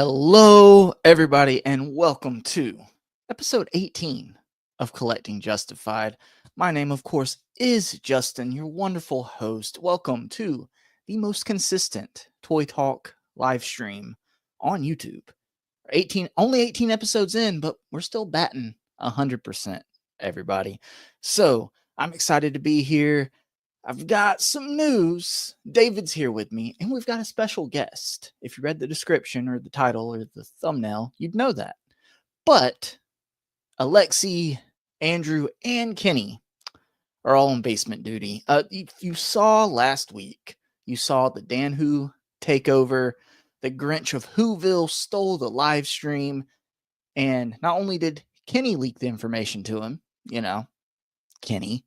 Hello, everybody, and welcome to episode 18 of Collecting Justified. My name, of course, is Justin, your wonderful host. Welcome to the most consistent Toy Talk live stream on YouTube. Only 18 episodes in, but we're still batting 100%, everybody. So I'm excited to be here. I've got some news. David's here with me, and we've got a special guest. If you read the description or the title or the thumbnail, you'd know that. But Alexi, Andrew, and Kenny are all on basement duty. You saw last week, you saw the Dan Who takeover. The Grinch of Whoville stole the live stream. And not only did Kenny leak the information to him, Kenny,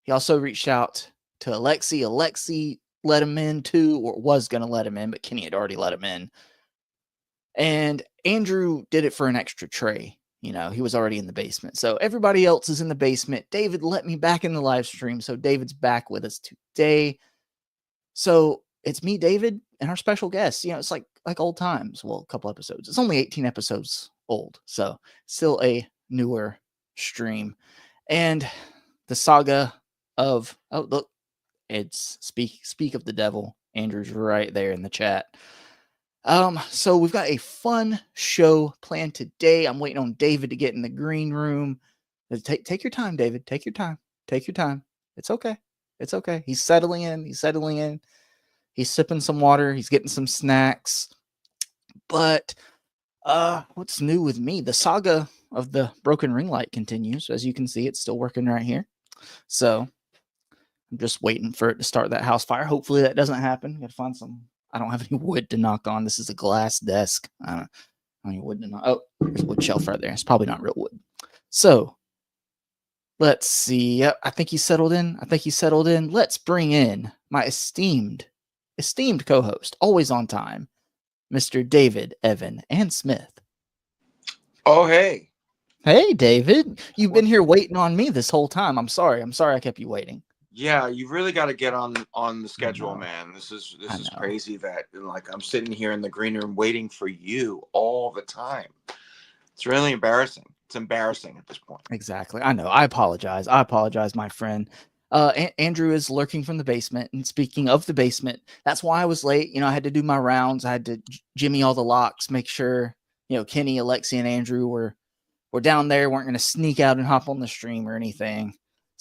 he also reached out to Alexi. Alexi let him in too, or was going to let him in, but Kenny had already let him in. And Andrew did it for an extra tray. He was already in the basement. So everybody else is in the basement. David let me back in the live stream. So David's back with us today. So it's me, David, and our special guest. It's like old times. Well, a couple episodes. It's only 18 episodes old. So still a newer stream. And the saga of, oh, look, it's speak of the devil. Andrew's right there in the chat. So we've got a fun show planned today. I'm waiting on David to get in the green room. Take your time, David. Take your time. Take your time. It's okay. It's okay. He's settling in. He's sipping some water. He's getting some snacks. But what's new with me? The saga of the broken ring light continues. As you can see, it's still working right here. So I'm just waiting for it to start that house fire. Hopefully that doesn't happen. Gotta find some. I don't have any wood to knock on. This is a glass desk. I don't have any wood to knock. Oh, there's a wood shelf right there. It's probably not real wood. So let's see. Yep, I think he's settled in. Let's bring in my esteemed co-host, always on time, Mr. David, Evan, and Smith. Oh, hey. Hey, David. You've been here waiting on me this whole time. I'm sorry I kept you waiting. Yeah, you really got to get on the schedule, man. This is crazy that I'm sitting here in the green room waiting for you all the time. It's really embarrassing. It's embarrassing at this point. Exactly. I know. I apologize, my friend. Andrew is lurking from the basement. And speaking of the basement, that's why I was late. I had to do my rounds. I had to jimmy all the locks, make sure, Kenny, Alexi, and Andrew were down there, weren't going to sneak out and hop on the stream or anything.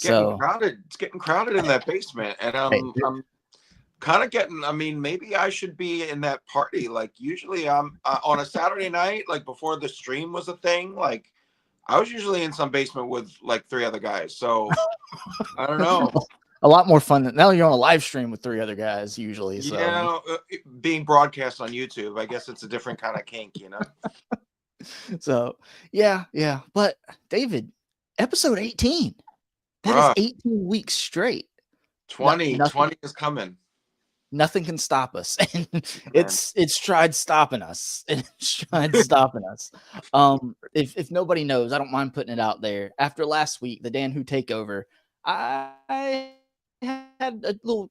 It's getting crowded in that basement. And I'm kind of getting, maybe I should be in that party. Like usually I'm on a Saturday night, like before the stream was a thing, like I was usually in some basement with like 3 other guys. So I don't know. A lot more fun than now. You're on a live stream with 3 other guys usually. So. Yeah, being broadcast on YouTube, I guess it's a different kind of kink, So yeah. But David, episode 18. That is 18 weeks straight. 20 is coming. Nothing can stop us. And it's tried stopping us. If nobody knows, I don't mind putting it out there. After last week, the Dan Who takeover, I had a little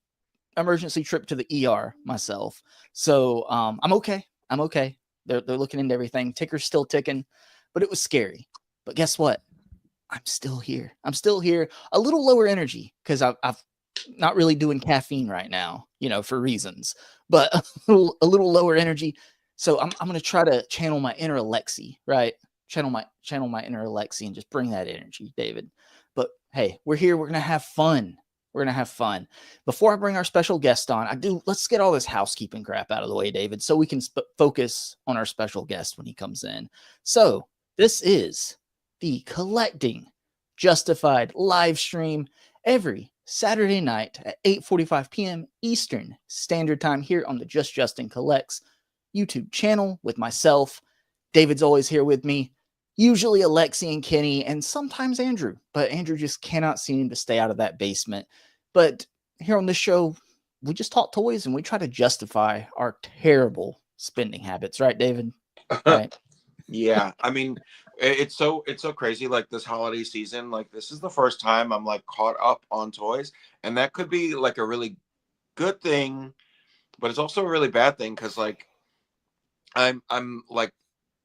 emergency trip to the ER myself. So I'm okay. They're looking into everything. Ticker's still ticking, but it was scary. But guess what? I'm still here. A little lower energy because I've not really doing caffeine right now, for reasons, but a little lower energy. So I'm going to try to channel my inner Alexi, right? Channel my inner Alexi and just bring that energy, David. But hey, we're here. We're going to have fun. Before I bring our special guest on, let's get all this housekeeping crap out of the way, David, so we can focus on our special guest when he comes in. So this is the Collecting Justified live stream every Saturday night at 8:45 p.m. Eastern Standard Time here on the Just Justin Collects YouTube channel with myself. David's always here with me, usually Alexi and Kenny, and sometimes Andrew, but Andrew just cannot seem to stay out of that basement. But here on this show, we just talk toys and we try to justify our terrible spending habits, right, David? Right. Yeah, it's so crazy. Like this holiday season, like this is the first time I'm like caught up on toys, and that could be like a really good thing, but it's also a really bad thing because like I'm like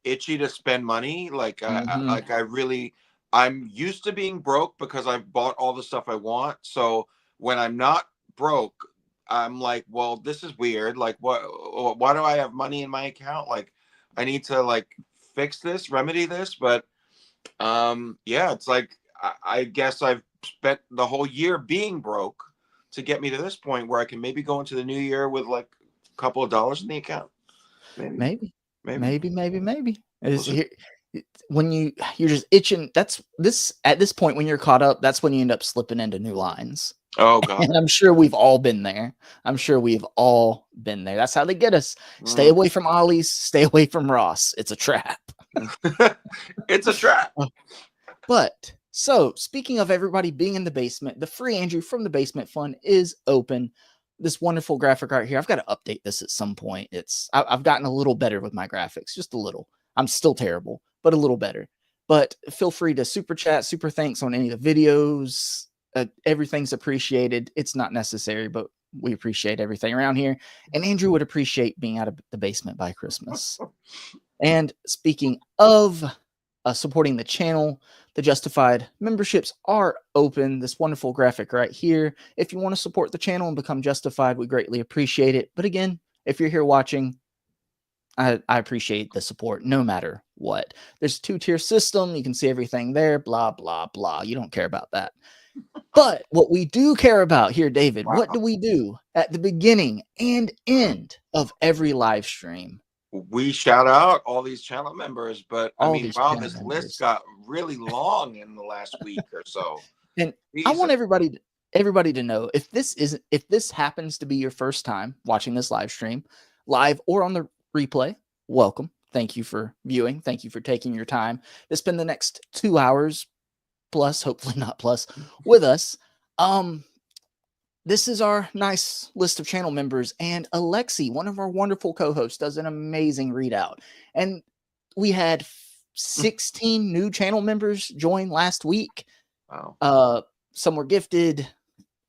itchy to spend money. Like Mm-hmm. I'm used to being broke because I've bought all the stuff I want. So when I'm not broke, I'm like, well, this is weird. Like, why do I have money in my account? Like, I need to like fix this, remedy this. But yeah, it's like I guess I've spent the whole year being broke to get me to this point where I can maybe go into the new year with like a couple of dollars in the account. Maybe, Maybe, maybe. maybe. We'll see. When you're just itching. That's this at this point when you're caught up. That's when you end up slipping into new lines. Oh God. And I'm sure we've all been there. I'm sure we've all been there. That's how they get us. Stay Mm. away from Ollie's. Stay away from Ross. It's a trap. It's a trap. But so speaking of everybody being in the basement, the free Andrew from the Basement Fund is open. This wonderful graphic art here. I've got to update this at some point. I've gotten a little better with my graphics, just a little. I'm still terrible, but a little better. But feel free to super chat, super thanks on any of the videos. Everything's appreciated. It's not necessary, but we appreciate everything around here. And Andrew would appreciate being out of the basement by Christmas. And speaking of supporting the channel, the Justified memberships are open. This wonderful graphic right here. If you want to support the channel and become Justified, we greatly appreciate it. But again, if you're here watching, I appreciate the support no matter what. There's a 2-tier system. You can see everything there, blah, blah, blah. You don't care about that. But what we do care about here, David, Wow. what do we do at the beginning and end of every live stream? We shout out all these channel members, but I All mean, these wow, channel this list members. got really long in the last week or so. And I Jesus. want everybody to know if this happens to be your first time watching this live stream, live or on the replay, welcome. Thank you for viewing. Thank you for taking your time to spend the next 2 hours plus, hopefully not plus, with us. This is our nice list of channel members, and Alexi, one of our wonderful co-hosts, does an amazing readout. And we had 16 new channel members join last week. Wow. Some were gifted,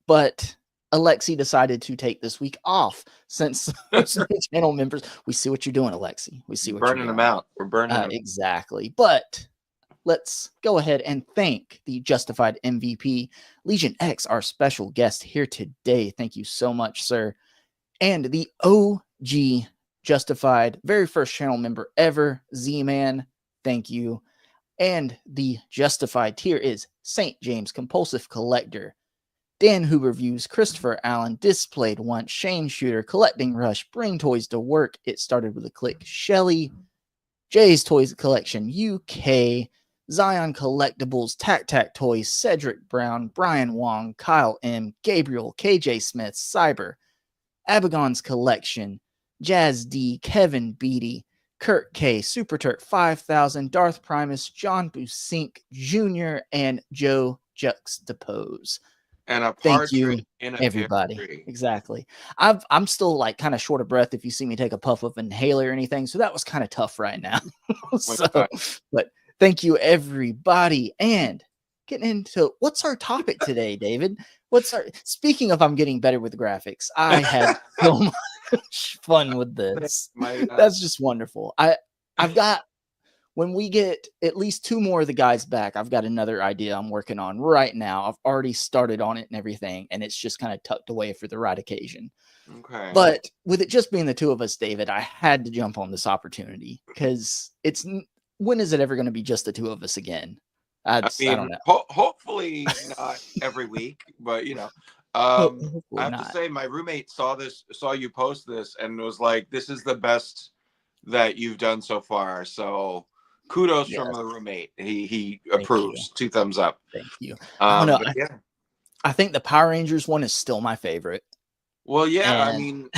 but Alexi decided to take this week off since those new channel members. We see what you're doing, Alexi. We see what Burning you're them doing. out. We're burning them. Exactly. But let's go ahead and thank the Justified MVP, Legion X, our special guest here today. Thank you so much, sir. And the OG Justified, very first channel member ever, Z-Man. Thank you. And the Justified tier is St. James Compulsive Collector, Dan Who Reviews, Christopher Allen, Displayed Once, Shane Shooter, Collecting Rush, Bring Toys to Work, It Started With a Click, Shelly, Jay's Toys Collection UK, Zion Collectibles, Tac Tac Toys, Cedric Brown, Brian Wong, Kyle M, Gabriel, KJ Smith, Cyber, Abagon's Collection, Jazz D, Kevin Beatty, Kurt K, Super Turk 5000, Darth Primus, John Busink Jr., and Joe Juxtapose. And a Thank you, partridge in a pear everybody. tree. Exactly. I'm still like kind of short of breath if you see me take a puff of inhaler or anything. So that was kind of tough right now. But thank you, everybody. And getting into what's our topic today, David? Speaking of I'm getting better with graphics, I had so much fun with this. That's just wonderful. I've got, when we get at least 2 more of the guys back, I've got another idea I'm working on right now. I've already started on it and everything, and it's just kind of tucked away for the right occasion. Okay. But with it just being the 2 of us, David, I had to jump on this opportunity because when is it ever going to be just the 2 of us again? I don't know. Hopefully not every week, but you know, I have to say my roommate saw you post this and was like, "This is the best that you've done so far." So kudos from the roommate. He approves. 2 thumbs up. Thank you. Yeah. I think the Power Rangers one is still my favorite. Well, yeah, I mean,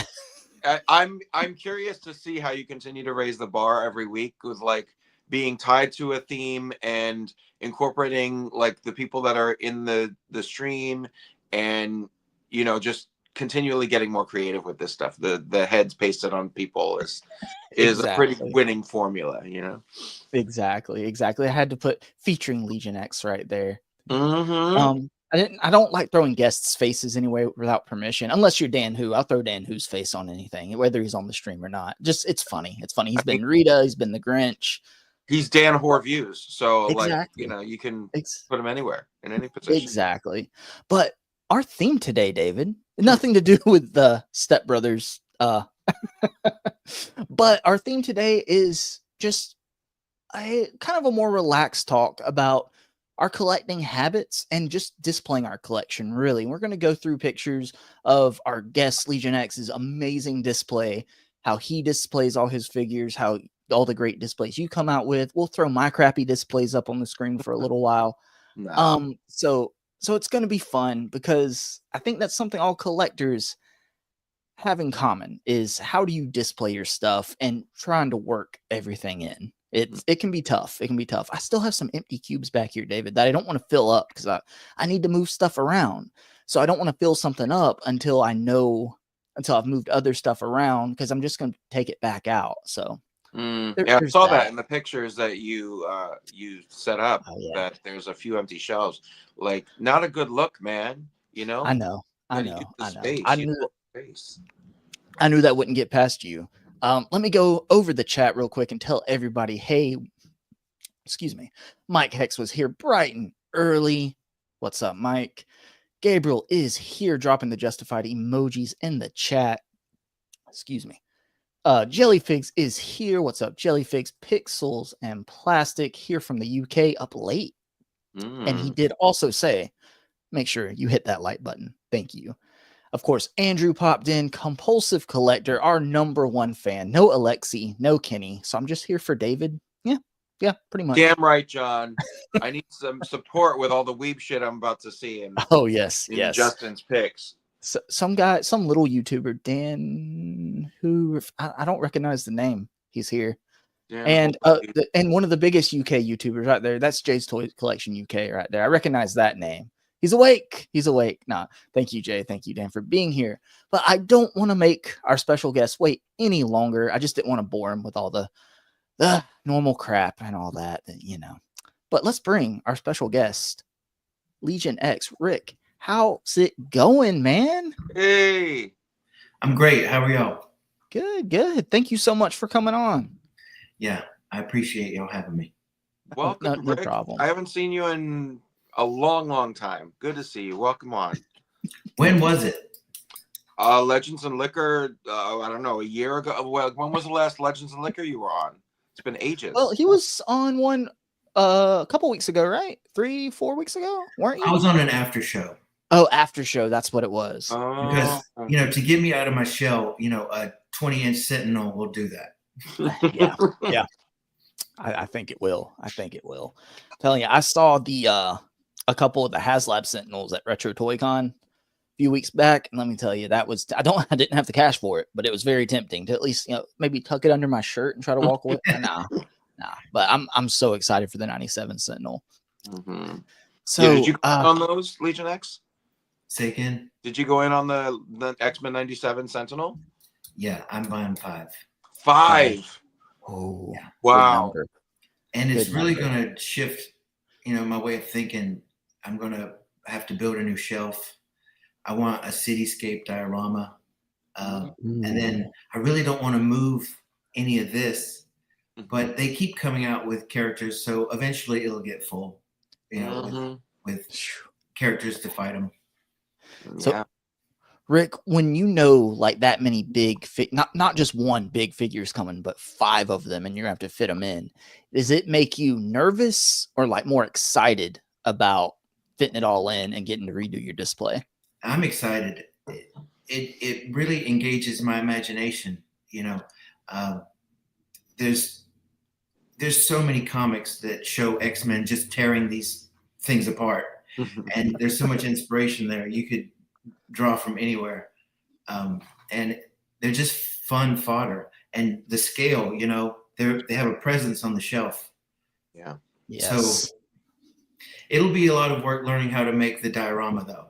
I'm curious to see how you continue to raise the bar every week with like being tied to a theme and incorporating like the people that are in the stream, and you know, just continually getting more creative with this stuff. The heads pasted on people is a pretty winning formula, you know. Exactly. I had to put featuring Legion X right there. Mm-hmm. I don't like throwing guests' faces anyway without permission, unless you're Dan Who. I'll throw Dan Who's face on anything, whether he's on the stream or not. Just it's funny. It's funny. He's I mean, been Rita. He's been the Grinch. he's Dan Horviews, so like Exactly. you can Ex- put him anywhere in any position. exactly. But our theme today, David, nothing to do with the Step Brothers. But our theme today is just a kind of a more relaxed talk about our collecting habits and just displaying our collection. Really, we're going to go through pictures of our guest Legion X's amazing display, how he displays all his figures, how all the great displays you come out with. We'll throw my crappy displays up on the screen for a little while. No. So it's going to be fun because I think that's something all collectors have in common is how do you display your stuff and trying to work everything in. It can be tough. It can be tough. I still have some empty cubes back here, David, that I don't want to fill up because I need to move stuff around. So I don't want to fill something up until I've moved other stuff around because I'm just going to take it back out. So Yeah, I there's saw that. that in the pictures that you set up. Oh, yeah. That there's a few empty shelves. Like, not a good look, man. You know. I know. I Gotta know. use the I know. space. I You knew know, space. I knew that wouldn't get past you. Let me go over the chat real quick and tell everybody, hey, excuse me, Mike Hex was here bright and early. What's up, Mike? Gabriel is here dropping the justified emojis in the chat. Excuse me. Jellyfigs is here. What's up, Jellyfigs? Pixels and Plastic here from the UK up late. And he did also say, make sure you hit that like button. Thank you. Of course, Andrew popped in, compulsive collector, our number one fan. No Alexi, no Kenny. So I'm just here for David. Yeah, pretty much. Damn right, John. I need some support with all the weeb shit I'm about to see in Yes. Justin's picks. So, some little YouTuber, Dan, who I don't recognize the name. He's here. And one of the biggest UK YouTubers right there. That's Jay's Toy Collection UK right there. I recognize that name. He's awake. Nah, thank you, Jay. Thank you, Dan, for being here. But I don't want to make our special guest wait any longer. I just didn't want to bore him with all the normal crap and all that, But let's bring our special guest, Legion X, Rick. How's it going, man? Hey. I'm great. How are y'all? Good. Thank you so much for coming on. Yeah, I appreciate y'all having me. Welcome, no Rick. problem. I haven't seen you in a long time. Good to see you. Welcome on. When was it? Legends and Liquor, I don't know, a year ago. Well, when was the last Legends and Liquor you were on? It's been ages. Well, he was on one a couple weeks ago, right? 3-4 weeks ago, weren't you? I was on an after show. Oh, after show. That's what it was. Because, to get me out of my shell, a 20-inch Sentinel will do that. Yeah. I think it will. I'm telling you, I saw a couple of the HasLab Sentinels at Retro Toy Con a few weeks back, and let me tell you, that was I didn't have the cash for it, but it was very tempting to at least maybe tuck it under my shirt and try to walk away. Nah. But I'm so excited for the 97 Sentinel. Mm-hmm. So did you go on those Legion X? Say again? Did you go in on the X-Men 97 Sentinel? Yeah, I'm buying 5. 5. Oh, yeah. Wow. And it's really going to shift, my way of thinking. I'm going to have to build a new shelf. I want a cityscape diorama. And then I really don't want to move any of this, but they keep coming out with characters. So eventually it'll get full, with characters to fight them. So, Rick, when like that many big, not just one big figure's coming, but 5 of them, and you're gonna have to fit them in, does it make you nervous or like more excited about fitting it all in and getting to redo your display? I'm excited. It really engages my imagination. There's so many comics that show X-Men just tearing these things apart. And there's so much inspiration there. You could draw from anywhere. And they're just fun fodder. And the scale, they have a presence on the shelf. Yeah. Yes. So it'll be a lot of work learning how to make the diorama, though.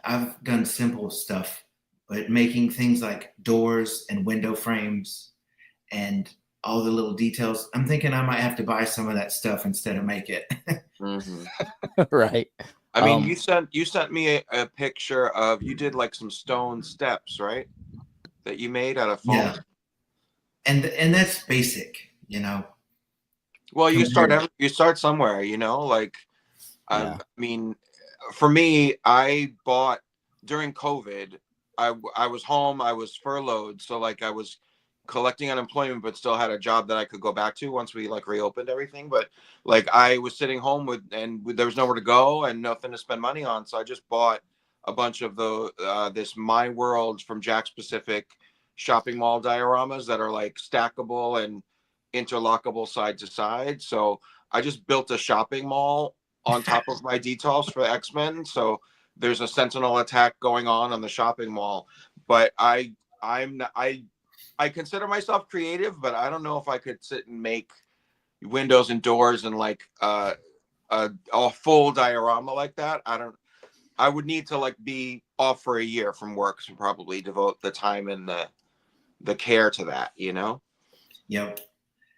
I've done simple stuff, but making things like doors and window frames and all the little details, I'm thinking I might have to buy some of that stuff instead of make it. Right. I mean, you sent me a picture of, you did like some stone steps, right? That you made out of foam. Yeah. And that's basic, you know. Well, you start somewhere, you know, like I mean, for me, I bought during COVID. I was home, I was furloughed, so like I was collecting unemployment, but still had a job that I could go back to once we like reopened everything. But like I was sitting home there was nowhere to go and nothing to spend money on, so I just bought a bunch of this My World from Jack's Pacific shopping mall dioramas that are like stackable and interlockable side to side. So I just built a shopping mall on top of my details for X-Men. So there's a Sentinel attack going on the shopping mall. But I consider myself creative, but I don't know if I could sit and make windows and doors and like a full diorama like that. I would need to like be off for a year from work to probably devote the time and the care to that, you know? Yep.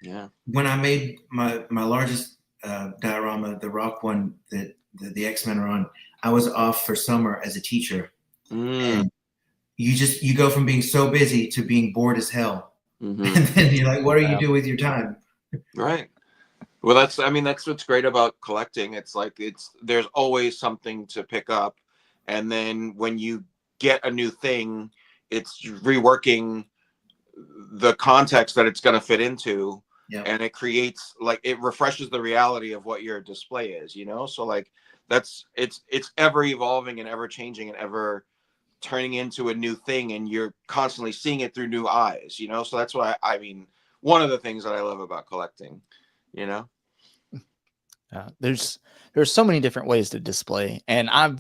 Yeah. When I made my largest diorama, the rock one that the X-Men are on, I was off for summer as a teacher. And you go from being so busy to being bored as hell. And then you're like, what do you do with your time? Right. Well, that's what's great about collecting. It's like there's always something to pick up. And then when you get a new thing, it's reworking the context that it's going to fit into. Yep. And it creates it refreshes the reality of what your display is, you know? So like it's ever evolving and ever changing and ever turning into a new thing, and you're constantly seeing it through new eyes, you know? So that's what I mean, one of the things that I love about collecting, you know? There's so many different ways to display, and I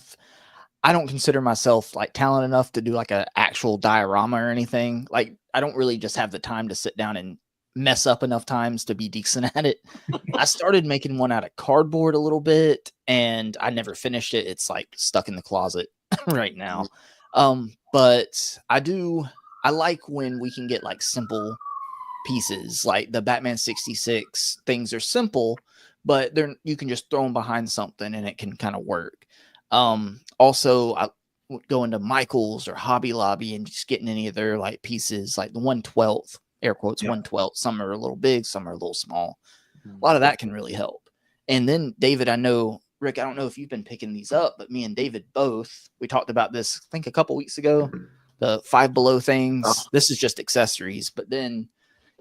don't consider myself like talented enough to do like an actual diorama or anything. Like I don't really just have the time to sit down and mess up enough times to be decent at it. I started making one out of cardboard a little bit, and I never finished it. It's like stuck in the closet right now. But I like when we can get like simple pieces, like the Batman 66 things are simple, but you can just throw them behind something and it can kind of work. Also, I would go into Michael's or Hobby Lobby and just getting any of their like pieces, like the 1/12, air quotes, 1/12. Some are a little big, some are a little small. A lot of that can really help. And then David, I know, Rick, I don't know if you've been picking these up, but me and David both, we talked about this, I think a couple weeks ago, the Five Below things. This is just accessories, but then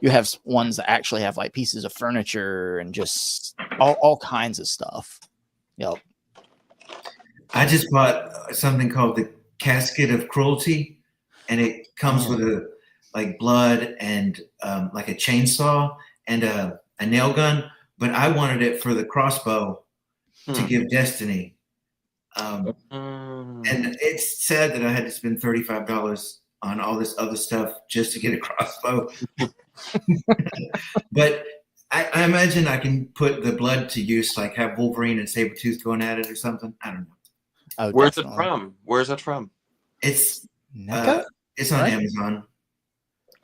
you have ones that actually have like pieces of furniture and just all kinds of stuff. Yep. I just bought something called the Casket of Cruelty, and it comes with like blood and like a chainsaw and a nail gun. But I wanted it for the crossbow to give Destiny. And it's sad that I had to spend $35 on all this other stuff just to get a crossbow. But I imagine I can put the blood to use, like have Wolverine and Sabretooth going at it or something. I don't know. Oh, where's it from? Where's that from? It's NECA? It's on Amazon.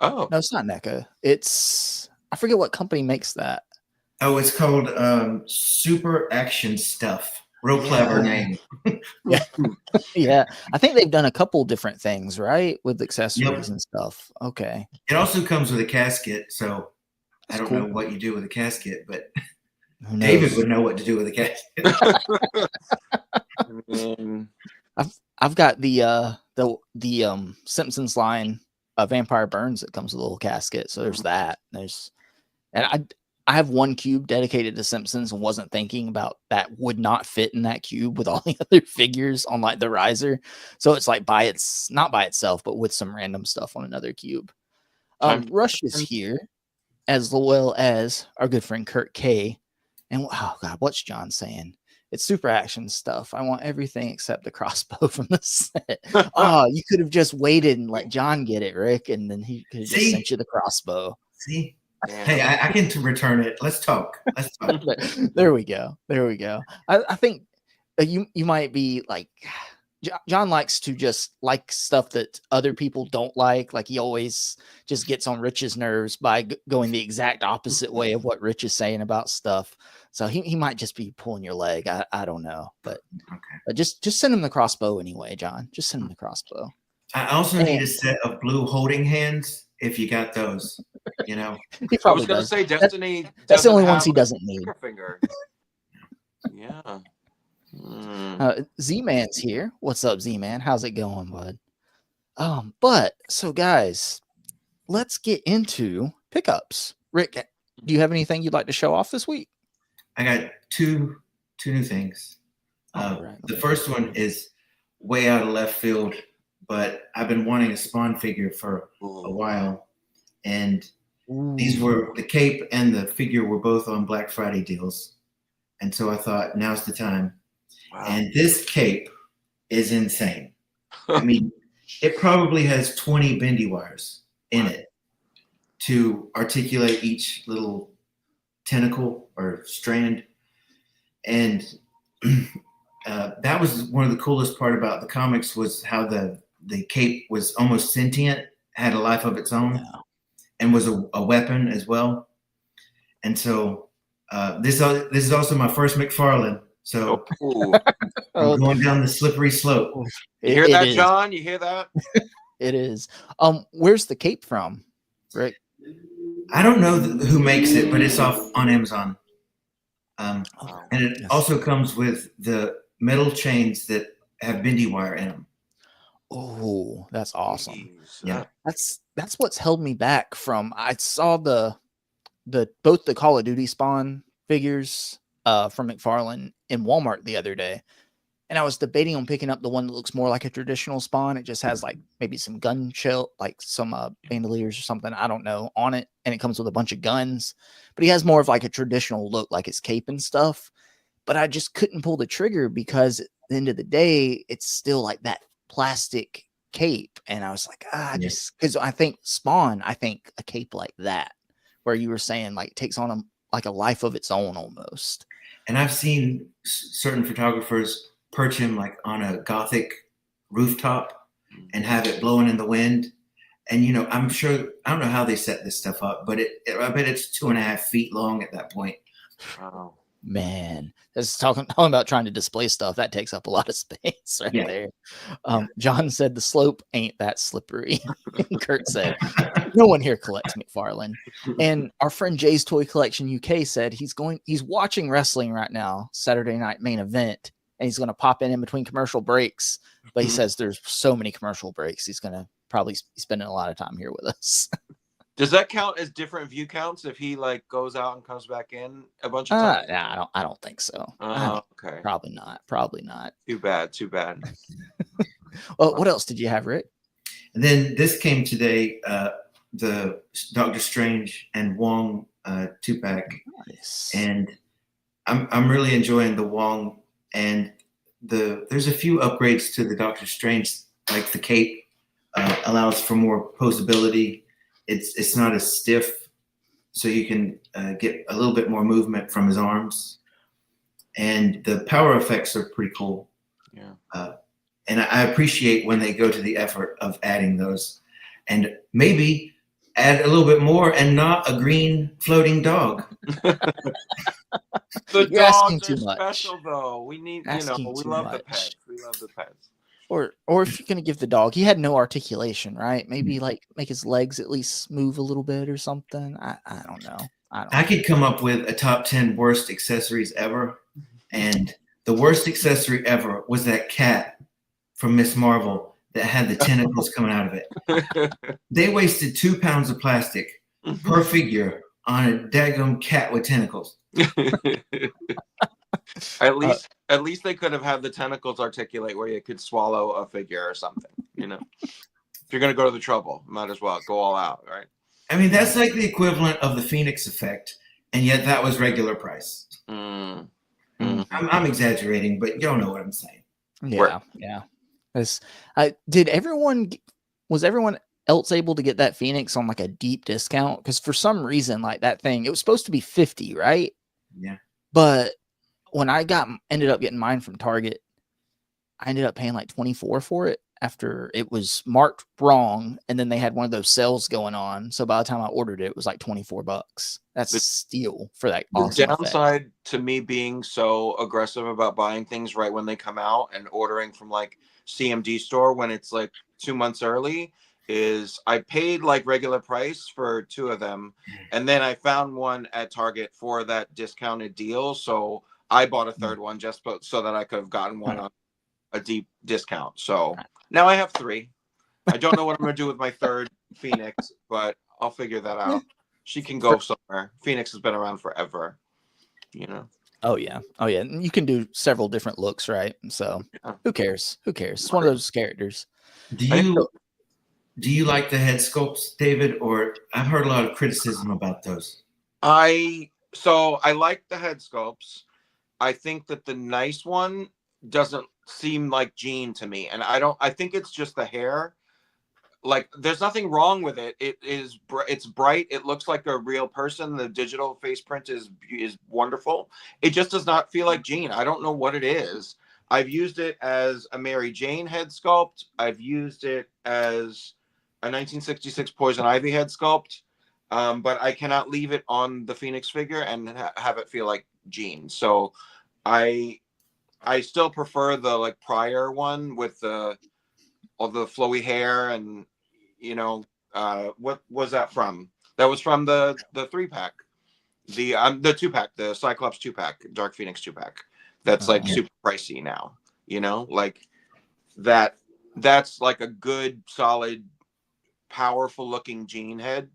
Oh. No, it's not NECA. It's, I forget what company makes that. Oh, it's called Super Action Stuff. Real clever name. Yeah. Yeah. I think they've done a couple different things, right? With accessories and stuff. Okay. It also comes with a casket, so That's I don't know what you do with a casket, but David would know what to do with a casket. I've got the Simpsons line of Vampire Burns that comes with a little casket. So there's that. And I have one cube dedicated to Simpsons and wasn't thinking about that would not fit in that cube with all the other figures on like the riser. So it's like not by itself, but with some random stuff on another cube. Rush is here, as well as our good friend Kurt K. And oh God, what's John saying? It's super action stuff. I want everything except the crossbow from the set. You could have just waited and let John get it, Rick, and then he could have just sent you the crossbow. See? Hey, I can return it. Let's talk. There we go. I think you might be like, John likes to just like stuff that other people don't like. Like he always just gets on Rich's nerves by going the exact opposite way of what Rich is saying about stuff. So he might just be pulling your leg. I don't know, but just send him the crossbow anyway, John. Just send him the crossbow. I also need a set of blue holding hands if you got those. You know, he I was going to say Destiny. That's the only ones he doesn't need. Finger. Yeah. Z-Man's here. What's up, Z-Man? How's it going, bud? But so guys, let's get into pickups. Rick, do you have anything you'd like to show off this week? I got two new things. Right. The first one is way out of left field, but I've been wanting a Spawn figure for a while, and these were the cape and the figure were both on Black Friday deals, and so I thought now's the time. Wow. And this cape is insane. I mean, it probably has 20 bendy wires in it to articulate each little tentacle or strand. And that was one of the coolest part about the comics was how the cape was almost sentient, had a life of its own, and was a weapon as well. And so this is also my first McFarlane. So I'm going down the slippery slope. You hear that, John? You hear that? It is. Where's the cape from, Rick? I don't know who makes it, but it's off on Amazon. And it also comes with the metal chains that have bendy wire in them. Oh, that's awesome. Yeah. That's what's held me back from. I saw both the Call of Duty Spawn figures from McFarlane in Walmart the other day. And I was debating on picking up the one that looks more like a traditional Spawn. It just has like maybe some gun shell, like some bandoliers or something, I don't know, on it. And it comes with a bunch of guns. But he has more of like a traditional look, like his cape and stuff. But I just couldn't pull the trigger because at the end of the day, it's still like that plastic cape. And I was like, just because I think Spawn, I think a cape like that, where you were saying like takes on like a life of its own almost. And I've seen certain photographers perch him like on a Gothic rooftop and have it blowing in the wind. And, you know, I'm sure, I don't know how they set this stuff up, but I bet it's 2.5 feet long at that point. Oh, man. That's talking about trying to display stuff. That takes up a lot of space there. John said the slope ain't that slippery. Kurt said, no one here collects McFarlane. And our friend Jay's Toy Collection UK said he's watching wrestling right now, Saturday night main event. And he's going to pop in between commercial breaks. But he says there's so many commercial breaks. He's going to probably be spending a lot of time here with us. Does that count as different view counts if he like goes out and comes back in a bunch of times? Nah, I don't think so. Okay. Probably not. Too bad. Well, what else did you have, Rick? And then this came today, the Doctor Strange and Wong 2-pack. Nice. And I'm really enjoying the Wong. And there's a few upgrades to the Doctor Strange, like the cape allows for more posability. It's not as stiff, so you can get a little bit more movement from his arms. And the power effects are pretty cool. Yeah. And I appreciate when they go to the effort of adding those, and maybe add a little bit more and not a green floating dog. The You're asking dogs too are much. Special though. We need, we love the pets. We love the pets. Or if you're gonna give the dog, he had no articulation, right? Maybe like make his legs at least move a little bit or something. I don't know. I could come up with a top 10 worst accessories ever, and the worst accessory ever was that cat from Miss Marvel that had the tentacles coming out of it. They wasted 2 pounds of plastic per figure on a daggum cat with tentacles. At least they could have had the tentacles articulate where you could swallow a figure or something. You know, if you're gonna go to the trouble, might as well go all out, right? I mean, that's like the equivalent of the Phoenix effect, and yet that was regular price. I'm exaggerating, but y'all know what I'm saying. Yeah. Was everyone else able to get that Phoenix on like a deep discount? Because for some reason, like that thing, it was supposed to be 50, right? Yeah. But when I ended up getting mine from Target, I ended up paying like 24 for it after it was marked wrong, and then they had one of those sales going on. So by the time I ordered it, it was like $24. That's a steal for that awesome effect. Downside to me being so aggressive about buying things right when they come out and ordering from like CMD store when it's like 2 months early is I paid like regular price for 2 of them, and then I found one at Target for that discounted deal, so I bought a third one just so that I could have gotten one on a deep discount. So now I have 3. I don't know what I'm going to do with my third Phoenix, but I'll figure that out. She can go somewhere. Phoenix has been around forever, you know. Oh yeah. And you can do several different looks, right? So who cares? It's one of those characters. Do you like the head sculpts, David? Or I've heard a lot of criticism about those. I like the head sculpts. I think that the nice one doesn't seem like Jean to me, and I think it's just the hair. Like, there's nothing wrong with it. It's bright. It looks like a real person. The digital face print is wonderful. It just does not feel like Jean. I don't know what it is. I've used it as a Mary Jane head sculpt. I've used it as a 1966 Poison Ivy head sculpt. But I cannot leave it on the Phoenix figure and have it feel like Jean. So I still prefer the like prior one with all the flowy hair and, you know, what was that from? That was from the 3-pack, the 2-pack, the Cyclops 2-pack, Dark Phoenix 2-pack. That's like super pricey now, you know, like that's like a good, solid, powerful looking Jean head.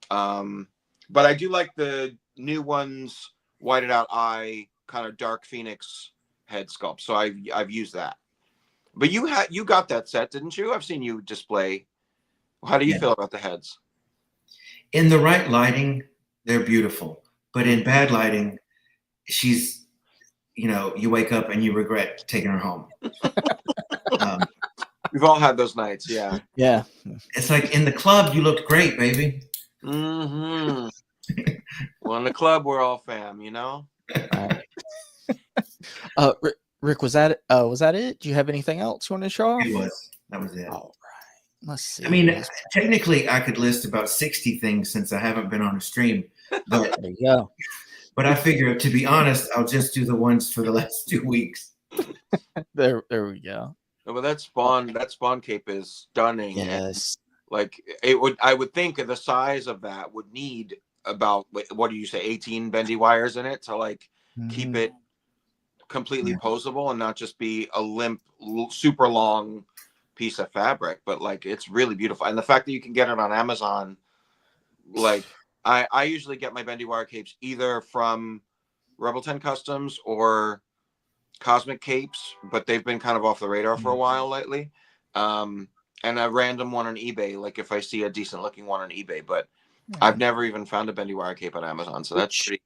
But I do like the new ones, whited out eye, kind of Dark Phoenix head sculpt. So I've used that. But you got that set, didn't you? I've seen you display. How do you feel about the heads? In the right lighting, they're beautiful. But in bad lighting, she's, you know, you wake up and you regret taking her home. We've all had those nights, yeah. Yeah. It's like in the club, you looked great, baby. Mm-hmm. Well, in the club, we're all fam, you know? Rick, was that it? Do you have anything else you want to show off? It was. That was it. All right. Let's see. I mean, technically, I could list about 60 things since I haven't been on a stream. But there you go. But I figure, to be honest, I'll just do the ones for the last 2 weeks. There we go. No, but that spawn cape is stunning. Yes. Like I would think the size of that would need about, what do you say, 18 bendy wires in it to like keep it completely posable and not just be a limp, super long piece of fabric. But like, it's really beautiful, and the fact that you can get it on Amazon, like I usually get my bendy wire capes either from Rebel 10 Customs or Cosmic Capes, but they've been kind of off the radar for a while lately. And a random one on eBay, like if I see a decent looking one on eBay, but I've never even found a bendy wire cape on Amazon, so that's pretty.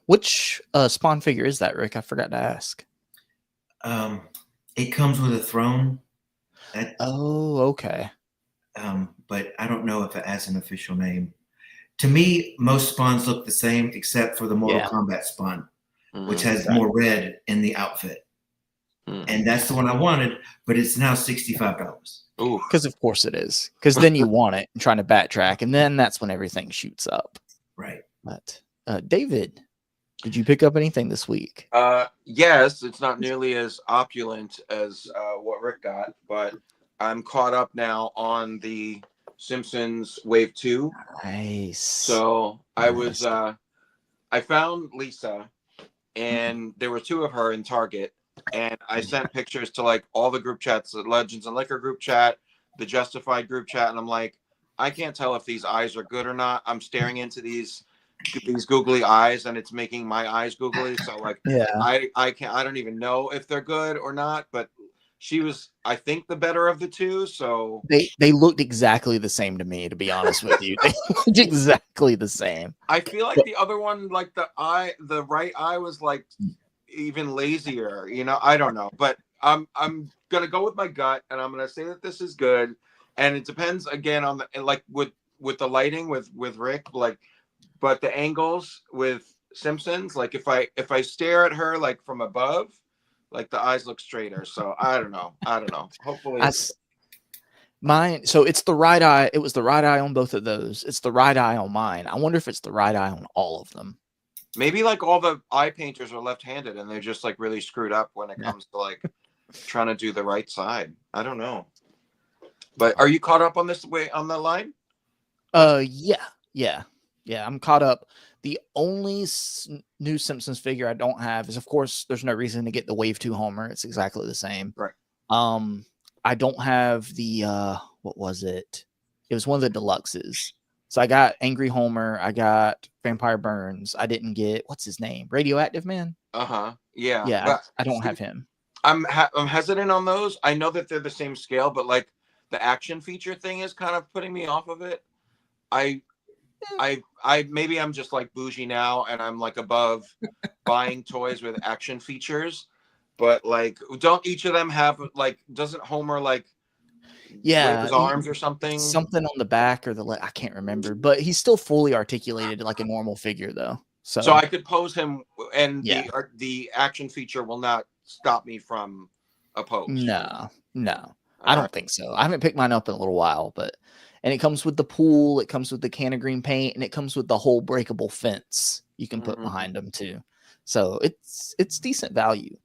Which Spawn figure is that, Rick? I forgot to ask. It comes with a throne. Okay. But I don't know if it has an official name. To me, most spawns look the same except for the Mortal Kombat spawn, which has more red in the outfit. And that's the one I wanted, but it's now $65. Because of course it is. Because then you want it and trying to backtrack, and then that's when everything shoots up. Right. But David, did you pick up anything this week? Yes, it's not nearly as opulent as what Rick got, but I'm caught up now on the Simpsons Wave 2. Nice. So I was I found Lisa, and there were 2 of her in Target, and I sent pictures to like all the group chats, the Legends and Liquor group chat, the Justified group chat, and I'm like, I can't tell if these eyes are good or not. I'm staring into these googly eyes, and it's making my eyes googly. So like, I don't even know if they're good or not, but she was, I think, the better of the 2. So they looked exactly the same to me, to be honest with you. They looked exactly the same. I feel like the other one, like the right eye was like even lazier, you know. I don't know, but I'm gonna go with my gut, and I'm gonna say that this is good. And it depends again on the, like with the lighting with Rick, like, but the angles with Simpsons, like if I stare at her like from above, Like the eyes look straighter. So I don't know. Hopefully it's mine. So it's the right eye. It was the right eye on both of those. It's the right eye on mine. I wonder if it's the right eye on all of them. maybe like all the eye painters are left-handed and they're just like really screwed up when it comes to like trying to do the right side. I don't know. But are you caught up on this way on the line? Yeah. I'm caught up. The only new Simpsons figure I don't have is, of course, there's no reason to get the Wave 2 Homer. It's exactly the same. Right. I don't have the what was it? It was one of the deluxes. So I got Angry Homer. I got Vampire Burns. I didn't get, what's his name? Radioactive Man. Yeah. Yeah, But I don't have him. I'm hesitant on those. I know that they're the same scale, but like the action feature thing is kind of putting me off of it. I maybe I'm just like bougie now and I'm like above buying toys with action features, but like don't each of them have like, doesn't Homer like wave his arms or something? Something on the back or the I can't remember, but he's still fully articulated like a normal figure though. So I could pose him and yeah. the action feature will not stop me from a pose. No. I don't think so. I haven't picked mine up in a little while, and it comes with the pool, it comes with the can of green paint, and it comes with the whole breakable fence you can put behind them too. So it's decent value.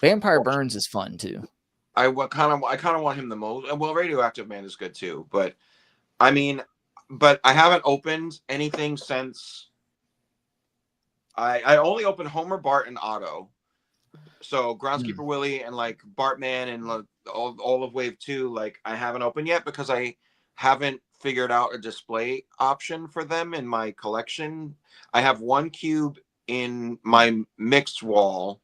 Vampire Burns is fun too. I kind of want him the most. Well, Radioactive Man is good too, but I mean, but I haven't opened anything since I only opened Homer, Bart, and Otto. So Groundskeeper Willie and like Bartman and like, all of Wave 2, like I haven't opened yet because I haven't figured out a display option for them in my collection. I have one cube in my mixed wall.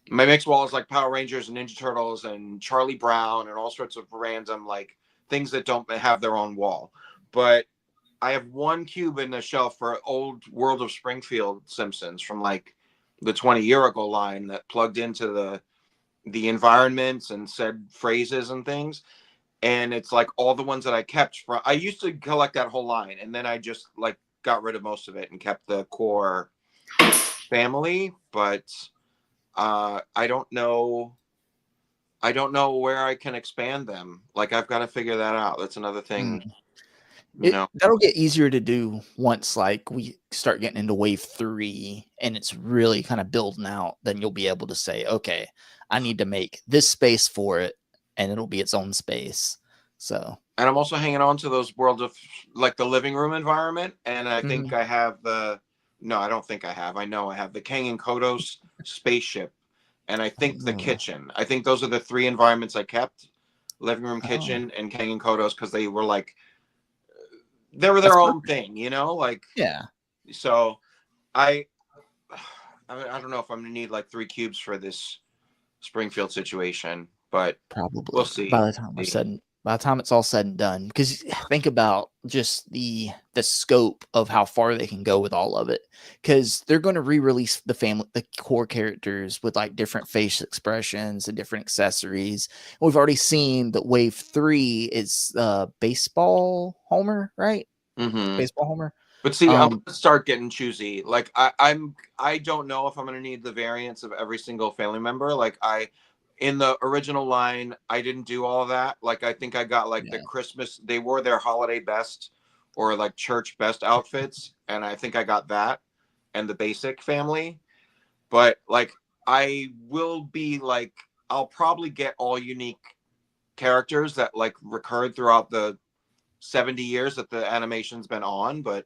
My mixed wall is like Power Rangers and Ninja Turtles and Charlie Brown and all sorts of random like things that don't have their own wall. But I have one cube in the shelf for old World of Springfield Simpsons from like the 20-year ago line that plugged into the environments and said phrases and things. And it's like all the ones that I kept from, I used to collect that whole line and then I just like got rid of most of it and kept the core family. But I don't know where I can expand them. Like I've got to figure that out. That's another thing. That'll get easier to do once like we start getting into Wave 3 and it's really kind of building out. Then you'll be able to say, okay, I need to make this space for it, and it'll be its own space. So, and I'm also hanging on to those World of like the living room environment, and I think I have no, I don't think I have. I know I have the Kang and Kodos spaceship, and I think the kitchen. I think those are the three environments I kept: living room, kitchen, and Kang and Kodos, because they were like. They were their own thing, you know, like So, I don't know if I'm gonna need like 3 cubes for this Springfield situation, but probably we'll see. By the time it's all said and done, because think about just the scope of how far they can go with all of it, because they're going to re-release the core characters with like different face expressions and different accessories. We've already seen that Wave 3 is baseball Homer, right? Baseball Homer. But see, I'm gonna start getting choosy. Like I don't know if I'm gonna need the variants of every single family member. Like in the original line, I didn't do all of that. Like I think I got like the Christmas, they wore their holiday best or like church best outfits, and I think I got that and the basic family. But like I will be like, I'll probably get all unique characters that like recurred throughout the 70 years that the animation's been on, but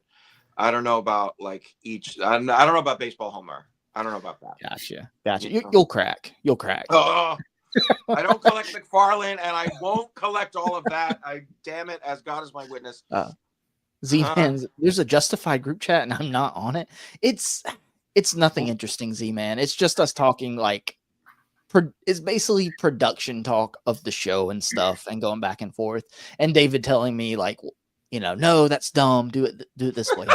I don't know about like I don't know about Baseball Homer. I don't know about that. Gotcha. You'll crack. Oh, I don't collect McFarlane, and I won't collect all of that. Damn it, as God is my witness. Z-Man, there's a Justified group chat, and I'm not on it. It's nothing interesting, Z-Man. It's just us talking like it's basically production talk of the show and stuff, and going back and forth. And David telling me like, no, that's dumb. Do it this way.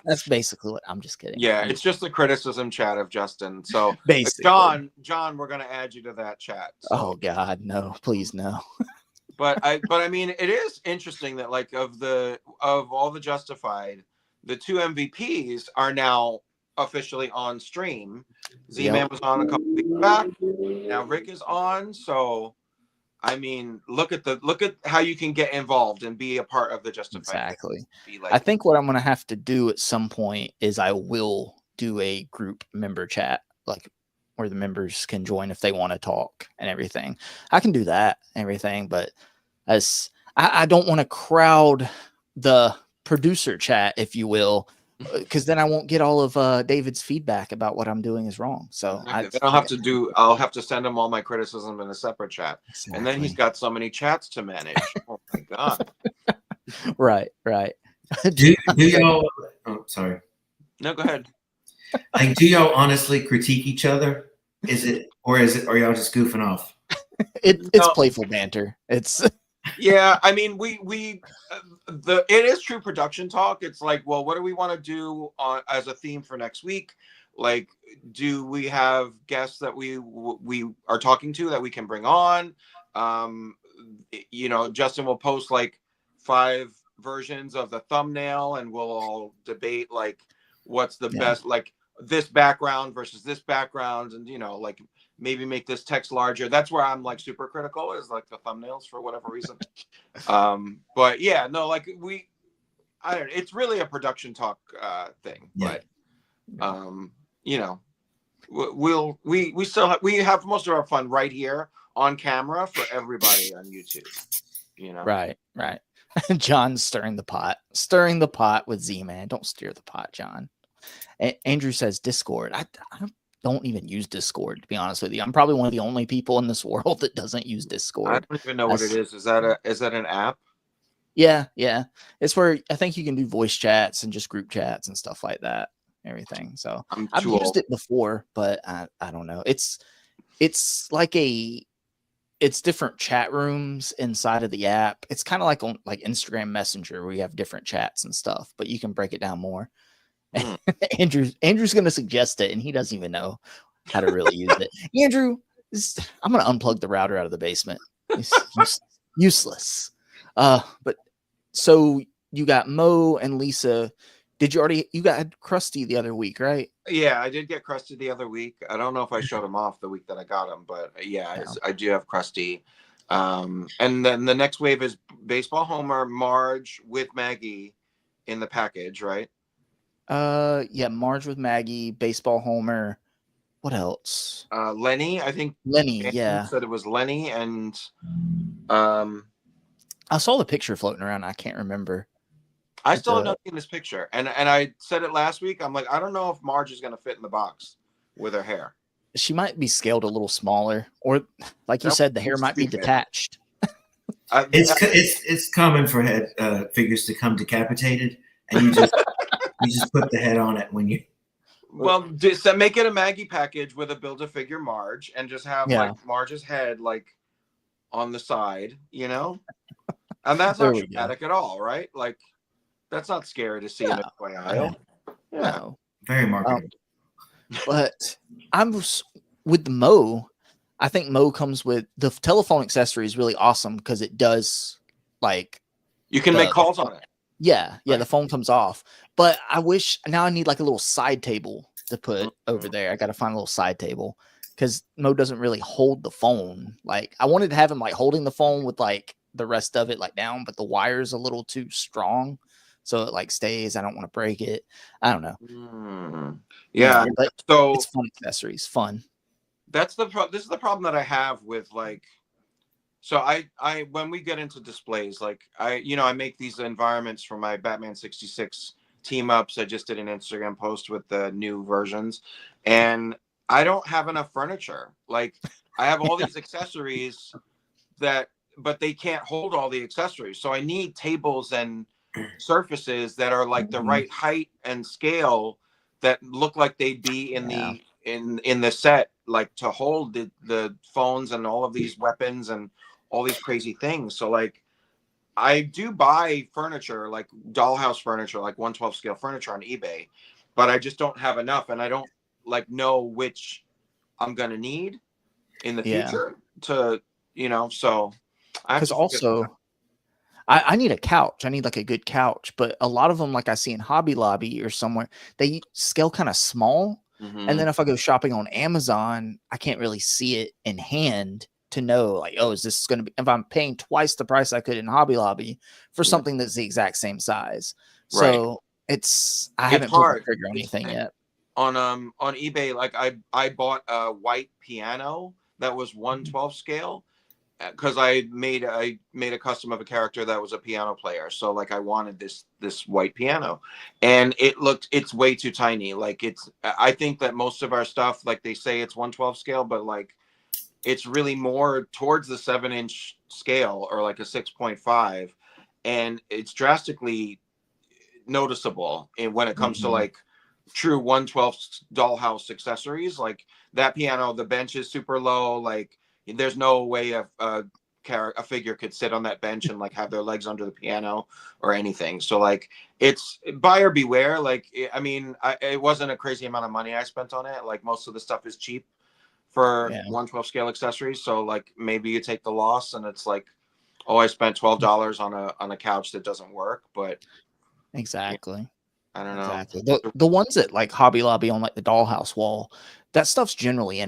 That's basically what. I'm just kidding. Yeah, it's just the criticism chat of Justin. So basically, John, we're gonna add you to that chat. So. Oh God, no, please no. but I mean, it is interesting that like of all the Justified, the 2 MVPs are now officially on stream. Z-Man was on a couple weeks back. Now Rick is on. So, I mean, look at how you can get involved and be a part of the Justified. Exactly. Be like, I think what I'm going to have to do at some point is I will do a group member chat, like where the members can join if they want to talk and everything. I can do that and everything, but as I don't want to crowd the producer chat, if you will, because then I won't get all of David's feedback about what I'm doing is wrong. So I'll have to send him all my criticism in a separate chat. Exactly. And then he's got so many chats to manage. Oh my God. Right. Do y'all? Oh, sorry. No, go ahead. Like, do y'all honestly critique each other? Or are y'all just goofing off? It's playful banter. It's yeah. I mean, it is true production talk. It's like, well, what do we want to do as a theme for next week? Like, do we have guests that we are talking to that we can bring on? Justin will post like 5 versions of the thumbnail, and we'll all debate like what's the best, like this background versus this background, and like maybe make this text larger. That's where I'm like super critical, is like the thumbnails for whatever reason. But yeah, no, like I don't know, it's really a production talk thing. Yeah. But we have most of our fun right here on camera for everybody on YouTube. Right. John's stirring the pot with Z-Man. Don't stir the pot, John. Andrew says Discord. I don't even use Discord, to be honest with you. I'm probably one of the only people in this world that doesn't use Discord. I don't even know what it is. Is that an app? Yeah. It's where I think you can do voice chats and just group chats and stuff like that. Everything. So I've used it before, but I don't know. It's like it's different chat rooms inside of the app. It's kind of like on like Instagram Messenger, where you have different chats and stuff, but you can break it down more. Andrew's going to suggest it, and he doesn't even know how to really use it. Andrew, I'm going to unplug the router out of the basement. It's useless. But so you got Mo and Lisa. You got Krusty the other week, right? Yeah, I did get Krusty the other week. I don't know if I showed him off the week that I got him, but yeah, I do have Krusty. And then the next wave is Baseball Homer, Marge with Maggie in the package, right? Yeah, Marge with Maggie, Baseball Homer. What else? Lenny, I think. Lenny, yeah. Said it was Lenny, and I saw the picture floating around. I can't remember. I still have not seen this picture, and I said it last week. I'm like, I don't know if Marge is going to fit in the box with her hair. She might be scaled a little smaller, or like you said, the hair might be detached. It's common for head figures to come decapitated, and you just put the head on it when you. Well, just make it a Maggie package with a Build-A-Figure Marge, and just have like Marge's head like on the side, and that's not dramatic at all, right? Like. That's not scary to see him in the aisle. No. Very marketable. But with Mo, I think Mo comes with the telephone accessory is really awesome because it does like you can make calls on it. Yeah, right. The phone comes off. But I wish now I need like a little side table to put over there. I got to find a little side table because Mo doesn't really hold the phone. Like I wanted to have him like holding the phone with like the rest of it like down, but the wire's a little too strong. So it like stays. I don't want to break it. I don't know. Yeah. But so it's fun accessories. Fun. That's this is the problem that I have with like. So I when we get into displays, like I make these environments for my Batman 66 team ups. I just did an Instagram post with the new versions, and I don't have enough furniture. Like I have all these accessories but they can't hold all the accessories. So I need tables and surfaces that are like the right height and scale that look like they'd be in the set, like to hold the phones and all of these weapons and all these crazy things. So like I do buy furniture, like dollhouse furniture, like 1/12 scale furniture on eBay, but I just don't have enough, and I don't like know which I'm gonna need in the future to so I have to I need a couch. I need like a good couch, but a lot of them, like I see in Hobby Lobby or somewhere, they scale kind of small. And then if I go shopping on Amazon, I can't really see it in hand to know like, oh, is this going to be, if I'm paying twice the price I could in Hobby Lobby for something that's the exact same size. So I haven't pulled the hard. trigger on anything yet. On eBay, like I bought a white piano that was 1/12 scale because I made a custom of a character that was a piano player. So like I wanted this white piano, and it's way too tiny. Like I think that most of our stuff, like they say it's 1/12 scale, but like it's really more towards the 7-inch scale or like a 6.5, and it's drastically noticeable. And when it comes to like true 1/12 dollhouse accessories, like that piano, the bench is super low. Like there's no way a figure could sit on that bench and like have their legs under the piano or anything. So like it's buyer beware. Like I mean, it wasn't a crazy amount of money I spent on it. Like most of the stuff is cheap for 1/12 scale accessories. So like maybe you take the loss and it's like, oh, I spent $12 on a couch that doesn't work. But Exactly. I don't know. Exactly. The ones that like Hobby Lobby on like the dollhouse wall, that stuff's generally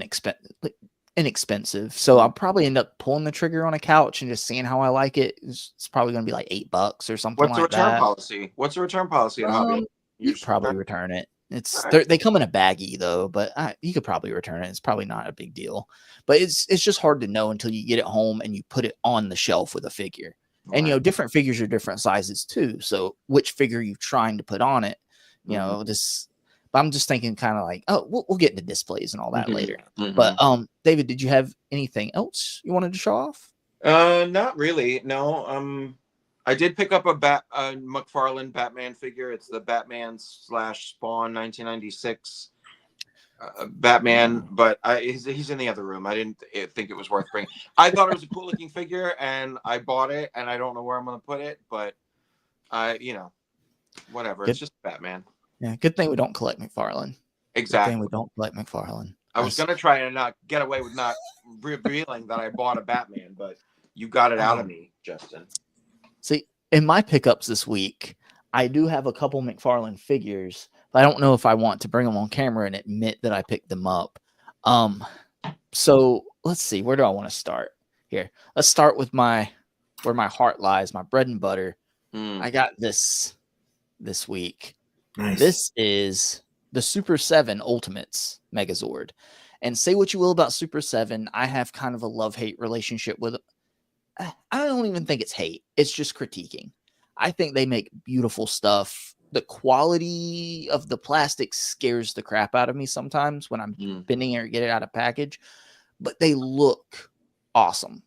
inexpensive. So I'll probably end up pulling the trigger on a couch and just seeing how I like it. It's probably going to be like $8 or something What's the like return that. policy? What's the return policy at Hobby? You probably return it. It's right. They come in a baggie though, but you could probably return it. It's probably not a big deal. But it's just hard to know until you get it home and you put it on the shelf with a figure. And you know, different figures are different sizes too. So which figure you're trying to put on it, you know, but I'm just thinking kind of like, oh, we'll get into displays and all that later. But David, did you have anything else you wanted to show off? Not really. No. I did pick up a McFarlane Batman figure. It's the Batman / Spawn 1996 Batman, but he's in the other room. I didn't think it was worth bringing. I thought it was a cool looking figure, and I bought it, and I don't know where I'm going to put it, but whatever. It's just Batman. Yeah, good thing we don't collect McFarlane. Exactly. Good thing we don't collect McFarlane. I was going to try and not get away with not revealing that I bought a Batman, but you got it out of me, Justin. See, in my pickups this week, I do have a couple McFarlane figures, but I don't know if I want to bring them on camera and admit that I picked them up. So let's see, where do I want to start? Here, let's start with where my heart lies, my bread and butter. I got this week. Nice. This is the Super 7 Ultimates Megazord. And say what you will about Super 7, I have kind of a love-hate relationship with it. I don't even think it's hate. It's just critiquing. I think they make beautiful stuff. The quality of the plastic scares the crap out of me sometimes when I'm bending it or get it out of package, but they look awesome.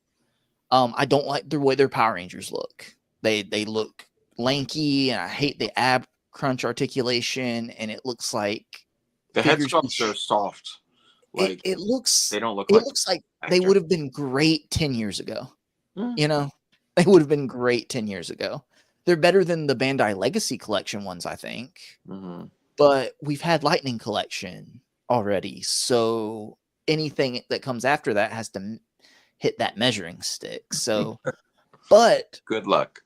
I don't like the way their Power Rangers look. They look lanky, and I hate the ab crunch articulation, and it looks like the head sculpts are soft. Like it looks, they don't look. It looks like they would have been great 10 years ago. You know, they would have been great 10 years ago. They're better than the Bandai Legacy Collection ones, I think. But we've had Lightning Collection already, so anything that comes after that has to hit that measuring stick. So, but good luck.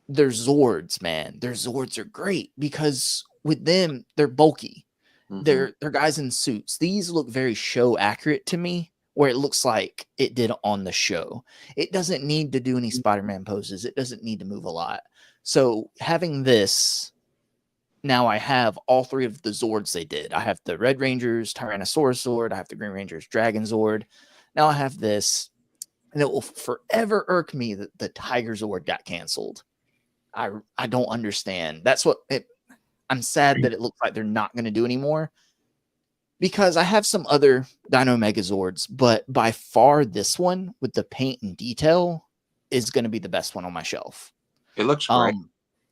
Their Zords, man. Their Zords are great because with them, they're bulky. They're guys in suits. These look very show accurate to me, where it looks like it did on the show. It doesn't need to do any Spider-Man poses. It doesn't need to move a lot. So having this, now I have all three of the Zords they did. I have the Red Ranger's Tyrannosaurus Zord. I have the Green Ranger's Dragon Zord. Now I have this, and it will forever irk me that the Tiger Zord got canceled. I don't understand. That's what I'm sad that it looks like they're not going to do anymore, because I have some other Dino Megazords, but by far this one with the paint and detail is going to be the best one on my shelf. It looks great.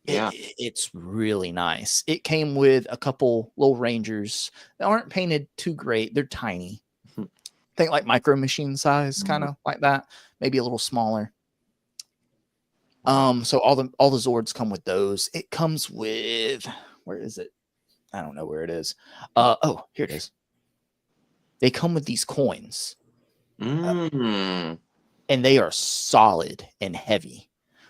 Yeah, it's really nice. It came with a couple little Rangers that aren't painted too great. They're tiny. Think like Micro Machine size, kind of like that. Maybe a little smaller. So all the Zords come with those. It comes with, where is it? I don't know where it is. Oh, here it is. They come with these coins. And they are solid and heavy.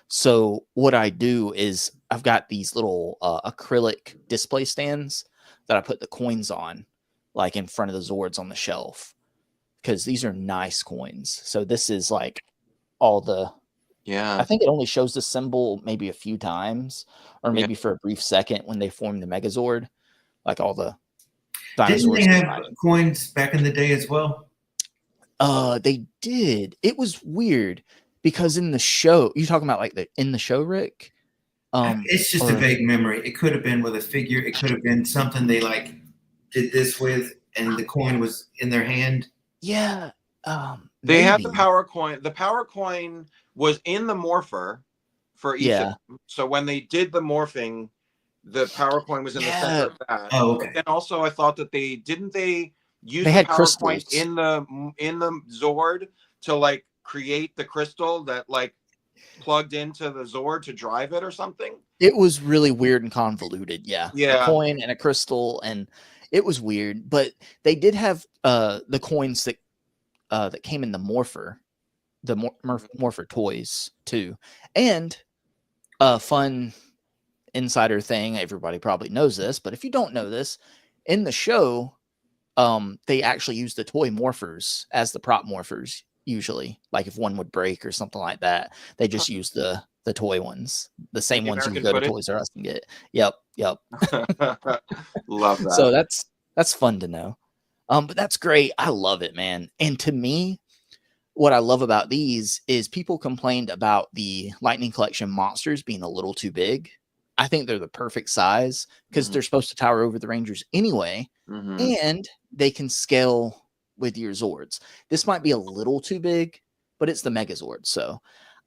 So what I do is I've got these little acrylic display stands that I put the coins on, like in front of the Zords on the shelf, because these are nice coins. So this is like all the. I think it only shows the symbol maybe a few times, or maybe for a brief second when they form the Megazord, like all the dinosaurs. Didn't they have coins back in the day as well? They did. It was weird because in the show, you talking about like in the show, Rick? It's just a vague memory. It could have been with a figure. It could have been something they like did this with, and the coin was in their hand. Yeah. They had the power coin. The power coin was in the morpher for each of them. So when they did the morphing, the power coin was in the center of that. Oh, okay. But then also I thought that they used the power crystals. coin in the Zord to like create the crystal that like plugged into the Zord to drive it or something. It was really weird and convoluted. Yeah. Yeah. A coin and a crystal, and it was weird. But they did have the coins that came in the morpher, the morpher toys too, and a fun insider thing. Everybody probably knows this, but if you don't know this, in the show, they actually use the toy morphers as the prop morphers. Usually, like if one would break or something like that, they just use the toy ones, the same ones you go to Toys R Us and get. Yep. Love that. So that's fun to know. But that's great. I love it, man. And to me, what I love about these is people complained about the Lightning Collection monsters being a little too big. I think they're the perfect size because they're supposed to tower over the Rangers anyway, and they can scale with your Zords. This might be a little too big, but it's the Megazord, so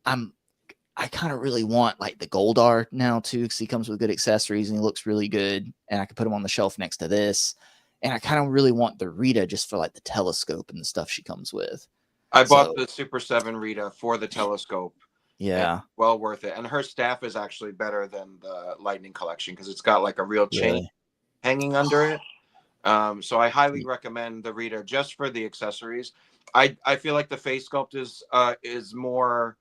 I kind of really want like the Goldar now too, because he comes with good accessories and he looks really good, and I can put him on the shelf next to this. And I kind of really want the Rita just for like the telescope and the stuff she comes with. I bought the Super 7 Rita for the telescope. Yeah. Well worth it. And her staff is actually better than the Lightning Collection because it's got like a real chain hanging under it. So I highly recommend the Rita just for the accessories. I feel like the face sculpt is more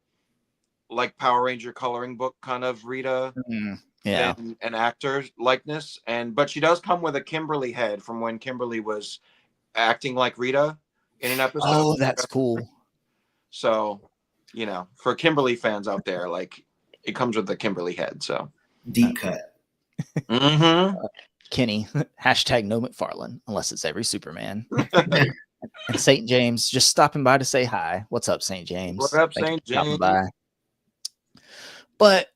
like Power Ranger coloring book kind of Rita than an actor likeness. But she does come with a Kimberly head from when Kimberly was acting like Rita in an episode. Oh, that's cool. So, you know, for Kimberly fans out there, like it comes with the Kimberly head. So deep cut. Kenny, hashtag no McFarlane, unless it's every Superman. And St. James just stopping by to say hi. What's up, St. James? What up, St. James? By. But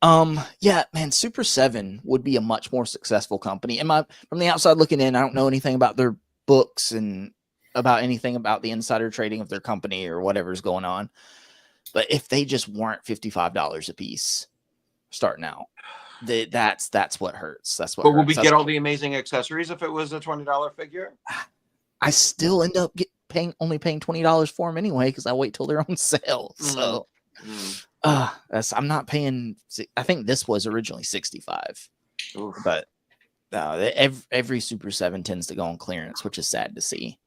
yeah, man, Super 7 would be a much more successful company. From the outside looking in, I don't know anything about their books and about anything about the insider trading of their company or whatever's going on. But if they just weren't $55 a piece starting out, that's what hurts. That's what. But would we get all the amazing accessories if it was a $20 figure? I still end up only paying $20 for them anyway because I wait till they're on sale. So I'm not paying. I think this was originally $65, but every Super 7 tends to go on clearance, which is sad to see.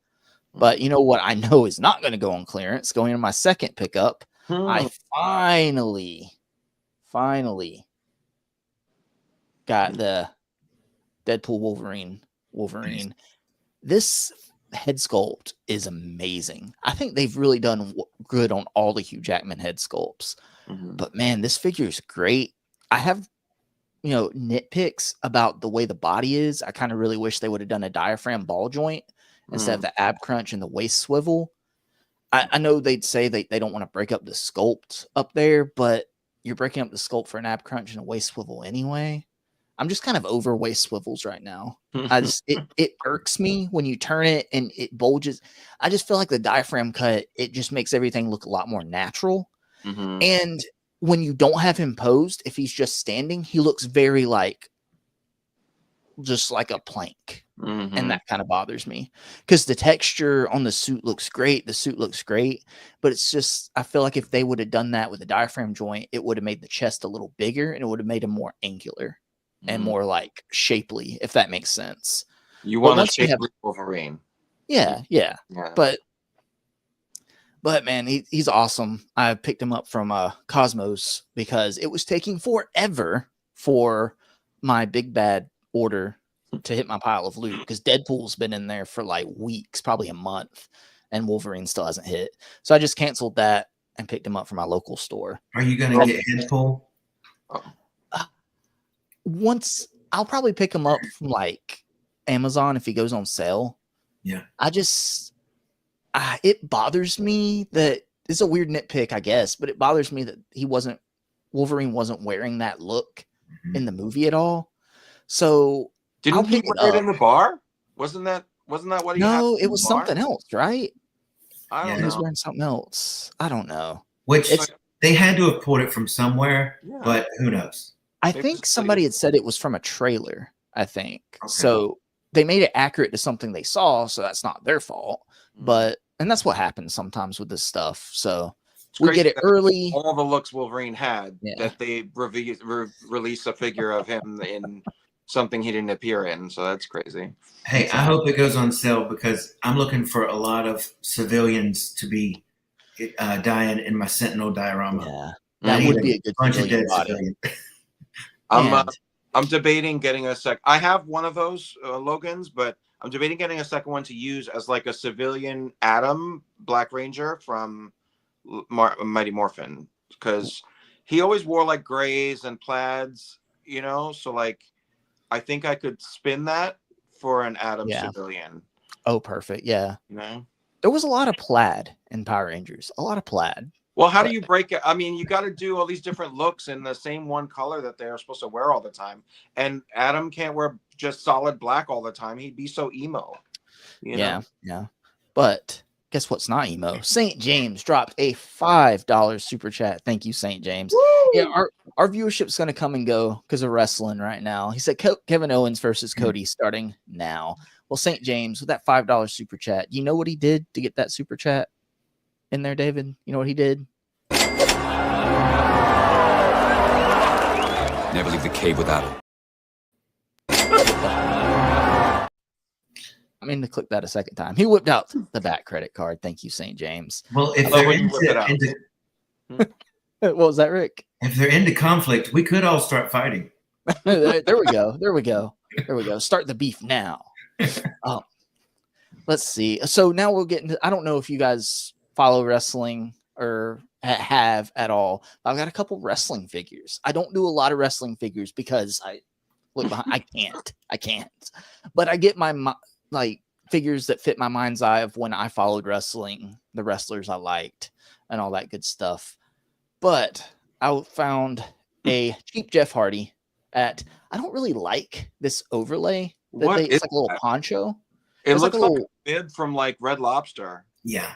But you know what? I know is not going to go on clearance. Going into my second pickup, I finally got the Deadpool Wolverine. This head sculpt is amazing. I think they've really done good on all the Hugh Jackman head sculpts. But man, this figure is great. I have, nitpicks about the way the body is. I kind of really wish they would have done a diaphragm ball joint instead of the ab crunch and the waist swivel. I know they'd say they don't want to break up the sculpt up there, but you're breaking up the sculpt for an ab crunch and a waist swivel anyway. I'm just kind of over waist swivels right now. It irks me when you turn it and it bulges. I just feel like the diaphragm cut, it just makes everything look a lot more natural. And when you don't have him posed, if he's just standing, he looks very just like a plank. And that kind of bothers me because the texture on the suit looks great. The suit looks great, but it's just, I feel like if they would have done that with a diaphragm joint, it would have made the chest a little bigger and it would have made him more angular and more like shapely, if that makes sense. You want a shapely Wolverine. Yeah. But But man, he's awesome. I picked him up from Cosmos because it was taking forever for my big bad order to hit my pile of loot because Deadpool's been in there for like weeks, probably a month, and Wolverine still hasn't hit. So I just canceled that and picked him up from my local store. Are you going to get Deadpool? Once I'll probably pick him up from like Amazon if he goes on sale. Yeah. It bothers me that it's a weird nitpick, I guess, but it bothers me that Wolverine wasn't wearing that look in the movie at all. So didn't he wear it in the bar? Wasn't that what he had? No, it was something else, right? I don't know. He was wearing something else. I don't know. Which they had to have pulled it from somewhere, but who knows? I think somebody had said it was from a trailer, I think. Okay. So they made it accurate to something they saw, so that's not their fault. And that's what happens sometimes with this stuff. So we get it early. All the looks Wolverine had, that they release a figure of him in something he didn't appear in. So that's crazy. Hey, I hope it goes on sale because I'm looking for a lot of civilians to be dying in my Sentinel diorama. Yeah, that would be a good bunch of dead civilians. I'm debating getting a sec. I have one of those Logans, but I'm debating getting a second one to use as like a civilian Atom Black Ranger from Mighty Morphin, because he always wore like grays and plaids, you know. So like, I think I could spin that for an Atom civilian. Oh, perfect. Yeah. You know, there was a lot of plaid in Power Rangers. A lot of plaid. Well, how do you break it? I mean, you got to do all these different looks in the same one color that they're supposed to wear all the time. And Adam can't wear just solid black all the time. He'd be so emo. You know? Yeah. But guess what's not emo? St. James dropped a $5 super chat. Thank you, St. James. Woo! Yeah, our viewership's going to come and go because of wrestling right now. He said Kevin Owens versus Cody starting now. Well, St. James, with that $5 super chat, you know what he did to get that super chat in there, David? You know what he did? Never leave the cave without it. I mean to click that a second time. He whipped out the back credit card. Thank you, St. James. Well, if they're what was that, Rick? If they're into conflict, we could all start fighting. There we go. Start the beef now. Let's see. So now we'll get into. I don't know if you guys follow wrestling or have at all. I've got a couple wrestling figures. I don't do a lot of wrestling figures because I look behind. I can't. But I get my like figures that fit my mind's eye of when I followed wrestling, the wrestlers I liked, and all that good stuff. But I found a cheap Jeff Hardy at. I don't really like this overlay. It's like a little poncho. It looks like a bib from like Red Lobster. Yeah.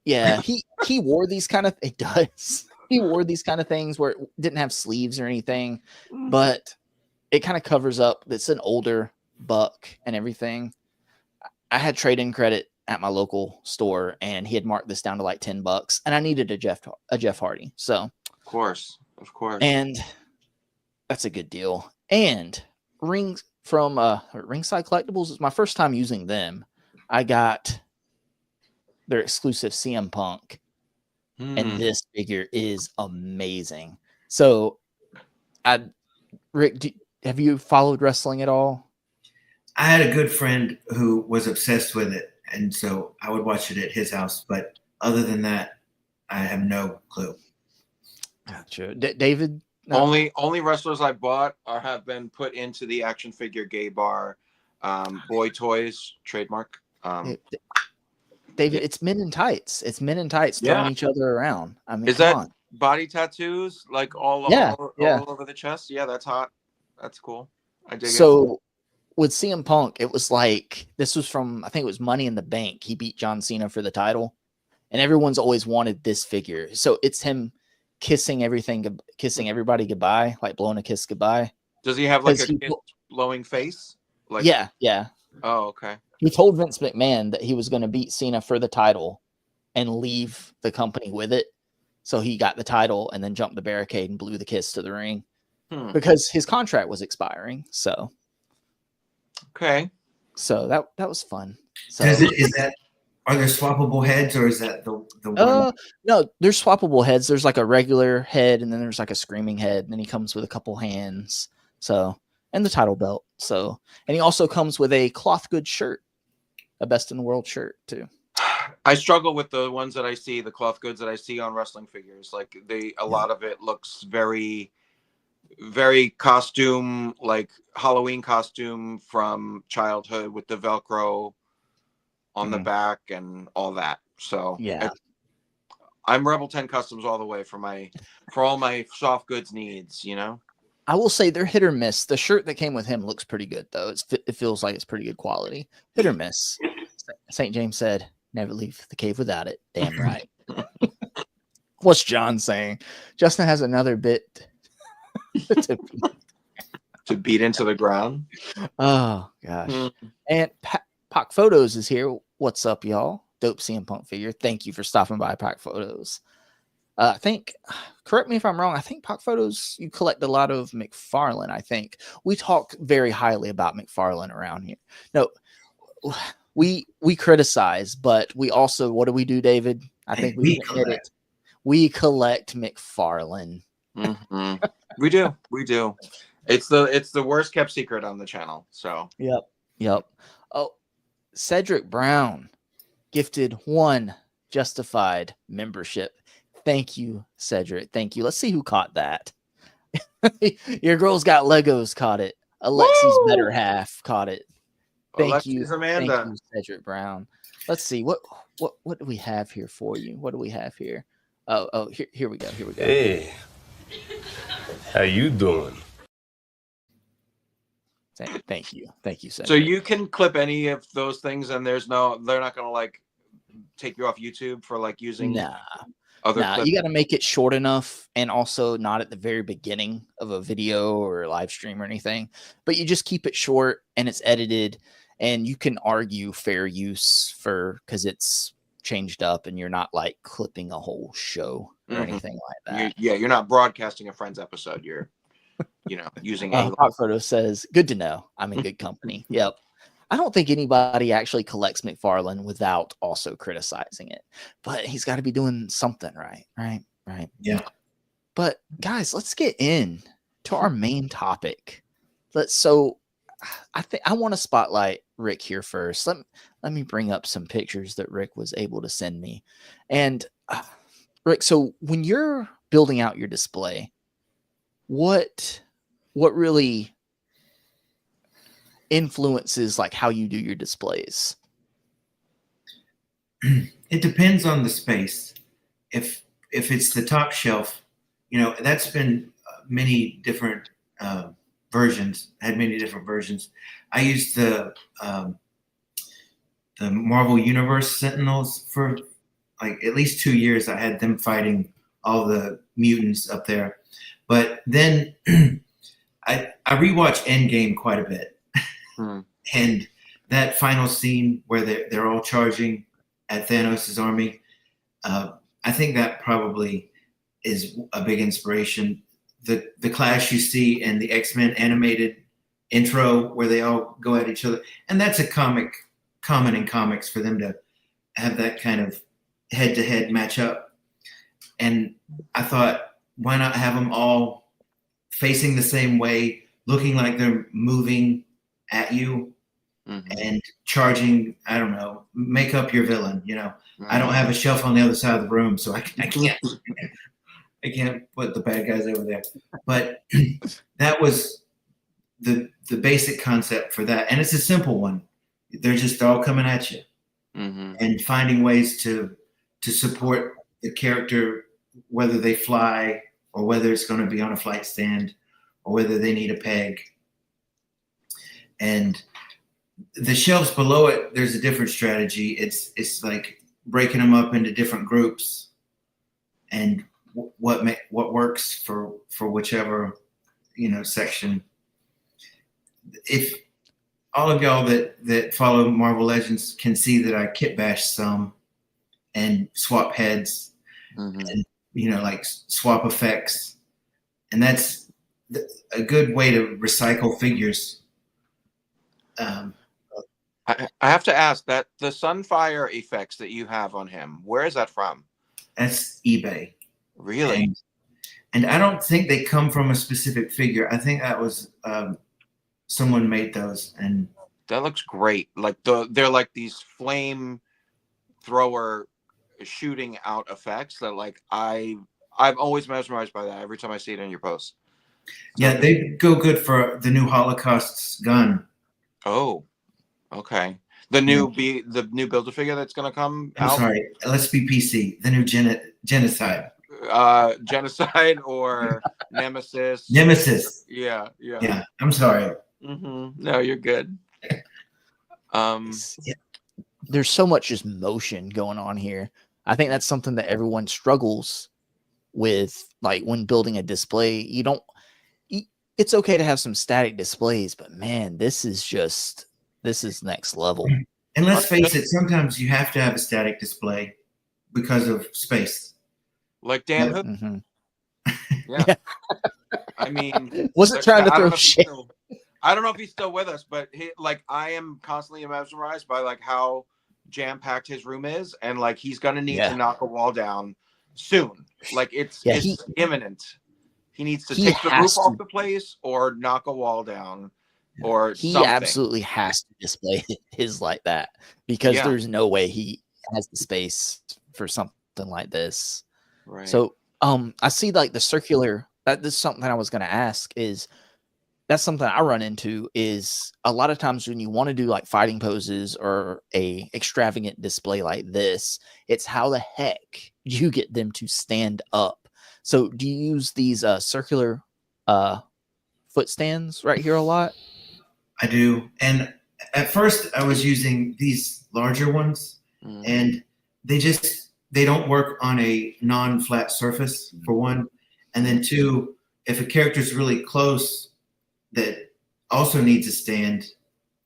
Yeah, he wore these kind of. It does. He wore these kind of things where it didn't have sleeves or anything, but it kind of covers up. It's an older buck and everything. I had trade-in credit at my local store, and he had marked this down to like $10, and I needed a Jeff Hardy. So of course, and that's a good deal. And rings from Ringside Collectibles is my first time using them. I got their exclusive CM Punk, and this figure is amazing. So, Rick, have you followed wrestling at all? I had a good friend who was obsessed with it, and so I would watch it at his house. But other than that, I have no clue. Gotcha. David? No. Only wrestlers I bought have been put into the action figure gay bar, Boy Toys trademark. David, it's men in tights. It's men in tights throwing each other around. I mean, is that body tattoos like all over the chest? Yeah, that's hot. That's cool. I dig it. So with CM Punk, it was like this was from, I think it was Money in the Bank. He beat John Cena for the title, and everyone's always wanted this figure. So it's him kissing everybody goodbye, like blowing a kiss goodbye. Does he have like a kiss blowing face? Like yeah. Oh, okay. He told Vince McMahon that he was going to beat Cena for the title and leave the company with it. So he got the title and then jumped the barricade and blew the kiss to the ring because his contract was expiring. So, okay. So that was fun. So is Are there swappable heads, or is that the one? No, there's swappable heads. There's like a regular head, and then there's like a screaming head, and then he comes with a couple hands. So, and the title belt. So, and he also comes with a cloth good shirt, a best in the world shirt too. I struggle with the ones that I see, the cloth goods that I see on wrestling figures. Like a lot of it looks very, very costume, like Halloween costume from childhood with the Velcro on the back and all that. So yeah, I'm Rebel 10 Customs all the way for all my soft goods needs, you know? I will say they're hit or miss. The shirt that came with him looks pretty good though. It feels like it's pretty good quality. Hit or miss. St. James said, "Never leave the cave without it." Damn right. What's John saying? Justin has another bit to beat into the ground. Oh gosh. And Pac Photos is here. What's up, y'all? Dope CM Punk figure. Thank you for stopping by, Pac Photos. I think, correct me if I'm wrong, I think Pac Photos, you collect a lot of McFarlane. I think we talk very highly about McFarlane around here. No, we criticize, but we also, what do we do, David? I think we can admit it. We collect McFarlane. Mm-hmm. We do. It's the worst kept secret on the channel. So yep. Oh, Cedric Brown gifted 1 Justified membership. Thank you, Cedric. Thank you. Let's see who caught that. Your girl's got Legos caught it. Alexi's better half caught it. Thank you, Cedric Brown. Let's see what do we have here for you? What do we have here? Oh, here we go. Hey, how you doing? Thank you, Cedric. So you can clip any of those things, and they're not gonna like take you off YouTube for like using other clips. You got to make it short enough, and also not at the very beginning of a video or a live stream or anything, but you just keep it short and it's edited, and you can argue fair use because it's changed up and you're not like clipping a whole show or anything like that. You're not broadcasting a Friends episode. You're using a Hot Photo says, good to know. I'm in good company. Yep. I don't think anybody actually collects McFarlane without also criticizing it, but he's got to be doing something right. Yeah. But guys, let's get in to our main topic. I think I want to spotlight Rick here first. Let me bring up some pictures that Rick was able to send me. And Rick, so when you're building out your display, what really influences like how you do your displays? It depends on the space. If it's the top shelf, that's been many different versions. Had many different versions. I used the Marvel Universe Sentinels for like at least 2 years. I had them fighting all the mutants up there, but then I rewatched Endgame quite a bit. And that final scene where they're all charging at Thanos' army, I think that probably is a big inspiration. The clash you see in the X-Men animated intro where they all go at each other, and that's a common in comics for them to have that kind of head-to-head matchup. And I thought, why not have them all facing the same way, looking like they're moving at you and charging? I don't know, make up your villain. I don't have a shelf on the other side of the room, so I can't put the bad guys over there. But that was the basic concept for that, and it's a simple one. They're just all coming at you, and finding ways to support the character, whether they fly or whether it's going to be on a flight stand or whether they need a peg. And the shelves below it, there's a different strategy. It's like breaking them up into different groups and what works for whichever section. If all of y'all that follow Marvel Legends can see that I kit bash some and swap heads and like swap effects, and that's a good way to recycle figures. I have to ask that the Sunfire effects that you have on him, where is that from? That's eBay. Really? And I don't think they come from a specific figure. I think that was someone made those, and that looks great. Like they're like these flame thrower shooting out effects that like I'm always mesmerized by that every time I see it in your posts. So yeah, they go good for the new Holocaust's gun. Oh, okay. The new Build-A-Figure that's gonna come I'm out. sorry, let's be PC. The new genocide. Genocide or Nemesis. Nemesis. Yeah. I'm sorry. No, you're good. There's so much just motion going on here. I think that's something that everyone struggles with, like when building a display. It's okay to have some static displays, but man, this is next level. And let's face it, sometimes you have to have a static display because of space. Like Dan Hood. Mm-hmm. Yeah. I mean, wasn't trying to throw shit. I don't know if he's still with us, but I am constantly mesmerized by like how jam-packed his room is, and like he's gonna need to knock a wall down soon. Like it's imminent. He needs to take the roof off the place or knock a wall down or something. Absolutely has to display his like that, because there's no way he has the space for something like this. Right. So I see like the circular, this is something I was going to ask, is that's something I run into is a lot of times when you want to do like fighting poses or a extravagant display like this, it's how the heck you get them to stand up. So do you use these circular foot stands right here a lot? I do. And at first I was using these larger ones, and they don't work on a non-flat surface, for one. And then two, if a character is really close that also needs a stand,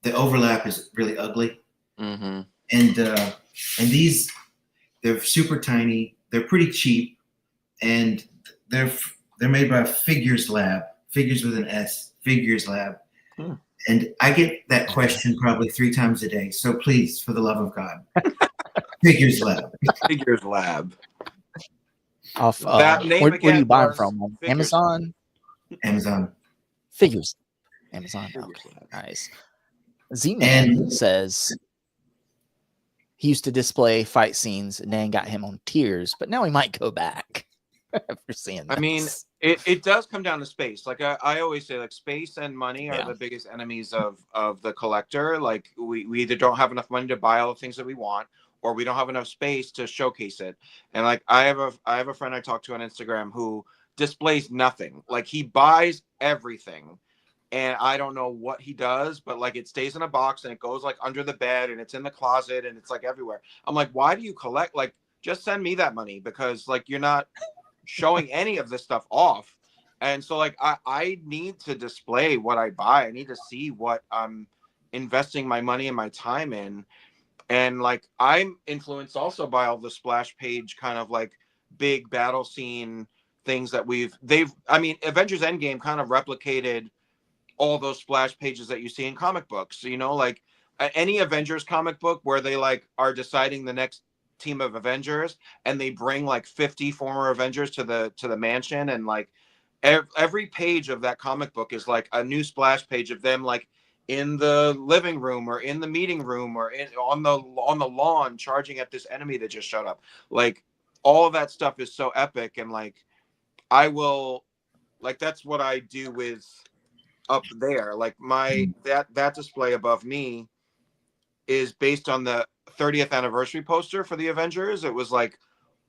the overlap is really ugly. And these, they're super tiny. They're pretty cheap, and they're made by Figures Lab. Figures with an S. Figures Lab. And I get that question probably 3 times a day. So please, for the love of God, Figures Lab. Figures Lab. Off, that name where do you buy them was from? Figures. Amazon? Figures. Amazon. Okay, nice. Z-Man says he used to display fight scenes and then got him on tiers, but now he might go back after seeing this. I mean, it does come down to space. Like I always say, like space and money are the biggest enemies of the collector. Like we either don't have enough money to buy all the things that we want, or we don't have enough space to showcase it. And like I have a friend I talk to on Instagram who displays nothing. Like he buys everything, and I don't know what he does, but like it stays in a box and it goes like under the bed and it's in the closet and it's like everywhere. I'm like, why do you collect? Like, just send me that money, because like you're not showing any of this stuff off. And so like I need to display what I buy. I need to see what I'm investing my money and my time in. And like I'm influenced also by all the splash page kind of like big battle scene things that Avengers Endgame kind of replicated all those splash pages that you see in comic books. Like any Avengers comic book where they like are deciding the next team of Avengers, and they bring like 50 former Avengers to the mansion, and like every page of that comic book is like a new splash page of them like in the living room or in the meeting room or on the lawn charging at this enemy that just showed up. Like all of that stuff is so epic, and like I will, like that's what I do with up there. Like that display above me is based on the 30th anniversary poster for the Avengers. It was like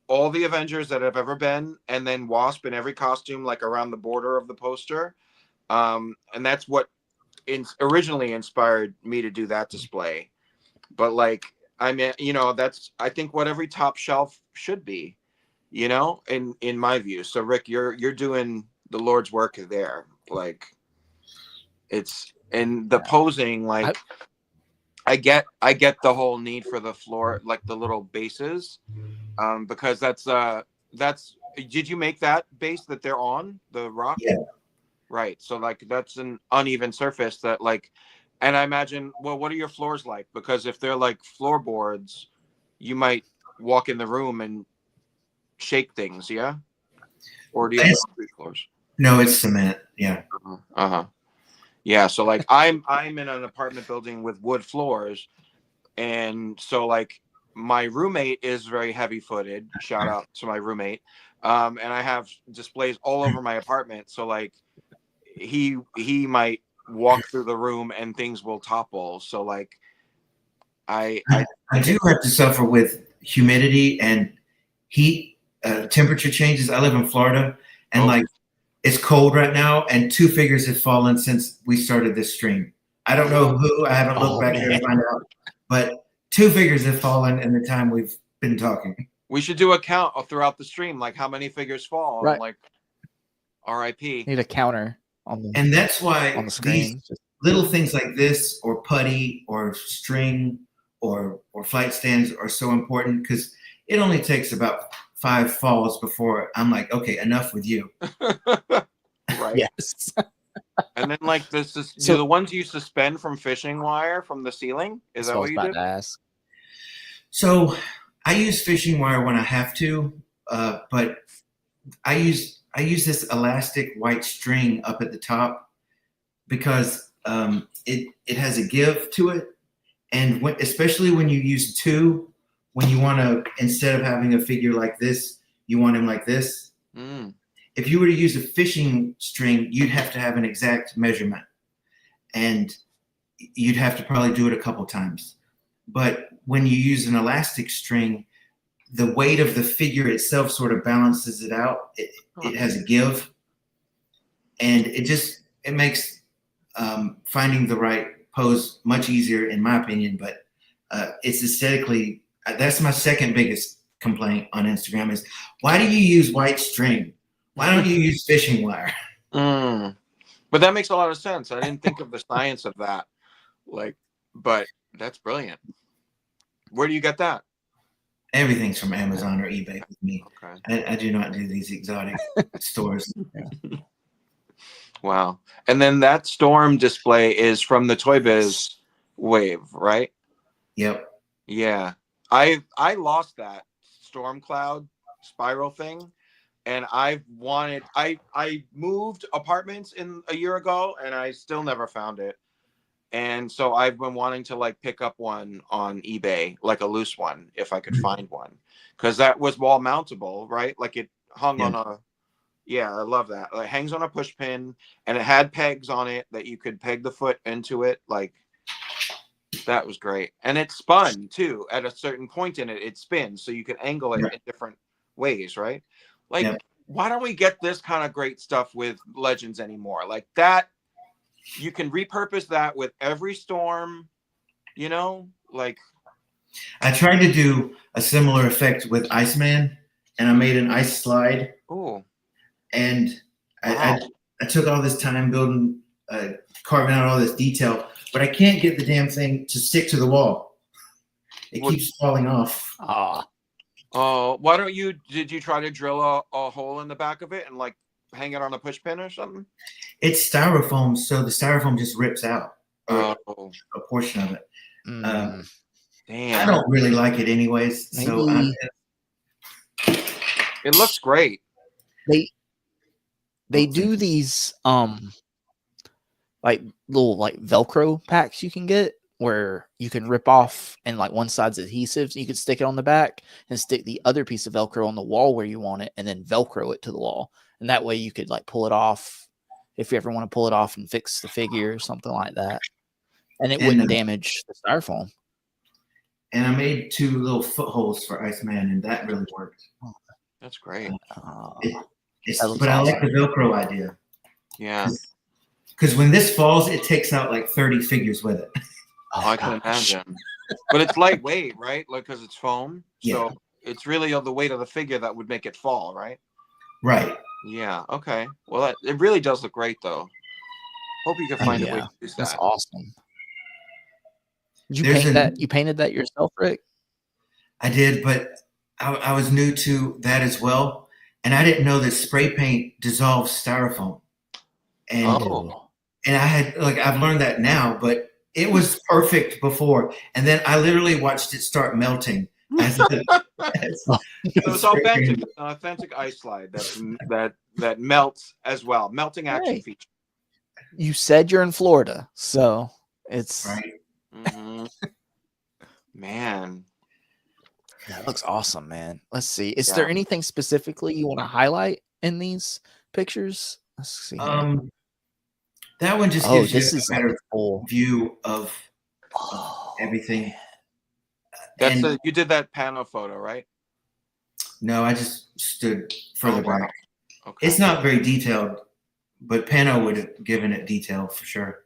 all the Avengers that have ever been, and then Wasp in every costume, like around the border of the poster. And that's what originally inspired me to do that display. But like, I mean, that's, I think, what every top shelf should be, in my view. So Rick, you're doing the Lord's work there. Like it's, and the posing, like I get the whole need for the floor, like the little bases, because that's did you make that base that they're on the rock? Yeah. Right. So like that's an uneven surface that like And I imagine, well, what are your floors like? Because if they're like floorboards, you might walk in the room and shake things, yeah? Or do you have concrete floors? No, it's cement. Yeah. Uh-huh. Yeah, so like I'm in an apartment building with wood floors, and so like my roommate is very heavy-footed. Shout out to my roommate. And I have displays all over my apartment, so like he might walk through the room and things will topple. So like I do have to suffer with humidity and heat, temperature changes. I live in Florida, and like it's cold right now, and 2 figures have fallen since we started this stream. I don't know who. I haven't looked back there to find out, but 2 figures have fallen in the time we've been talking. We should do a count throughout the stream, like how many figures fall. Right. Like RIP. Need a counter on the And that's why on the screen. these little things like this, or putty, or string, or flight stands are so important, because it only takes about 5 falls before I'm like, okay, enough with you. Right. Yes. And then like this is the ones you suspend from fishing wire from the ceiling. Is that what you do? To ask. So I use fishing wire when I have to, but I use this elastic white string up at the top, because it has a give to it, and especially when you use 2, when you want to, instead of having a figure like this, you want him like this. If you were to use a fishing string, you'd have to have an exact measurement, and you'd have to probably do it a couple times. But when you use an elastic string, the weight of the figure itself sort of balances it out. It has a give, and it makes finding the right pose much easier, in my opinion. But it's aesthetically, that's my second biggest complaint on Instagram is, why do you use white string? Why don't you use fishing wire? But that makes a lot of sense. I didn't think of the science of that. Like, but that's brilliant. Where do you get that? Everything's from Amazon or eBay with me. Okay. I do not do these exotic stores. Wow. And then that storm display is from the Toy Biz wave, right? Yep. Yeah. I lost that storm cloud spiral thing, and I moved apartments a year ago, and I still never found it. And so I've been wanting to like pick up one on eBay, like a loose one, if I could find one, because that was wall mountable, right? Like it hung on a, I love that. It hangs on a push pin, and it had pegs on it that you could peg the foot into it. Like that was great. And it spun too. At a certain point in it, it spins, so you can angle it in different ways, right? Like, why don't we get this kind of great stuff with Legends anymore? Like that. You can repurpose that with every storm, you know, like. I tried to do a similar effect with Iceman, and I made an ice slide. Oh. And I took all this time building, carving out all this detail, but I can't get the damn thing to stick to the wall. It keeps falling off. Oh, did you try to drill a hole in the back of it and like hang it on a push pin or something? It's styrofoam, so the styrofoam just rips out a portion of it. Damn. I don't really like it anyways. So it looks great. They do these like little like Velcro packs you can get, where you can rip off, and like one side's adhesive, so you can stick it on the back and stick the other piece of Velcro on the wall where you want it, and then Velcro it to the wall. And that way you could like pull it off if you ever want to pull it off and fix the figure or something like that. And it wouldn't damage the styrofoam. And I made 2 little footholds for Iceman, and that really worked. That's great. But I like the Velcro idea. Yeah. Because when this falls, it takes out like 30 figures with it. I can imagine. But it's lightweight, right? Like, because it's foam. So it's really the weight of the figure that would make it fall, right? Right. Yeah. Okay. Well, it really does look great, though. Hope you can find a way to use that. That's awesome. You painted that yourself, Rick? I did, but I was new to that as well, and I didn't know that spray paint dissolves styrofoam. And I had I've learned that now, but It was perfect before, and then I literally watched it start melting. So it's authentic. It's an authentic ice slide that melts as well. Melting action feature. You said you're in Florida, so it's right. Mm-hmm. Man, that looks awesome, man. Let's see. Is there anything specifically you want to highlight in these pictures? Let's see. That one just gives this you is a better full view of everything. That's you did that pano photo, right? No, I just stood further back. Okay. It's not very detailed, but Pano would have given it detail for sure.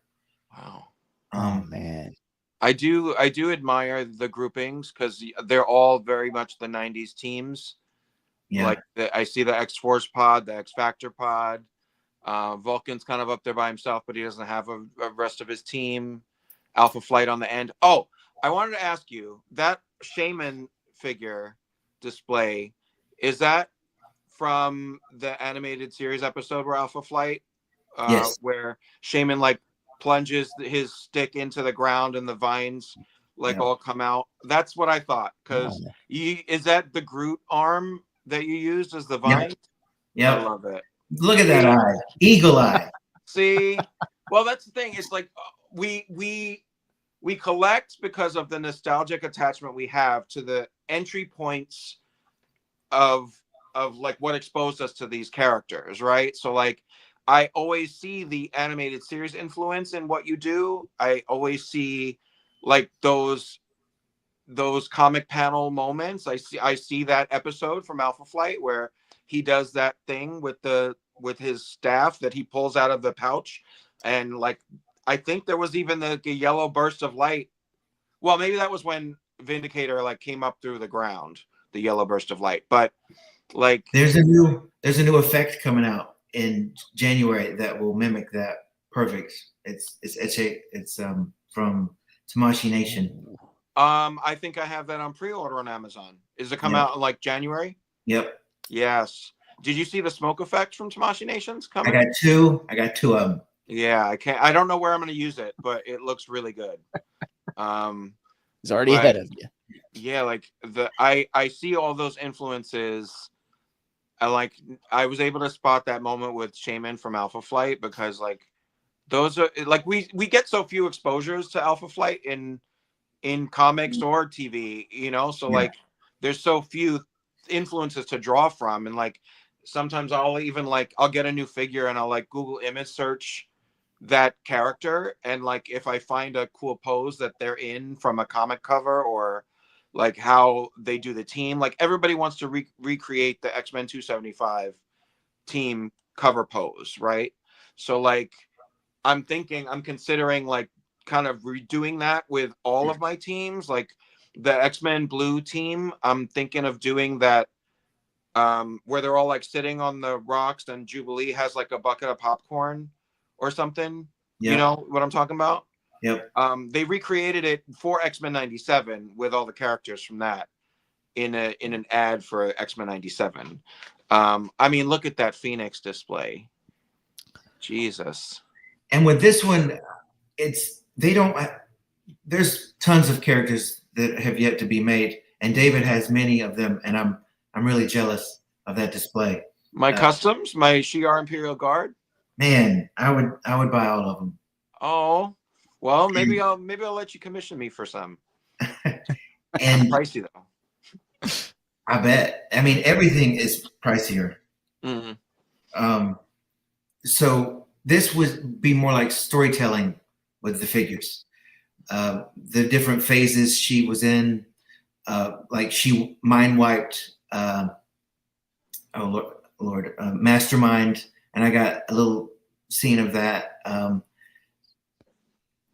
Wow. Oh man. I do admire the groupings because they're all very much the 90s teams. Yeah. Like I see the X-Force pod, the X-Factor pod. Vulcan's kind of up there by himself, but he doesn't have a rest of his team. Alpha Flight on the end. Oh, I wanted to ask you, that Shaman figure display, is that from the animated series episode where Alpha Flight, yes, where Shaman like plunges his stick into the ground and the vines all come out? That's what I thought. Because is that the Groot arm that you used as the vine? Yep. I love it. Look at that eye, eagle eye. See, well, that's the thing. It's like we collect because of the nostalgic attachment we have to the entry points of like what exposed us to these characters, right? So like I always see the animated series influence in what you do. I always see like those comic panel moments. I see that episode from Alpha Flight where he does that thing with his staff that he pulls out of the pouch, and like I think there was even the yellow burst of light. Well, maybe that was when Vindicator like came up through the ground, the yellow burst of light. But like there's a new effect coming out in January that will mimic that. Perfect. It's from Tamashii Nation. I think I have that on pre-order on Amazon. Is it come out in like January? Yep. Yes. Did you see the smoke effect from Tamashii Nations coming? I got two of them. Yeah, I don't know where I'm going to use it, but it looks really good. He's already ahead of you. Yeah, like I see all those influences. I was able to spot that moment with Shaman from Alpha Flight because like those are like we get so few exposures to Alpha Flight in comics or TV, you know, so like there's so few influences to draw from, and like sometimes I'll even like I'll get a new figure and I'll like Google image search that character, and like if I find a cool pose that they're in from a comic cover, or like how they do the team, like everybody wants to recreate the X-Men 275 team cover pose, right? So like I'm considering like kind of redoing that with all of my teams. Like the X-Men Blue team, I'm thinking of doing that where they're all like sitting on the rocks and Jubilee has like a bucket of popcorn or something. Yep. You know what I'm talking about? Yep. They recreated it for X-Men 97 with all the characters from that in an ad for X-Men 97. I mean, look at that Phoenix display. Jesus. And with this one, there's tons of characters that have yet to be made, and David has many of them, and I'm really jealous of that display. My customs, my Shi'ar Imperial Guard. Man, I would buy all of them. Oh, well, maybe I'll let you commission me for some. And pricey though. I bet. I mean, everything is pricier. Mm-hmm. So this would be more like storytelling with the figures. The different phases she was in, like she mind wiped. Lord, Mastermind, and I got a little scene of that.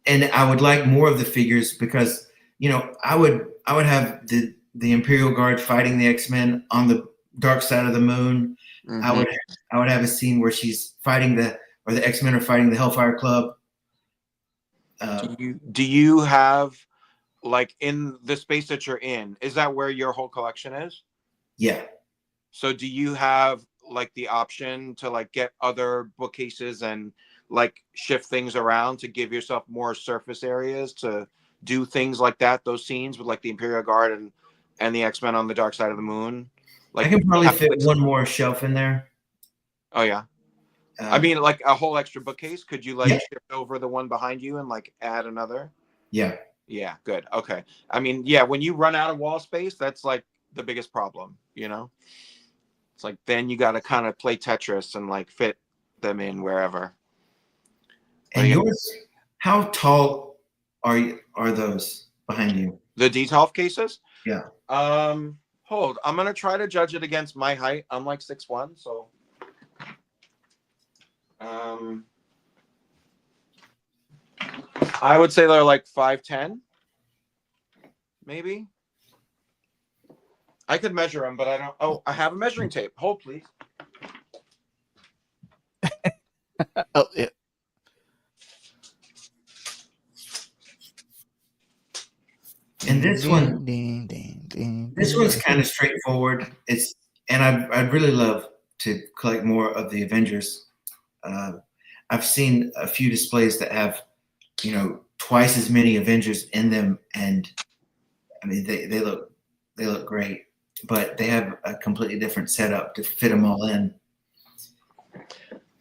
And I would like more of the figures because, you know, I would have the Imperial Guard fighting the X-Men on the dark side of the moon. Mm-hmm. I would have a scene where she's fighting the X-Men are fighting the Hellfire Club. Do you have, like, in the space that you're in, is that where your whole collection is? Yeah. So do you have like the option to like get other bookcases and like shift things around to give yourself more surface areas to do things like that, those scenes with like the Imperial Guard and the X-Men on the Dark Side of the Moon. Like I can probably fit one more shelf in there. Oh yeah. I mean, like a whole extra bookcase. Could you like shift over the one behind you and like add another? Yeah. Yeah, good. Okay. I mean, yeah, when you run out of wall space, that's like the biggest problem, you know? It's like then you got to kind of play Tetris and like fit them in wherever. And yours, how tall are those behind you? The Detolf cases? Yeah. Hold. I'm gonna try to judge it against my height. I'm like 6'1", so I would say they're like 5'10", maybe. I could measure them, but I don't. Oh, I have a measuring tape. Hold, please. Oh, yeah. And this one, this one's kind of straightforward. And I'd really love to collect more of the Avengers. I've seen a few displays that have, twice as many Avengers in them, and I mean they look great, but they have a completely different setup to fit them all in.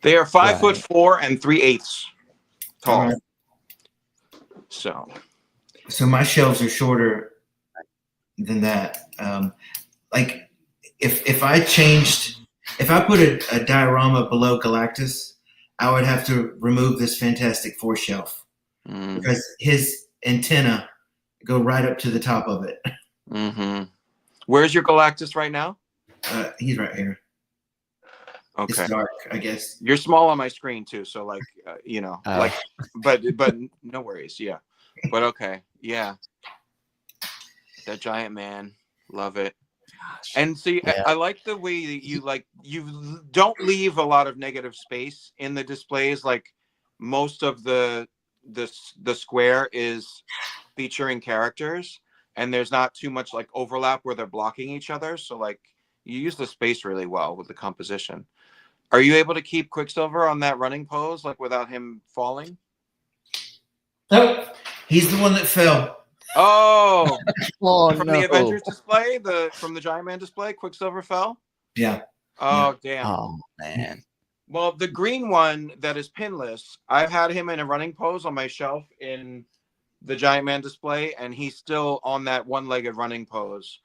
They are 5'4" and 3/8 tall. Right. So my shelves are shorter than that. Like if I put a diorama below Galactus, I would have to remove this Fantastic Four shelf because his antenna go right up to the top of it. Mm-hmm. Where's your Galactus right now? He's right here. Okay. It's dark, I guess. You're small on my screen too, so like like, but no worries. Yeah, but okay, yeah. That giant man, love it. And see, I like the way that you don't leave a lot of negative space in the displays. Like most of the square is featuring characters, and there's not too much like overlap where they're blocking each other. So like you use the space really well with the composition. Are you able to keep Quicksilver on that running pose like without him falling? Nope. He's the one that fell. Oh, from the Avengers display, from the Giant Man display, Quicksilver fell? Yeah. Oh, damn. Oh, man. Well, the green one that is pinless, I've had him in a running pose on my shelf in the Giant Man display, and he's still on that one-legged running pose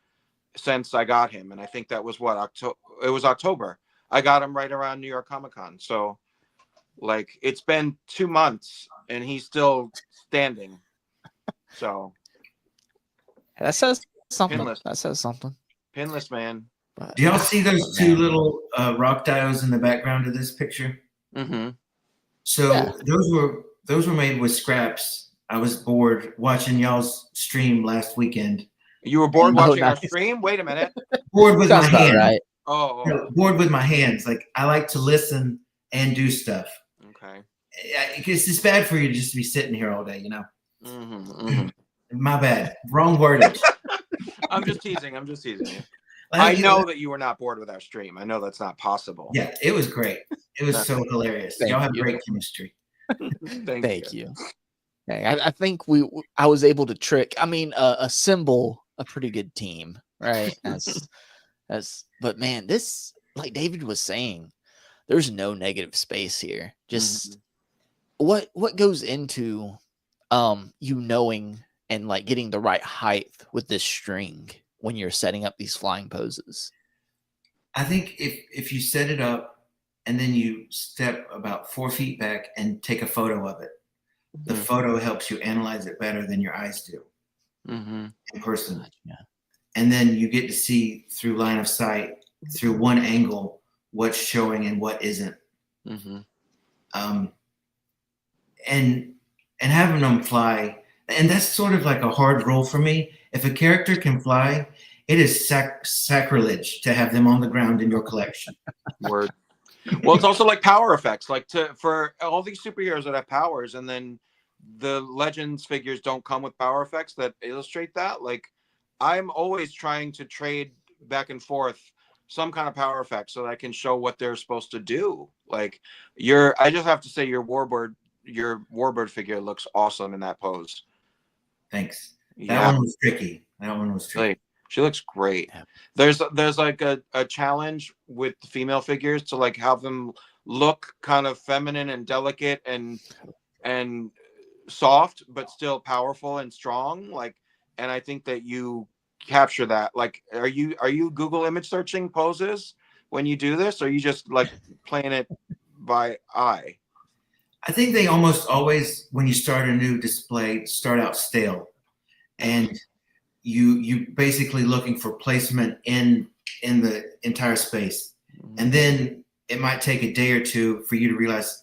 since I got him. And I think that was it was October. I got him right around New York Comic Con. So, like, it's been 2 months, and he's still standing. So... That says something. Pinless. That says something. Pinless, man. But, do y'all see those two little rock dials in the background of this picture? Mm-hmm. So those were made with scraps. I was bored watching y'all's stream last weekend. You were bored watching our stream? Wait a minute. Bored with my hands. Right. Oh. No, bored with my hands. Like I like to listen and do stuff. Okay. Because it's bad for you just to be sitting here all day, Mm-hmm, mm-hmm. My bad. Wrong wordage. I'm just teasing you. I know that you were not bored with our stream. I know that's not possible. Yeah, it was great. It was so hilarious. Y'all have great chemistry. Thank you. Okay, I think I was able to trick. I mean, assemble a pretty good team, right? But man, this, like David was saying, there's no negative space here. Just what goes into you knowing and like getting the right height with this string when you're setting up these flying poses? I think if you set it up and then you step about 4 feet back and take a photo of it, the photo helps you analyze it better than your eyes do in person. Yeah. And then you get to see through line of sight, through one angle, what's showing and what isn't. And having them fly, and that's sort of like a hard rule for me. If a character can fly, it is sacrilege to have them on the ground in your collection. Word. Well, it's also like power effects. Like for all these superheroes that have powers, and then the Legends figures don't come with power effects that illustrate that. Like, I'm always trying to trade back and forth some kind of power effect so that I can show what they're supposed to do. Like I just have to say your warbird figure looks awesome in that pose. Thanks. Yeah. That one was tricky. Like, she looks great. Yeah. There's like a challenge with the female figures to like have them look kind of feminine and delicate and soft, but still powerful and strong. Like, and I think that you capture that. Like, are you Google image searching poses when you do this, or are you just like playing it by eye? I think they almost always, when you start a new display, start out stale, and you basically looking for placement in the entire space, and then it might take a day or two for you to realize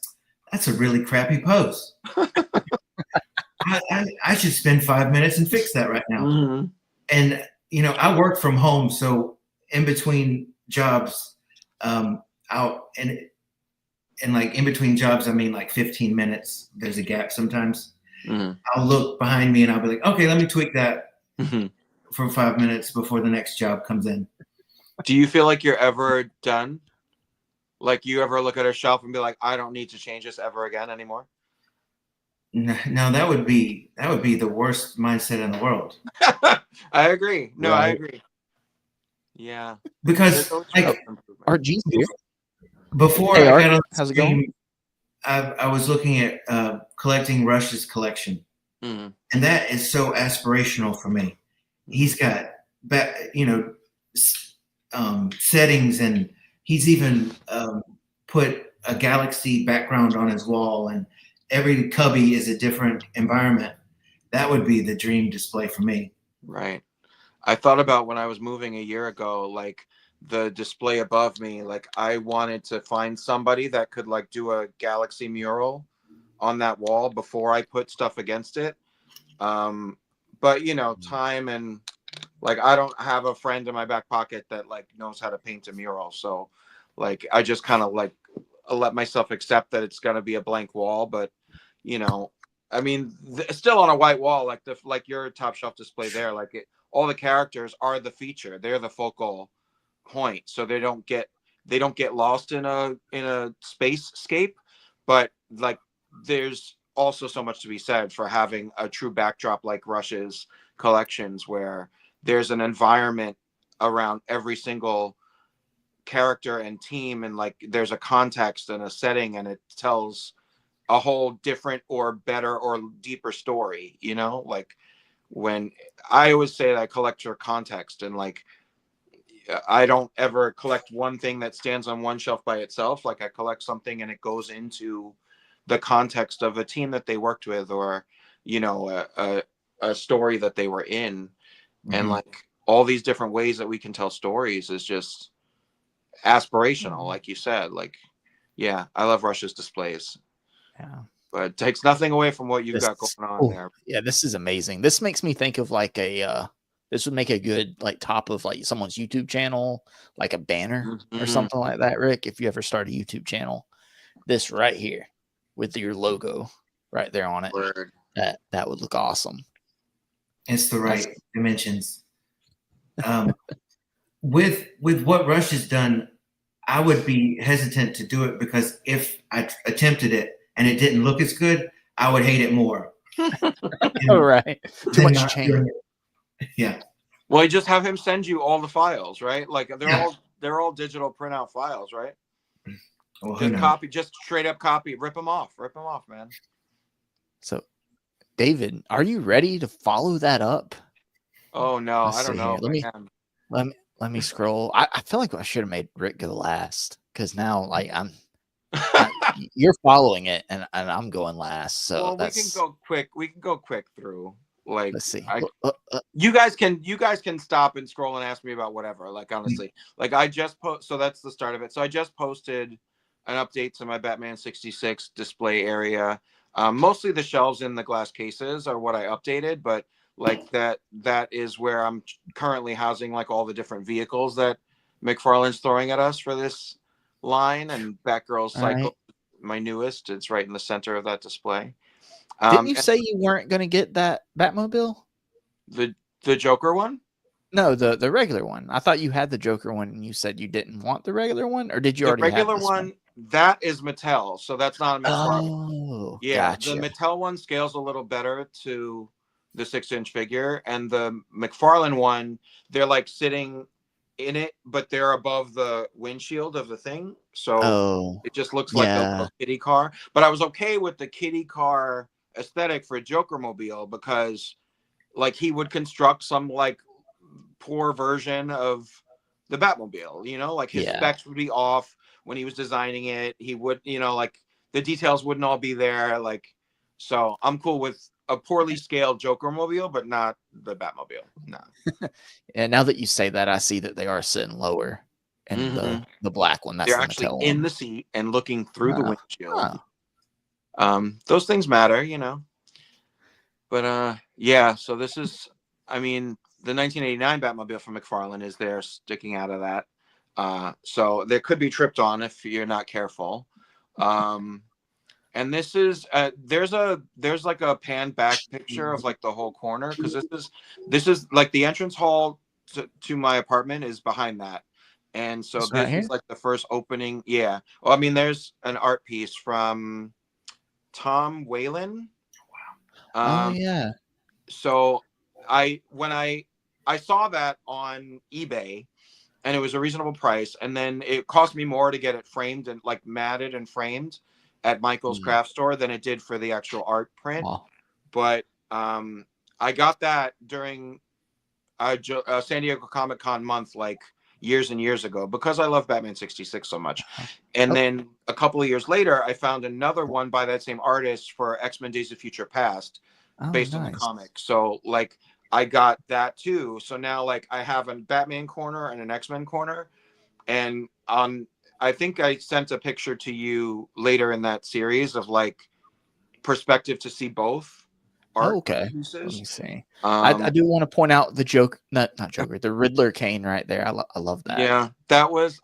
that's a really crappy pose. I should spend 5 minutes and fix that right now. Mm-hmm. And I work from home, so in between jobs, out and like in between jobs, I mean like 15 minutes. There's a gap sometimes. Mm-hmm. I'll look behind me and I'll be like, okay, let me tweak that Mm-hmm. for 5 minutes before the next job comes in. Do you feel like you're ever done? Like you ever look at a shelf and be like, I don't need to change this ever again anymore? No, that would be the worst mindset in the world. I agree. No, Right. I agree. Yeah. Because like RG's here. before Hey, I Art, got on the how's it stream, going? I was looking at collecting Rush's collection. Mm-hmm. And that is so aspirational for me. He's got settings, and he's even put a galaxy background on his wall, and every cubby is a different environment. That would be the dream display for me. Right. I thought about when I was moving a year ago, like the display above me, like I wanted to find somebody that could like do a galaxy mural on that wall before I put stuff against it. But time and like I don't have a friend in my back pocket that like knows how to paint a mural. So like I just kind of like let myself accept that it's gonna be a blank wall. But I mean, still on a white wall, like your top shelf display there, like all the characters are the feature. They're the focal point, so they don't get lost in a spacescape. But like, there's also so much to be said for having a true backdrop like Rush's collections, where there's an environment around every single character and team, and like there's a context and a setting, and it tells a whole different or better or deeper story. Like when I always say that I collect your context, and like I don't ever collect one thing that stands on one shelf by itself. Like I collect something and it goes into the context of a team that they worked with, or a story that they were in. Mm-hmm. And like all these different ways that we can tell stories is just aspirational. Like you said, like, yeah, I love Rush's displays. Yeah. But it takes nothing away from what you've got going on there. Yeah, this is amazing. This makes me think of like this would make a good like top of like someone's YouTube channel, like a banner or something like that, Rick. If you ever start a YouTube channel, this right here with your logo right there on it, that would look awesome. It's the right dimensions. With what Rush has done, I would be hesitant to do it, because if I attempted it and it didn't look as good, I would hate it more. All right. Too much change. Yeah. Well, you just have him send you all the files, right? Like they're all digital printout files, right? Well, just straight up copy, rip them off, man. So, David, are you ready to follow that up? Oh no, I don't know. Let me scroll. I feel like I should have made Rick go last, because now like you're following it and I'm going last. So we can go quick. We can go quick through. Like, let's see. You guys can stop and scroll and ask me about whatever. Like honestly, like I just so that's the start of it. So I just posted an update to my Batman 66 display area. Mostly the shelves in the glass cases are what I updated, but like that is where I'm currently housing like all the different vehicles that McFarlane's throwing at us for this line, and Batgirl's Cycle, my newest. It's right in the center of that display. Didn't you say you weren't going to get that Batmobile? The Joker one? No, the regular one. I thought you had the Joker one and you said you didn't want the regular one, or did you The already have regular this one? that is Mattel, so that's not a McFarlane. Oh, Yeah, the gotcha. Mattel one scales a little better to the 6-inch figure, and the McFarlane one, they're like sitting in it, but they're above the windshield of the thing, so Oh, it just looks like a yeah. little kitty car. But I was okay with the kitty car aesthetic for Joker Mobile because, like, he would construct some like poor version of the Batmobile. You know, like his Yeah. specs would be off when he was designing it. He would, you know, like the details wouldn't all be there. Like, so I'm cool with a poorly scaled Joker mobile, but not the Batmobile. No. And now that you say that, I see that they are sitting lower in Mm-hmm. the black one. That's They're the actually Mattel in one. the seat and looking through the Oh, windshield. oh. Those things matter, you know. But yeah, so this is, I mean, the 1989 Batmobile from McFarlane is there sticking out of that. So there could be tripped on if you're not careful. And this is there's like a pan back picture of like the whole corner, because this is like the entrance hall to my apartment is behind that. And so This right this is here? like the first opening. Yeah. Well, I mean, there's an art piece from Tom Whalen. Oh, Um, yeah. so when I saw that on eBay, and it was a reasonable price, and then it cost me more to get it framed and like matted and framed at Michael's Mm. craft store than it did for the actual art print. Wow. But I got that during San Diego Comic Con month, like years and years ago, because I love Batman 66 so much. And Oh, then a couple of years later, I found another one by that same artist for X-Men Days of Future Past, oh, based on the nice. comic. So like I got that too. So now like I have a Batman corner and an X-Men corner. And I think I sent a picture to you later in that series of like perspective to see both Oh, art okay. Let pieces. me see. I Um, do want to point out the joke, not Joker, the Riddler cane right there. I love that. yeah,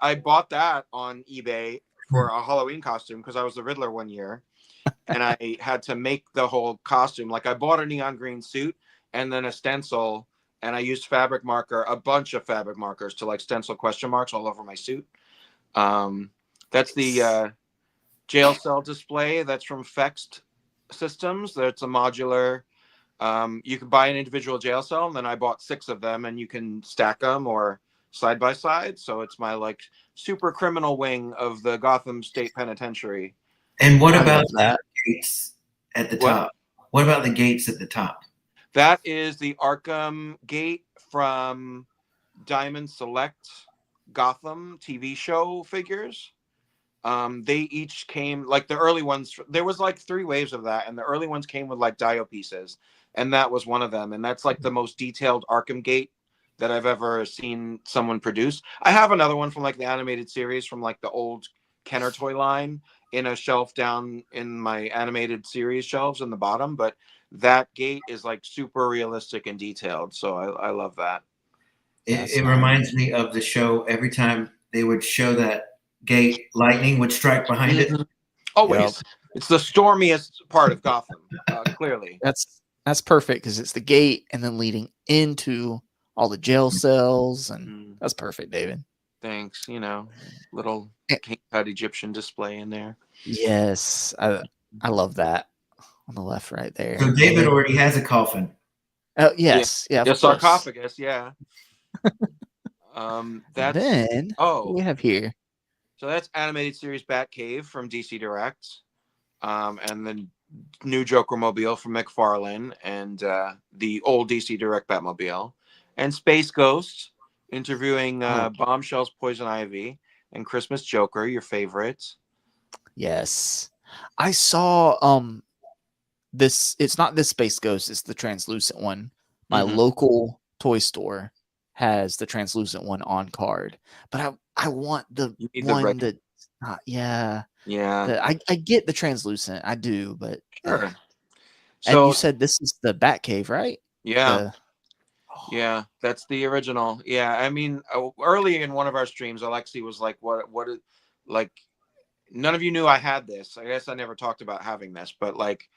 I bought that on eBay for a Halloween costume because I was the Riddler one year, and I had to make the whole costume. Like I bought a neon green suit and then a stencil, and I used a bunch of fabric markers to like stencil question marks all over my suit. That's the jail cell display. That's from Fext Systems. That's a modular. You can buy an individual jail cell, and then I bought 6 of them, and you can stack them or side by side. So it's my like super criminal wing of the Gotham State Penitentiary. And what I about love that. the gates at the What? top? What about the gates at the top? That is the Arkham Gate from Diamond Select Gotham TV show figures. They each came like the early ones. There was like 3 waves of that, and the early ones came with like dio pieces, and that was one of them. And that's like the most detailed Arkham Gate that I've ever seen someone produce. I have another one from like the animated series from like the old Kenner toy line in a shelf down in my animated series shelves in the bottom, but that gate is like super realistic and detailed. So I love that. That's It nice. reminds me of the show. Every time they would show that gate, lightning would strike behind it. Mhm. Always. Yep. It's the stormiest part of Gotham, clearly. That's perfect because it's the gate and then leading into all the jail cells, and that's perfect, David. Thanks. You know, little King Tut Egyptian display in there. Yes, I love that on the left right there. So David already has a coffin. Oh yes, yeah, of The course. sarcophagus, yeah. That's Then what do we have here? So that's animated series Batcave from DC Direct, and the new Joker Mobile from McFarlane, and the old DC Direct Batmobile, and Space Ghost interviewing Bombshells, Poison Ivy, and Christmas Joker, your favorites. Yes, I saw this. It's not this Space Ghost. It's the translucent one. My local toy store has the translucent one on card, but I want the one that yeah. I get the translucent, I do, but sure. And you said this is the Batcave, right? Yeah. Yeah, that's the original. Yeah, I mean, early in one of our streams, Alexi was like, "What is like?" None of you knew I had this. I guess I never talked about having this, but like,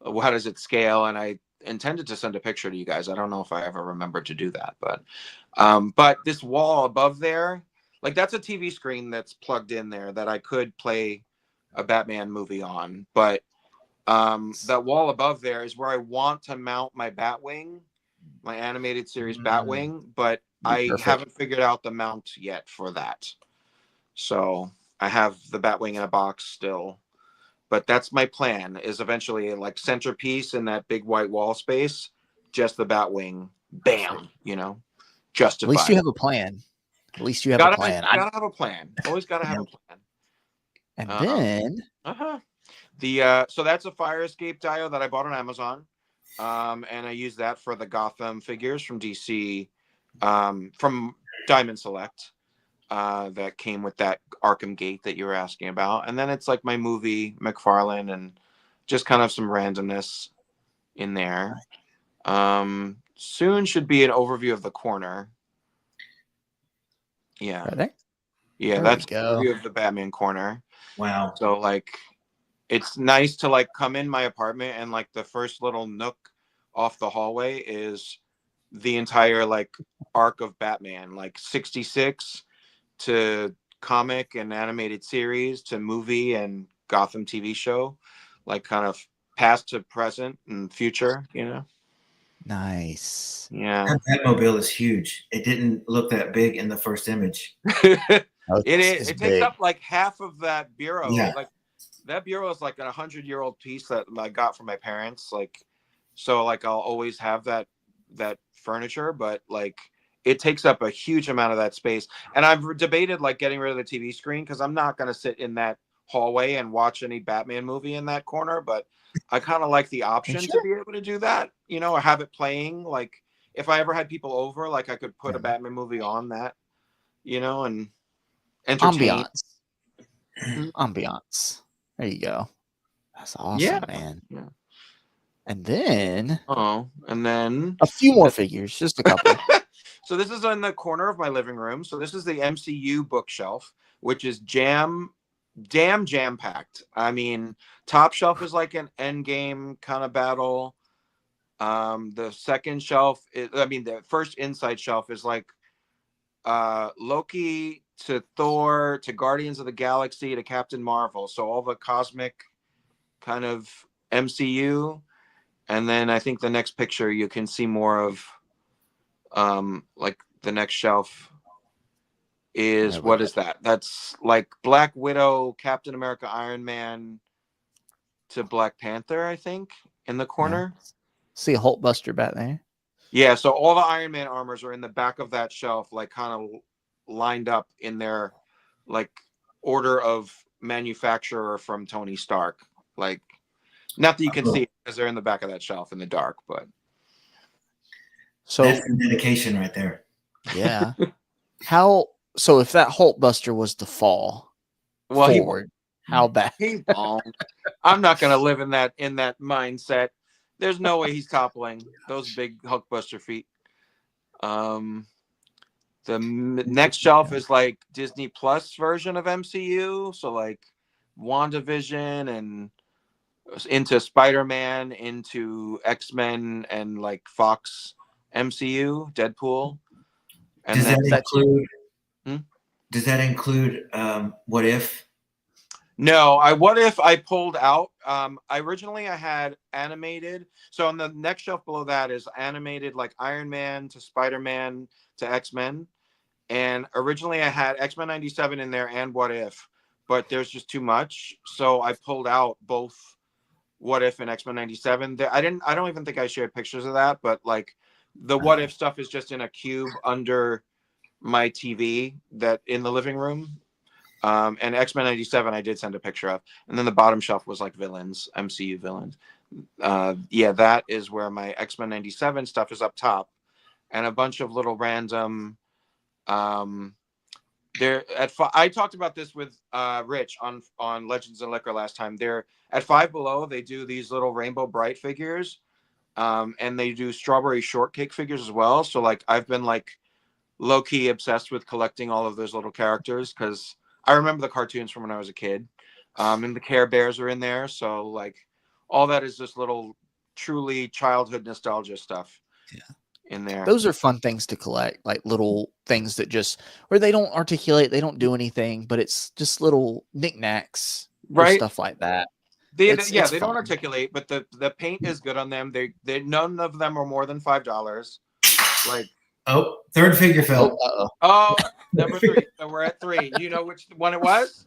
how does it scale? And I intended to send a picture to you guys. I don't know if I ever remembered to do that, but this wall above there, like that's a TV screen that's plugged in there that I could play a Batman movie on. But that wall above there is where I want to mount my Batwing, my animated series Batwing, but I haven't figured out the mount yet for that. So I have the Batwing in a box still. But that's my plan, is eventually like centerpiece in that big white wall space, just the Batwing, bam, you know, justified. At least you have a plan. At least you have a plan. Gotta have a plan. Always gotta have a plan. And then so that's a fire escape diode that I bought on Amazon. And I use that for the Gotham figures from DC, from Diamond Select. That came with that Arkham Gate that you were asking about. And then it's like my movie McFarlane and just kind of some randomness in there. Soon should be an overview of the corner. Yeah. Ready? Yeah, there that's an overview of the Batman corner. Wow. So like it's nice to like come in my apartment and like the first little nook off the hallway is the entire like arc of Batman, like 66 to comic and animated series to movie and Gotham TV show, like kind of past to present and future, you know? Nice. Yeah. That Batmobile is huge. It didn't look that big in the first image. It takes big. up like half of that bureau. Yeah. Like that bureau is like a 100-year-old piece that I got from my parents. Like, so like I'll always have that furniture, but like it takes up a huge amount of that space. And I've debated like getting rid of the TV screen because I'm not going to sit in that hallway and watch any Batman movie in that corner. But I kind of like the option to be able to do that, you know, or have it playing. Like if I ever had people over, like I could put a Batman movie on that, you know, and entertain. Ambiance. There you go. That's awesome, man. Yeah. And then a few more figures, just a couple. So this is in the corner of my living room. So this is the MCU bookshelf, which is jam-packed. I mean, top shelf is like an Endgame kind of battle. The second shelf the first inside shelf is like Loki to Thor to Guardians of the Galaxy to Captain Marvel. So all the cosmic kind of MCU. And then I think the next picture you can see more of like the next shelf is what is that? That's like Black Widow, Captain America, Iron Man to Black Panther, I think, in the corner. Yeah. See a Hulkbuster back there. Yeah, so all the Iron Man armors are in the back of that shelf, like kind of lined up in their like order of manufacturer from Tony Stark. Like, not that you can see it because they're in the back of that shelf in the dark, but so that's the dedication right there. Yeah. So if that Hulkbuster was to fall forward, how bad? He won't. I'm not gonna live in that mindset. There's no way he's toppling those big Hulkbuster feet. The next shelf is like Disney Plus version of MCU, so like WandaVision and into Spider-Man, into X-Men, and like Fox MCU, Deadpool. And does that include What If? No, What If I pulled out. Originally I had animated. So on the next shelf below that is animated like Iron Man to Spider-Man to X-Men. And originally I had X-Men 97 in there and What If, but there's just too much. So I pulled out both What If and X-Men 97. I don't even think I shared pictures of that, but like the What If stuff is just in a cube under my TV that in the living room. And X-Men 97 I did send a picture of. And then the bottom shelf was like villains, MCU villains. That is where my X-Men 97 stuff is up top. And a bunch of little random I talked about this with Rich on Legends and Liquor last time. They're at Five Below, they do these little Rainbow Bright figures. And they do Strawberry Shortcake figures as well. So like I've been like low-key obsessed with collecting all of those little characters because I remember the cartoons from when I was a kid. And the Care Bears are in there. So like all that is just little truly childhood nostalgia stuff in there. Those are fun things to collect, like little things that just where they don't articulate, they don't do anything, but it's just little knickknacks or Right. stuff like that. They It's don't fun. articulate, but the paint is good on them. They none of them are more than $5. Like, third figure fell. oh, number 3. So we're at 3. You know which one it was?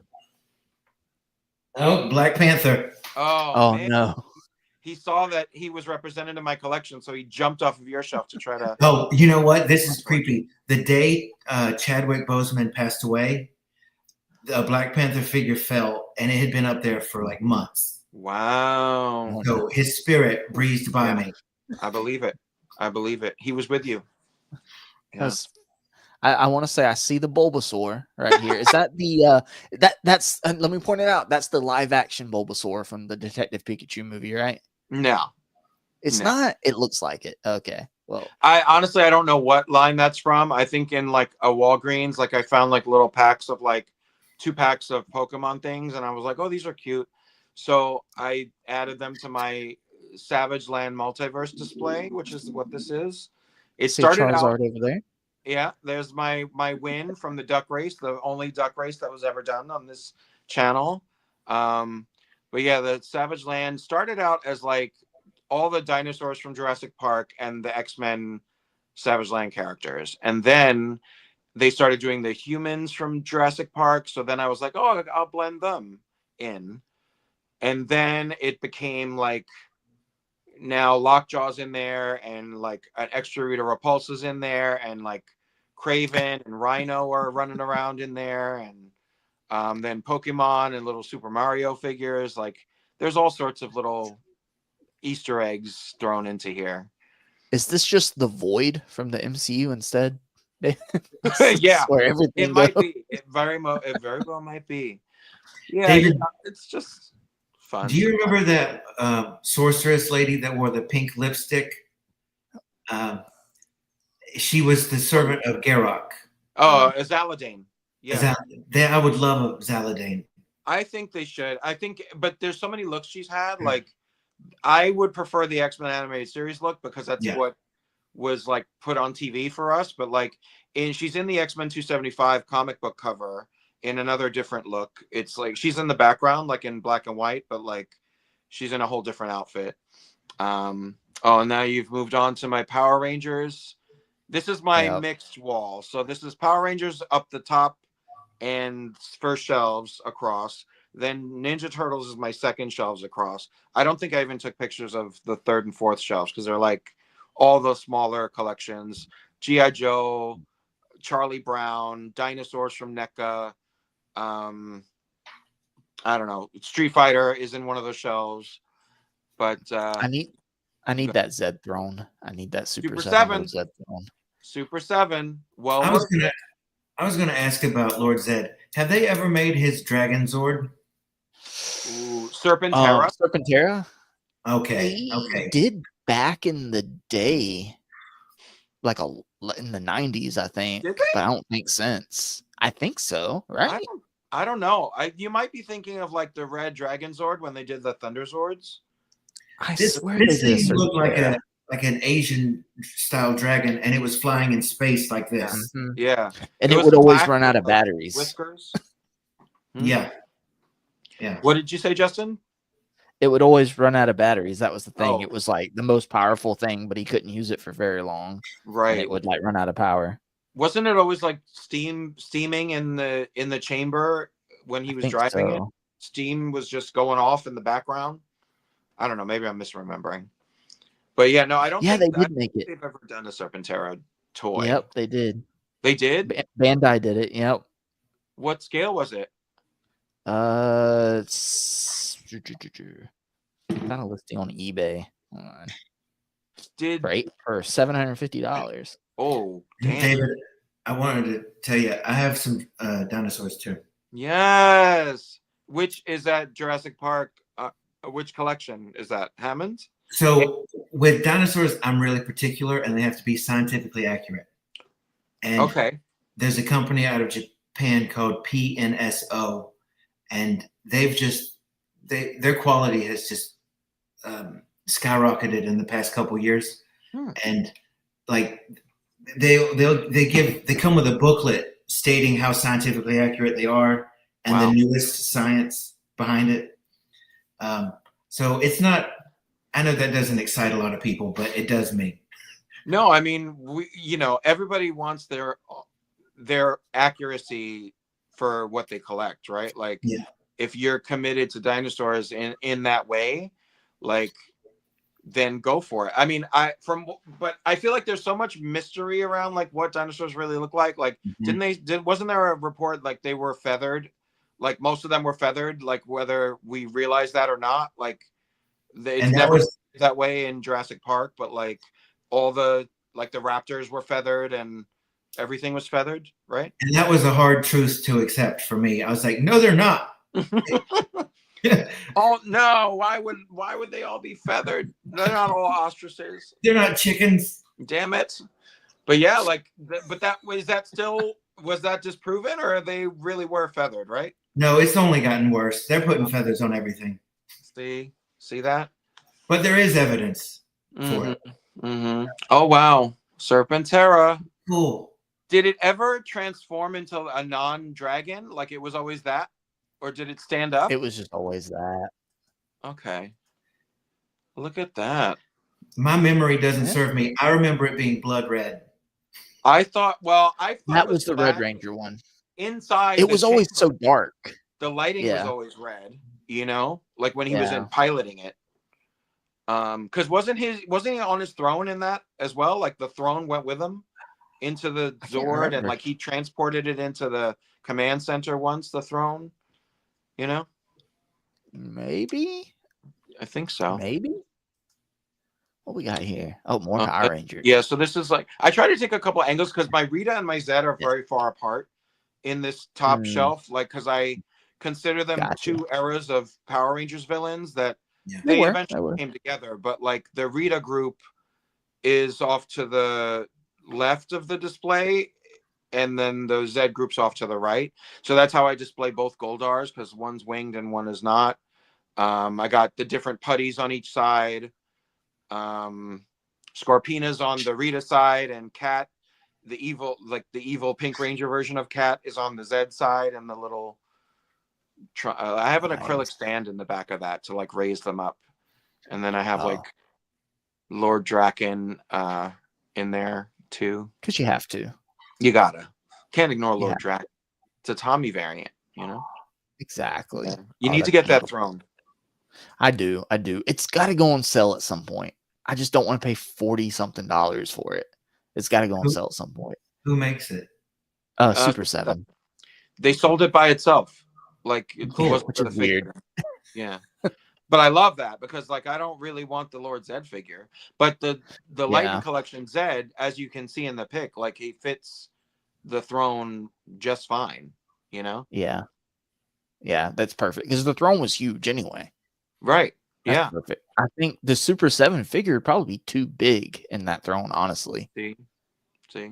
Oh, Black Panther. Oh man. No. He saw that he was represented in my collection, so he jumped off of your shelf to try to. Oh, you know what? This is creepy. The day Chadwick Boseman passed away, the Black Panther figure fell, and it had been up there for like months. Wow. So his spirit breezed by me. I believe it. I believe it. He was with you. Because I want to say I see the Bulbasaur right here. Is that the that's let me point it out. That's the live action Bulbasaur from the Detective Pikachu movie, right? No. It's not. It looks like it. Okay. Well, I honestly I don't know what line that's from. I think in like a Walgreens, like I found like little packs of like 2 packs of Pokemon things, and I was like, oh, these are cute. So I added them to my Savage Land multiverse display, which is what this is. It started Charizard out over there. Yeah, there's my win from the duck race, the only duck race that was ever done on this channel. But yeah, the Savage Land started out as like all the dinosaurs from Jurassic Park and the X-Men Savage Land characters. And then they started doing the humans from Jurassic Park. So then I was like, oh, I'll blend them in. And then it became like now Lockjaw's in there, and like an extra Rita Repulsa's in there, and like Craven and Rhino are running around in there, and then Pokemon and little Super Mario figures. Like there's all sorts of little Easter eggs thrown into here. Is this just the Void from the MCU instead? Yeah, where everything it might be. It very well might be. Yeah, David, it's just fun. Do you remember that sorceress lady that wore the pink lipstick? She was the servant of Garrock. Oh, Zaladane. Yeah, I would love a Zaladane. I think they should. I think, but there's so many looks she's had. Like, I would prefer the X-Men animated series look because that's what was like put on TV for us. But like, she's in the X-Men 275 comic book cover in another different look. It's like she's in the background, like in black and white, but like she's in a whole different outfit. Oh, and now you've moved on to my Power Rangers. This is my mixed wall. So this is Power Rangers up the top and first shelves across. Then Ninja Turtles is my second shelves across. I don't think I even took pictures of the third and fourth shelves because they're like all the smaller collections. G.I. Joe, Charlie Brown, dinosaurs from NECA. I don't know. Street Fighter is in one of those shelves. But I need that Zed throne. I need that Super 7 Zed throne. Super 7. Well, I was gonna ask about Lord Zed. Have they ever made his Dragon Zord? Ooh, Serpentera. Serpentera. Okay. They did back in the day, like in the 90s, I think. Did they? But I don't think since. I think so, right? I don't know. You might be thinking of like the Red Dragon Zord when they did the Thunder Zords. I This swear thing looked like an Asian style dragon, and it was flying in space like this. Mm-hmm. Yeah, and it would always run out of batteries. Whiskers. Yeah. What did you say, Justin? It would always run out of batteries. That was the thing. Oh. It was like the most powerful thing, but he couldn't use it for very long. Right. And it would like run out of power. Wasn't it always like steaming in the chamber when he was driving it? Steam was just going off in the background. I don't know. Maybe I'm misremembering. But yeah, no, I don't. Yeah, think they did make it. They've ever done a Serpentera toy. Yep, they did. They did. Bandai did it. Yep. What scale was it? It's found a listing on eBay. Hold on. For $750. Oh, damn. David, I wanted to tell you, I have some dinosaurs too. Yes. Which is that Jurassic Park? Which collection is that? Hammond? So with dinosaurs, I'm really particular, and they have to be scientifically accurate. And there's a company out of Japan called PNSO, and they've just their quality has just skyrocketed in the past couple years, and like they come with a booklet stating how scientifically accurate they are and the newest science behind it. So it's not. I know that doesn't excite a lot of people, but it does me. No, I mean, everybody wants their accuracy for what they collect, right? Like, if you're committed to dinosaurs in that way, like, then go for it. I mean, but I feel like there's so much mystery around like what dinosaurs really look like. Like, wasn't there a report like they were feathered? Like most of them were feathered, like whether we realize that or not. Like, it's never that way in Jurassic Park, but like all the raptors were feathered and everything was feathered, right? And that was a hard truth to accept for me. I was like, no, they're not. Oh no! Why would they all be feathered? They're not all ostriches. They're not chickens. Damn it! But yeah, was that disproven, or they really were feathered, right? No, it's only gotten worse. They're putting feathers on everything. See that? But there is evidence for it. Mm-hmm. Oh wow, Serpentera. Cool. Did it ever transform into a non-dragon? Like it was always that? Or did it stand up? It was just always that. Okay. Look at that. My memory doesn't serve me. I remember it being blood red. I thought that was the Red Ranger one. Inside it was always so dark. The lighting was always red, like when he was piloting it. Because wasn't he on his throne in that as well? Like the throne went with him into the Zord, and like he transported it into the command center once, the throne. Maybe. I think so. Maybe. What we got here? Oh, more Power Rangers. Yeah, so this is like I try to take a couple angles because my Rita and my Zed are very far apart in this top shelf, like because I consider them two eras of Power Rangers villains that they eventually came together. But like the Rita group is off to the left of the display, and then the Zed group's off to the right. So that's how I display both Goldars, because one's winged and one is not. I got the different putties on each side. Scorpina's on the Rita side, and Cat, the evil Pink Ranger version of Cat, is on the Zed side, and the little I have an acrylic stand in the back of that to like raise them up. And then I have like Lord Draken in there too. Because you have to. You can't ignore Lord Draken. It's a Tommy variant, Exactly. You need to get that throne. I do. It's got to go on sale at some point. I just don't want to pay $40-something for it. It's got to go on sale at some point. Who makes it? Super 7. They sold it by itself. Like it was which is weird. Yeah. But I love that because like I don't really want the Lord Zed figure. But the Lightning Collection Zed, as you can see in the pic, like he fits the throne just fine, Yeah. Yeah, that's perfect. Because the throne was huge anyway. Right. That's perfect. I think the Super 7 figure would probably be too big in that throne, honestly. See.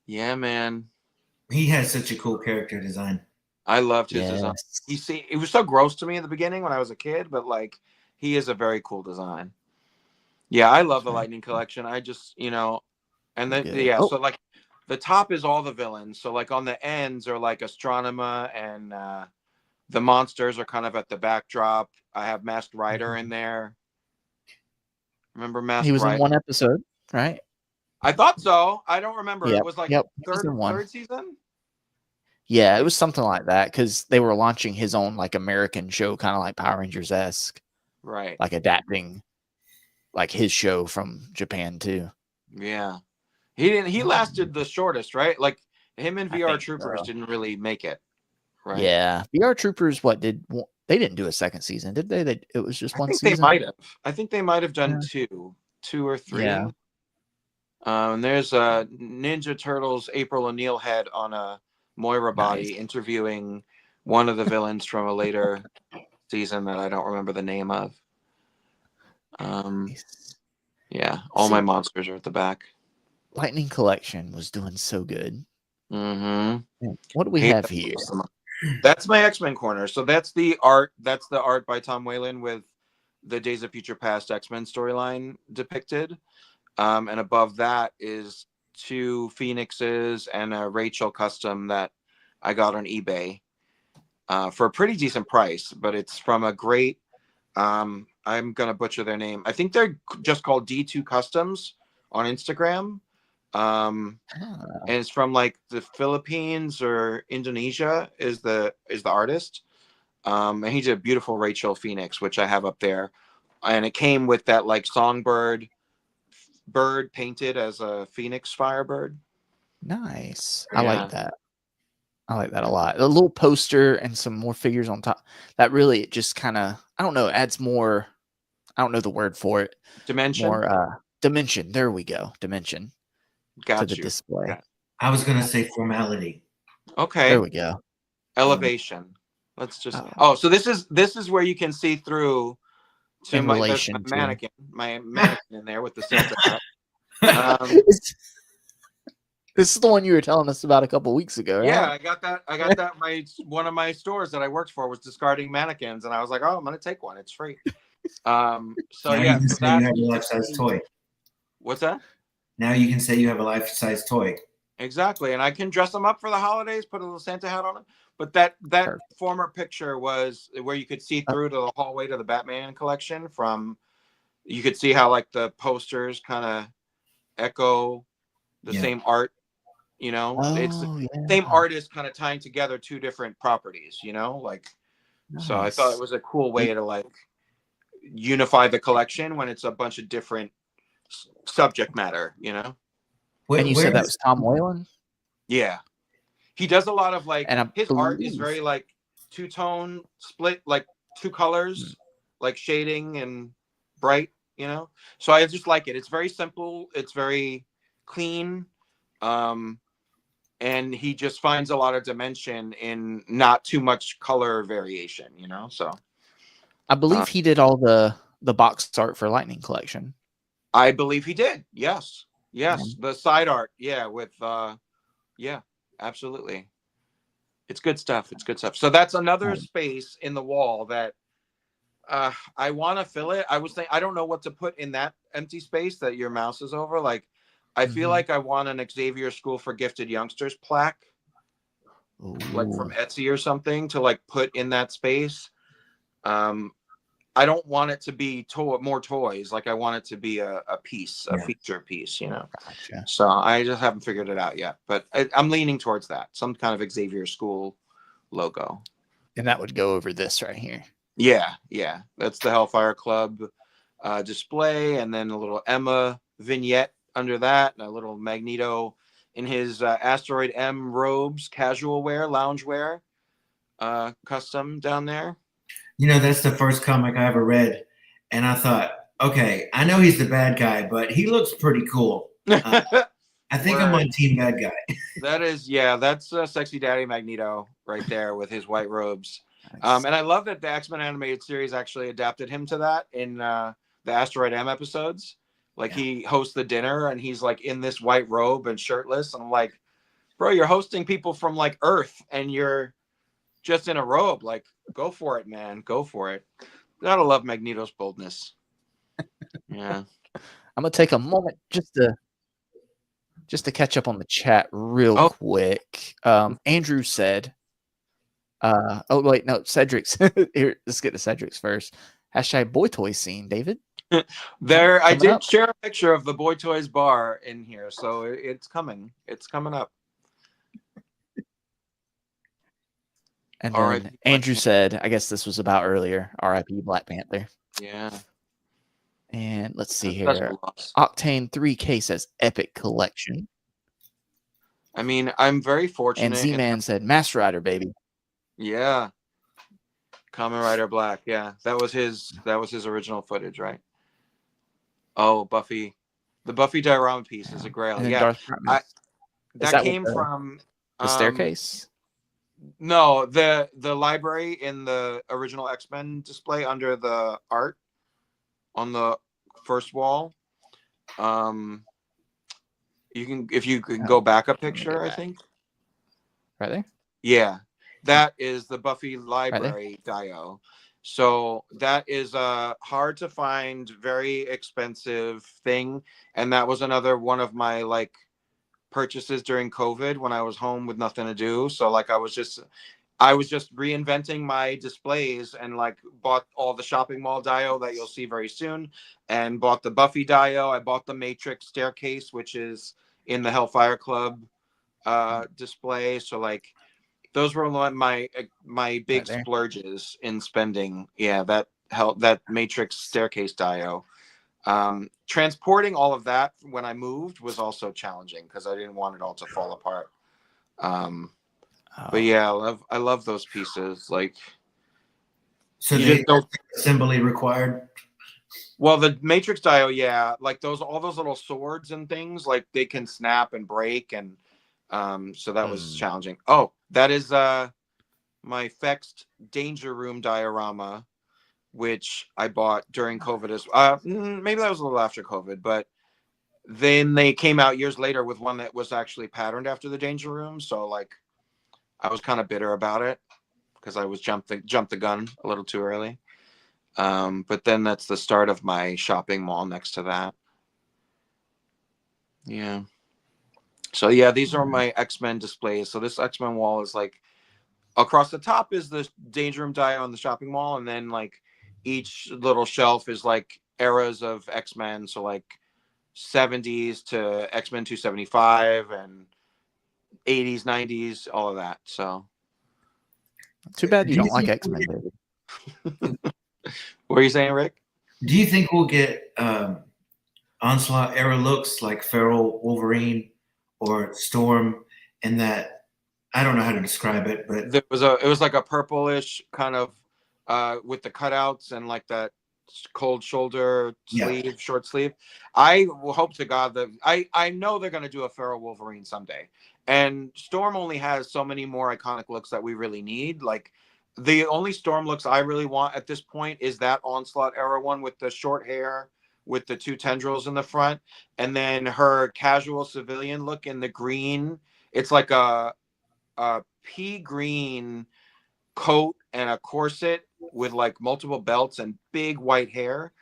Yeah, man. He has such a cool character design. I loved his design. It was so gross to me in the beginning when I was a kid, but like he is a very cool design. Yeah, I love the Lightning Collection. I just, and then so like the top is all the villains. So like on the ends are like Astronema, and the monsters are kind of at the backdrop. I have Masked Rider in there. Remember Masked Rider? He was in one episode, right? I thought so. I don't remember. Yep. It was like third season? Yeah, it was something like that because they were launching his own like American show, kind of like Power Rangers-esque. Right. Like adapting like his show from Japan too. Yeah. He lasted the shortest, right? Like him and VR Troopers didn't really make it. Right. Yeah. VR Troopers they didn't do a second season, did they? It was just one season. They might have. I think they might have done two or three. Yeah. And there's Ninja Turtles April O'Neil head on a Moira body interviewing one of the villains from a later season that I don't remember the name of. Yeah, all my monsters are at the back. Lightning Collection was doing so good. Mm-hmm. What do we have here? That's my X-Men corner. So that's the art. That's the art by Tom Whalen with the Days of Future Past X-Men storyline depicted. And above that is 2 Phoenixes and a Rachel custom that I got on eBay for a pretty decent price, but it's from a great, I'm going to butcher their name. I think they're just called D2 Customs on Instagram. And it's from like the Philippines or Indonesia is the artist. And he did a beautiful Rachel Phoenix, which I have up there. And it came with that like songbird bird painted as a Phoenix Firebird. Nice. Yeah. I like that. I like that a lot. A little poster and some more figures on top. That really just kind of, I don't know, adds more, I don't know the word for it. Dimension. More dimension. There we go. Dimension to the display. Yeah. I was going to say formality. Okay. There we go. Elevation. Let's just. So this is where you can see through to in relation my mannequin, my mannequin in there with the Santa hat. This is the one you were telling us about a couple weeks ago, right? Yeah, I got that. One of my stores that I worked for was discarding mannequins, and I was like, "Oh, I'm gonna take one. It's free." So now yeah, you can so say you have a life-size toy. What's that? Now you can say you have a life-size toy. Exactly, and I can dress them up for the holidays, put a little Santa hat on it. But that Perfect. former picture was where you could see through to the hallway to the Batman collection. You could see how like the posters kind of echo the same art. You know, it's the same artist kind of tying together 2 different properties. You know, like so I thought it was a cool way to like unify the collection when it's a bunch of different subject matter. You know. And you said that was Tom Whalen? Yeah. He does a lot of like, and his art is very like 2-tone split, like 2 colors, like shading and bright, you know? So I just like it. It's very simple. It's very clean. And he just finds a lot of dimension in not too much color variation, you know? So I believe he did all the box art for Lightning Collection. I believe he did. Yes. The side art. Yeah. With, yeah, absolutely. It's good stuff. So that's another space in the wall that I want to fill it. I was thinking, I don't know what to put in that empty space that your mouse is over. Like, I feel like I want an Xavier School for Gifted Youngsters plaque, like from Etsy or something, to like put in that space. I don't want it to be more toys. Like I want it to be a piece, a feature piece, you know. Gotcha. So I just haven't figured it out yet, but I'm leaning towards that. Some kind of Xavier School logo. And that would go over this right here. Yeah. That's the Hellfire Club display, and then a little Emma vignette under that, and a little Magneto in his Asteroid M robes, casual wear, lounge wear, custom down there. You know, that's the first comic I ever read, and I thought, okay, I know he's the bad guy, but he looks pretty cool. I think I'm on team bad guy. That's Sexy Daddy Magneto right there with his white robes. Nice. And I love that the X-Men animated series actually adapted him to that in the Asteroid M episodes. Like he hosts the dinner and he's like in this white robe and shirtless. And I'm like, bro, you're hosting people from like Earth and you're just in a robe. Like, go for it, man. Go for it. Gotta love Magneto's boldness. Yeah. I'm gonna take a moment just to catch up on the chat real quick. Andrew said, Cedric's here. Let's get to Cedric's first. # boy toy scene, David. I did share a picture of the Boy Toys bar in here, so it's coming. It's coming up. And then Andrew said, I guess this was about earlier, RIP Black Panther. Yeah. And let's see here. Octane 3K says Epic Collection. I mean, I'm very fortunate. And Z-Man said Master Rider, baby. Yeah. Kamen Rider Black. Yeah. That was his original footage, right? Oh, Buffy. The Buffy diorama piece is a grail. Yeah. That came from the staircase? No, the library in the original X-Men display under the art on the first wall. If you can go back a picture, I think. Right there? Yeah. That is the Buffy library dio. So that is a hard to find, very expensive thing. And that was another one of my like purchases during COVID when I was home with nothing to do. So like I was just reinventing my displays and like bought all the shopping mall dio that you'll see very soon, and bought the Buffy dio. I bought the Matrix staircase, which is in the Hellfire Club display. So like those were my big Right there. splurges in spending. Yeah, that Matrix staircase dio. Transporting all of that when I moved was also challenging because I didn't want it all to fall apart. But yeah, I love those pieces. Like, So you they just don't. assembly required. Well, the Matrix dio, yeah, like all those little swords and things, like they can snap and break, and so that was challenging. Oh, that is my Fext Danger Room diorama, which I bought during COVID as maybe that was a little after COVID, but then they came out years later with one that was actually patterned after the Danger Room. So like I was kind of bitter about it because I was jumped the gun a little too early. But then that's the start of my shopping mall next to that. Yeah. So yeah, these are my X-Men displays. So this X-Men wall is like across the top is the Danger Room die on the shopping mall, and then like each little shelf is like eras of X-Men. So like 70s to X-Men 275 and 80s, 90s, all of that. So too bad you don't like X-Men, David. what are you saying, Rick? Do you think we'll get Onslaught era looks like Feral Wolverine or Storm, and that I don't know how to describe it, but it was like a purplish kind of with the cutouts and like that cold shoulder sleeve, short sleeve. I will hope to God that I know they're going to do a Feral Wolverine someday, and Storm only has so many more iconic looks that we really need. Like the only Storm looks I really want at this point is that Onslaught era one with the short hair with the two tendrils in the front, and then her casual civilian look in the green. It's like a pea green coat and a corset with like multiple belts and big white hair.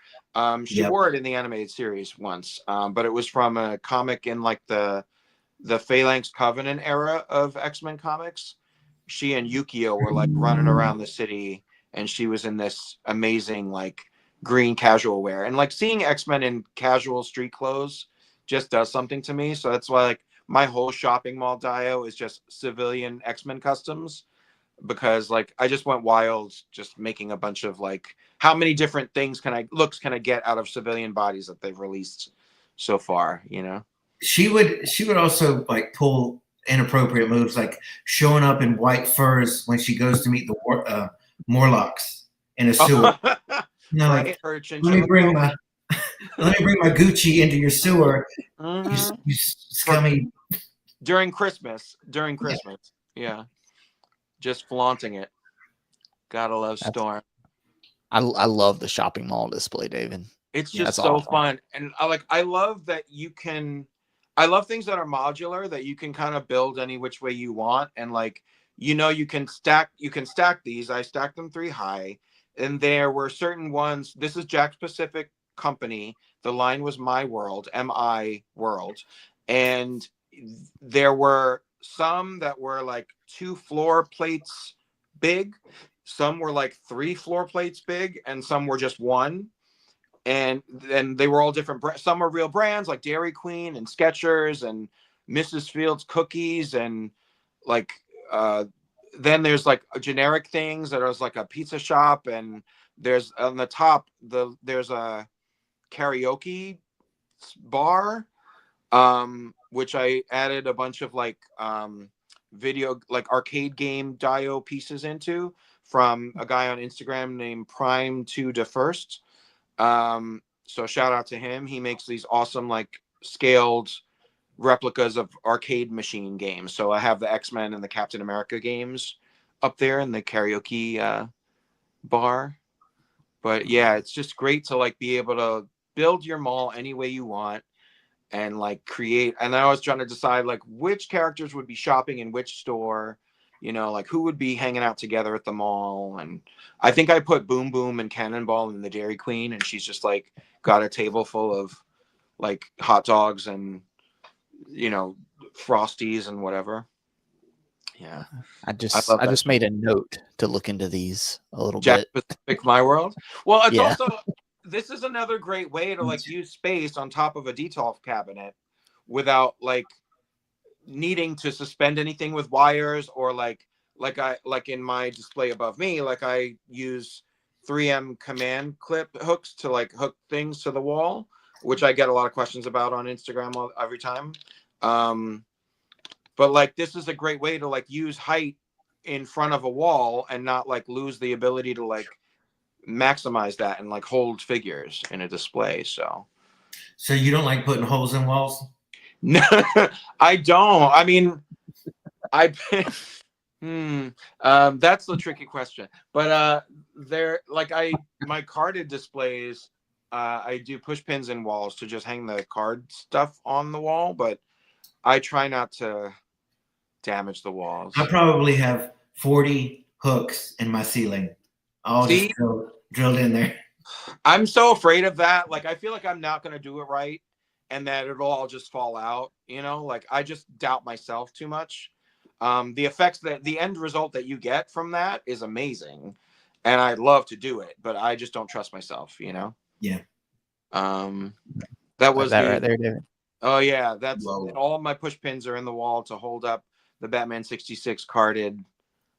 She wore it in the animated series once, but it was from a comic in like the Phalanx Covenant era of X-Men comics. She and Yukio were like running around the city, and she was in this amazing like green casual wear. And like seeing X-Men in casual street clothes just does something to me. So that's why like my whole shopping mall dio is just civilian X-Men customs, because like I just went wild just making a bunch of like how many different things can I get out of civilian bodies that they've released so far, you know? She would also like pull inappropriate moves, like showing up in white furs when she goes to meet the Morlocks in a sewer. You know, right? like Her let me bring my Gucci into your sewer. You scummy. During Christmas. Yeah. Just flaunting it. Gotta love Storm. I love the shopping mall display, David. It's just so awesome. Fun. And I love that I love things that are modular, that you can kind of build any which way you want. And like, you know, you can stack these. I stacked them 3 high. And there were certain ones. This is Jack's Pacific Company. The line was My World, MI World. And there were some that were like 2 floor plates big. Some were like 3 floor plates big, and some were just 1. And then they were all different. Some are real brands like Dairy Queen and Skechers and Mrs. Fields cookies, and like then there's like generic things that is like a pizza shop, and there's on the top there's a karaoke bar, which I added a bunch of like video like arcade game dio pieces into from a guy on Instagram named Prime to the First. So shout out to him. He makes these awesome like scaled replicas of arcade machine games. So I have the X-Men and the Captain America games up there in the karaoke bar. But yeah, it's just great to like be able to build your mall any way you want and like create. And I was trying to decide like which characters would be shopping in which store. you know, like who would be hanging out together at the mall. And I think I put Boom Boom and Cannonball in the Dairy Queen, and she's just like got a table full of like hot dogs and, you know, Frosties and whatever. Yeah. I love that just made a note to look into these a little Jack bit. Pacific My World. Well, it's Yeah. also, this is another great way to like use space on top of a detolf cabinet without like needing to suspend anything with wires, or like in my display above me, like I use 3M command clip hooks to like hook things to the wall, which I get a lot of questions about on Instagram every time. But like this is a great way to like use height in front of a wall and not like lose the ability to like maximize that and like hold figures in a display. So you don't like putting holes in walls? no, I don't. I mean, I that's the tricky question. But there, like my carded displays, I do push pins in walls to just hang the card stuff on the wall, but I try not to damage the walls. I probably have 40 hooks in my ceiling, all just drilled in there. I'm so afraid of that. Like I feel like I'm not going to do it right, and that it'll all just fall out, you know, like I just doubt myself too much. The effects, that the end result that you get from that is amazing, and I'd love to do it, but I just don't trust myself, you know? Yeah. That was that right there, David. Oh yeah. That's all of my push pins are in the wall to hold up the Batman 66 carded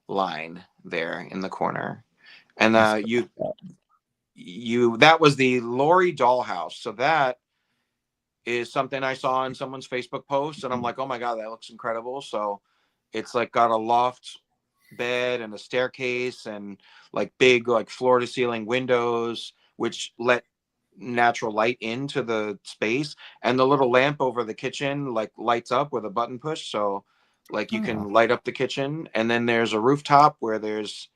line there in the corner. And that was the Lori dollhouse. So that is something I saw in someone's Facebook post, and I'm like, oh my God, that looks incredible. So it's like got a loft bed and a staircase and like big like floor to ceiling windows which let natural light into the space, and the little lamp over the kitchen like lights up with a button push, so like you can light up the kitchen. And then there's a rooftop where there's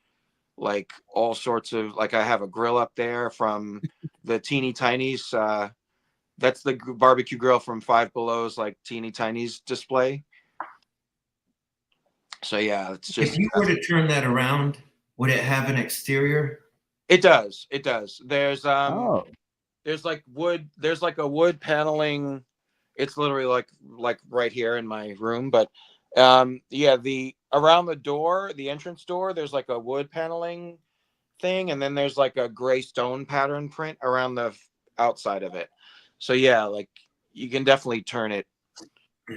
like all sorts of, like I have a grill up there from the Teeny Tinies, that's the barbecue grill from Five Below's like Teeny Tinies display. So yeah, it's just, if you were to turn that around, would it have an exterior? It does. There's like wood, there's like a wood paneling. It's literally like right here in my room, but yeah, the around the door, the entrance door, there's like a wood paneling thing, and then there's like a gray stone pattern print around the outside of it. So yeah, like you can definitely turn it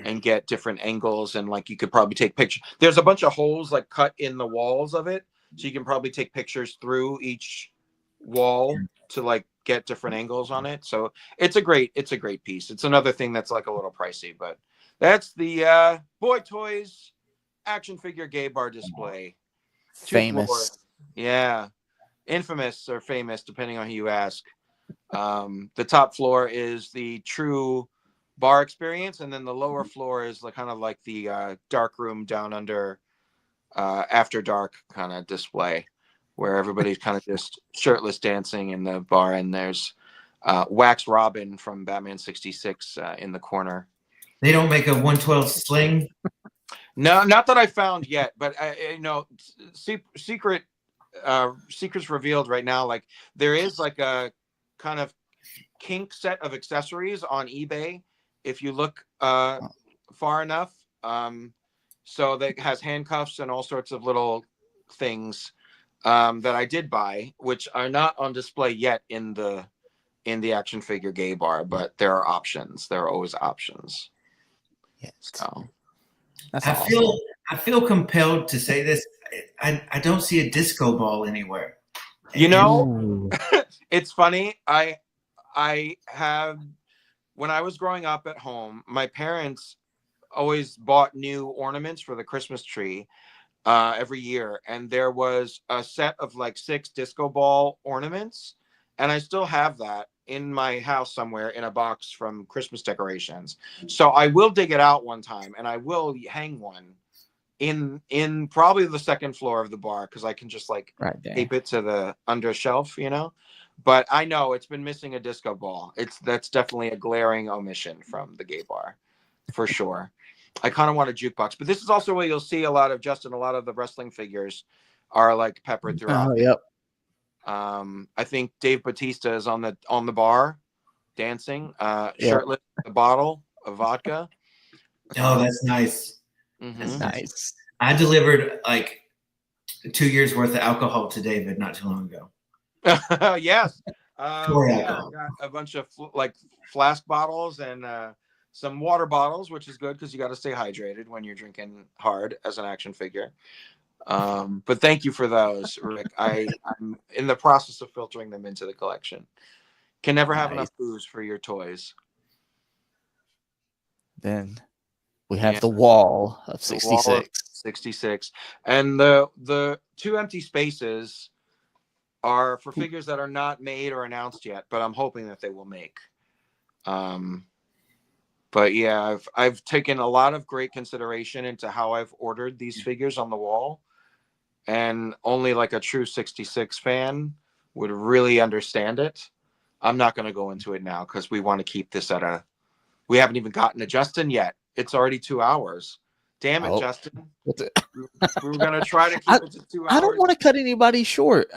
and get different angles, and like you could probably take pictures. There's a bunch of holes like cut in the walls of it, so you can probably take pictures through each wall to like get different angles on it. So it's a great piece. It's another thing that's like a little pricey, but that's the Boy Toys action figure gay bar display. Famous. Yeah, infamous or famous depending on who you ask. The top floor is the true bar experience, and then the lower floor is like kind of like the dark room down under after dark kind of display, where everybody's kind of just shirtless dancing in the bar, and there's Wax Robin from Batman 66 in the corner. They don't make a 112 sling? No, not that I found yet, but secrets revealed right now. Like there is like a kind of kink set of accessories on eBay if you look far enough. So that has handcuffs and all sorts of little things that I did buy, which are not on display yet in the action figure gay bar, but there are options. There are always options. Yeah. So I feel compelled to say this. I don't see a disco ball anywhere. You know, it's funny. I have, when I was growing up at home, my parents always bought new ornaments for the Christmas tree every year, and there was a set of like 6 disco ball ornaments, and I still have that in my house somewhere in a box from Christmas decorations. So I will dig it out one time, and I will hang one in probably the second floor of the bar, because I can just like tape it to the under shelf, you know. But I know it's been missing a disco ball. That's definitely a glaring omission from the gay bar, for sure. I kind of want a jukebox, but this is also where you'll see a lot of Justin. A lot of the wrestling figures are like peppered throughout. Oh, yep. I think Dave Bautista is on the bar dancing, Yep. shirtless, with a bottle of vodka. Oh, that's nice. That's nice. I delivered like 2 years worth of alcohol to David not too long ago. Yes. Yeah, I got a bunch of like flask bottles and some water bottles, which is good because you got to stay hydrated when you're drinking hard as an action figure. But thank you for those, Rick. I'm in the process of filtering them into the collection. Can never have enough booze for your toys. Then we have the wall of 66. 66. And the two empty spaces are for figures that are not made or announced yet, but I'm hoping that they will make. But yeah, I've taken a lot of great consideration into how I've ordered these figures on the wall, and only like a true 66 fan would really understand it. I'm not going to go into it now because we want to keep this we haven't even gotten to Justin yet. It's already 2 hours. Damn it, Justin. We were going to try to keep it to 2 hours. I don't want to cut anybody short.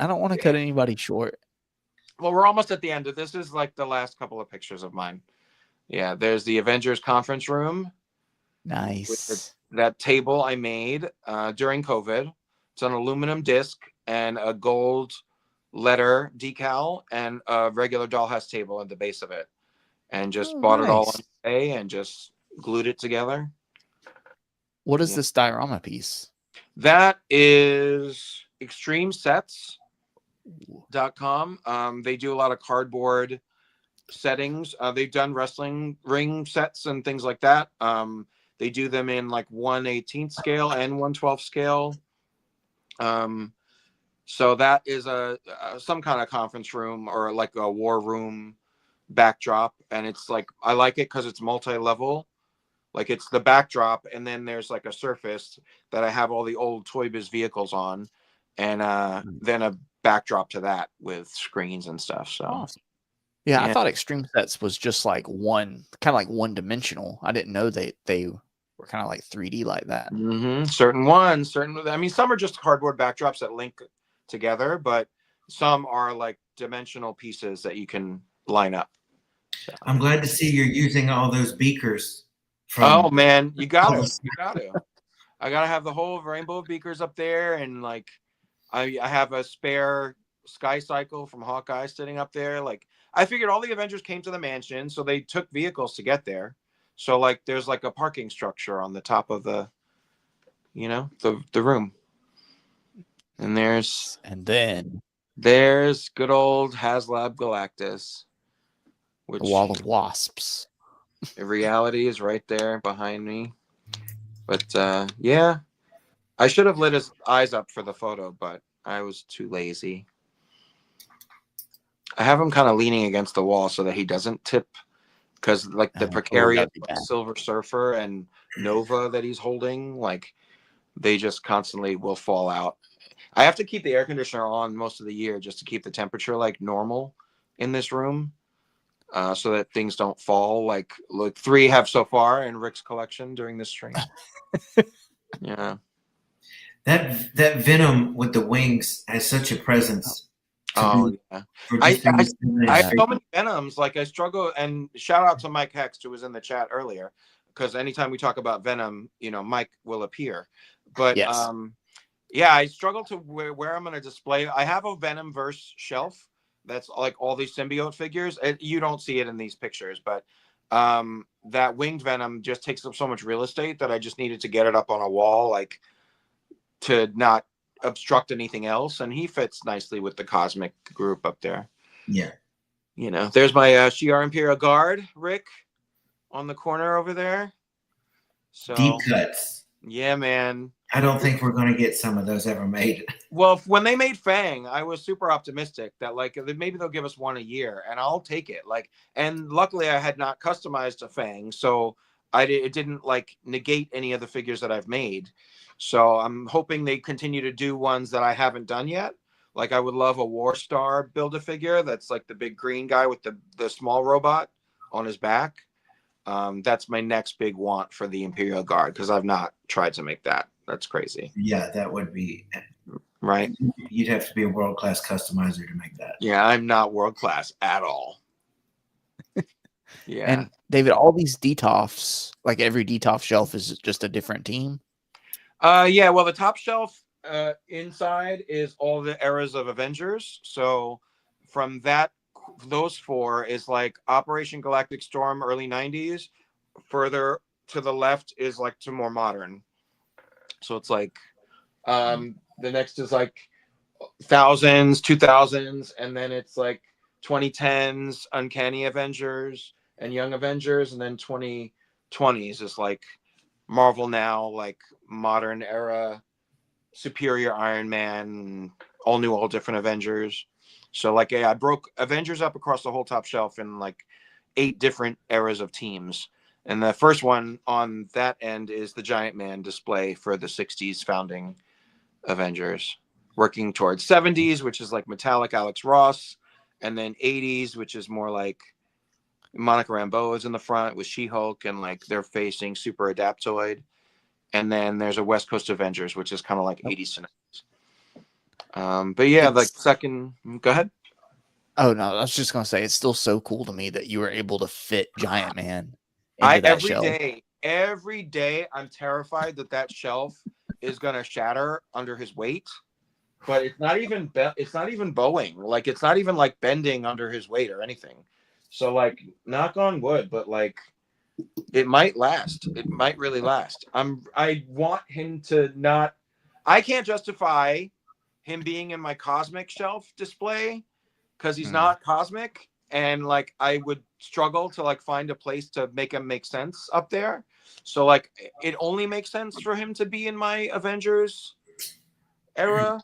Well, we're almost at the end. This is like the last couple of pictures of mine. Yeah, there's the Avengers conference room. Nice. That table I made during COVID. It's an aluminum disc and a gold letter decal and a regular dollhouse table at the base of it. And just bought it all on eBay and just glued it together. What is this diorama piece? That is extremesets.com. They do a lot of cardboard settings. They've done wrestling ring sets and things like that. They do them in like 1/18 scale and 1/12 scale. So that is some kind of conference room or like a war room backdrop, and it's like I like it because it's multi-level. Like it's the backdrop, and then there's like a surface that I have all the old Toy Biz vehicles on, and then a backdrop to that with screens and stuff. So awesome. Yeah, I thought Extreme Sets was just like kind of like one dimensional. I didn't know they were kind of like 3D like that. Certain ones, I mean, some are just cardboard backdrops that link together, but some are like dimensional pieces that you can line up. So. I'm glad to see you're using all those beakers. Oh man, you got to. I gotta have the whole rainbow of beakers up there, and like I have a spare Sky Cycle from Hawkeye sitting up there. Like I figured all the Avengers came to the mansion, so they took vehicles to get there. So like there's like a parking structure on the top of the room. And there's good old HasLab Galactus. The Wall of Wasps. The reality is right there behind me. But yeah, I should have lit his eyes up for the photo, but I was too lazy. I have him kind of leaning against the wall so that he doesn't tip, because like the precarious Silver Surfer and Nova that he's holding, like they just constantly will fall out. I have to keep the air conditioner on most of the year just to keep the temperature like normal in this room, so that things don't fall. Like 3 have so far in Rick's collection during this stream. Yeah. That Venom with the wings has such a presence. Oh yeah. I have so many Venoms. Like I struggle, and shout out to Mike Hext, who was in the chat earlier, because anytime we talk about Venom, Mike will appear. But yeah, I struggle to where I'm going to display. I have a Venomverse shelf that's like all these symbiote figures. You don't see it in these pictures, but that winged Venom just takes up so much real estate that I just needed to get it up on a wall, like to not obstruct anything else. And he fits nicely with the cosmic group up there. Yeah. There's my Shi'ar Imperial Guard, Rick, on the corner over there. So deep cuts. Yeah, man. I don't think we're going to get some of those ever made. Well, when they made Fang, I was super optimistic that like maybe they'll give us one a year, and I'll take it. And luckily I had not customized a Fang, so it didn't like negate any of the figures that I've made. So I'm hoping they continue to do ones that I haven't done yet. Like I would love a War Star Build-A-Figure that's like the big green guy with the small robot on his back. That's my next big want for the Imperial Guard, because I've not tried to make that. That's crazy. Yeah, that would be right. You'd have to be a world-class customizer to make that. Yeah, I'm not world-class at all. Yeah. And David, all these Detolfs, like every Detolf shelf is just a different team. Yeah, well, the top shelf inside is all the eras of Avengers. So from those 4 is like Operation Galactic Storm, early 90s. Further to the left is like to more modern. So it's like the next is like thousands, 2000s, and then it's like 2010s, Uncanny Avengers and Young Avengers, and then 2020s is like Marvel Now, like modern era, Superior Iron Man, all new, all different Avengers. So like, yeah, I broke Avengers up across the whole top shelf in like 8 different eras of teams. And the first one on that end is the Giant Man display for the 60s founding Avengers, working towards 70s, which is like metallic Alex Ross, and then 80s, which is more like Monica Rambeau is in the front with She-Hulk, and like they're facing Super Adaptoid. And then there's a West Coast Avengers, which is kind of like 80s to 90s. But yeah, like second, go ahead. Oh no, I was just gonna say it's still so cool to me that you were able to fit Giant Man into that shelf. Every day, I'm terrified that shelf is gonna shatter under his weight. But it's not even bowing. Like it's not even like bending under his weight or anything. So like, knock on wood, but like it might last. It might really last. I want him to not. I can't justify him being in my cosmic shelf display because he's not cosmic, and like I would struggle to like find a place to make him make sense up there. So like it only makes sense for him to be in my Avengers era.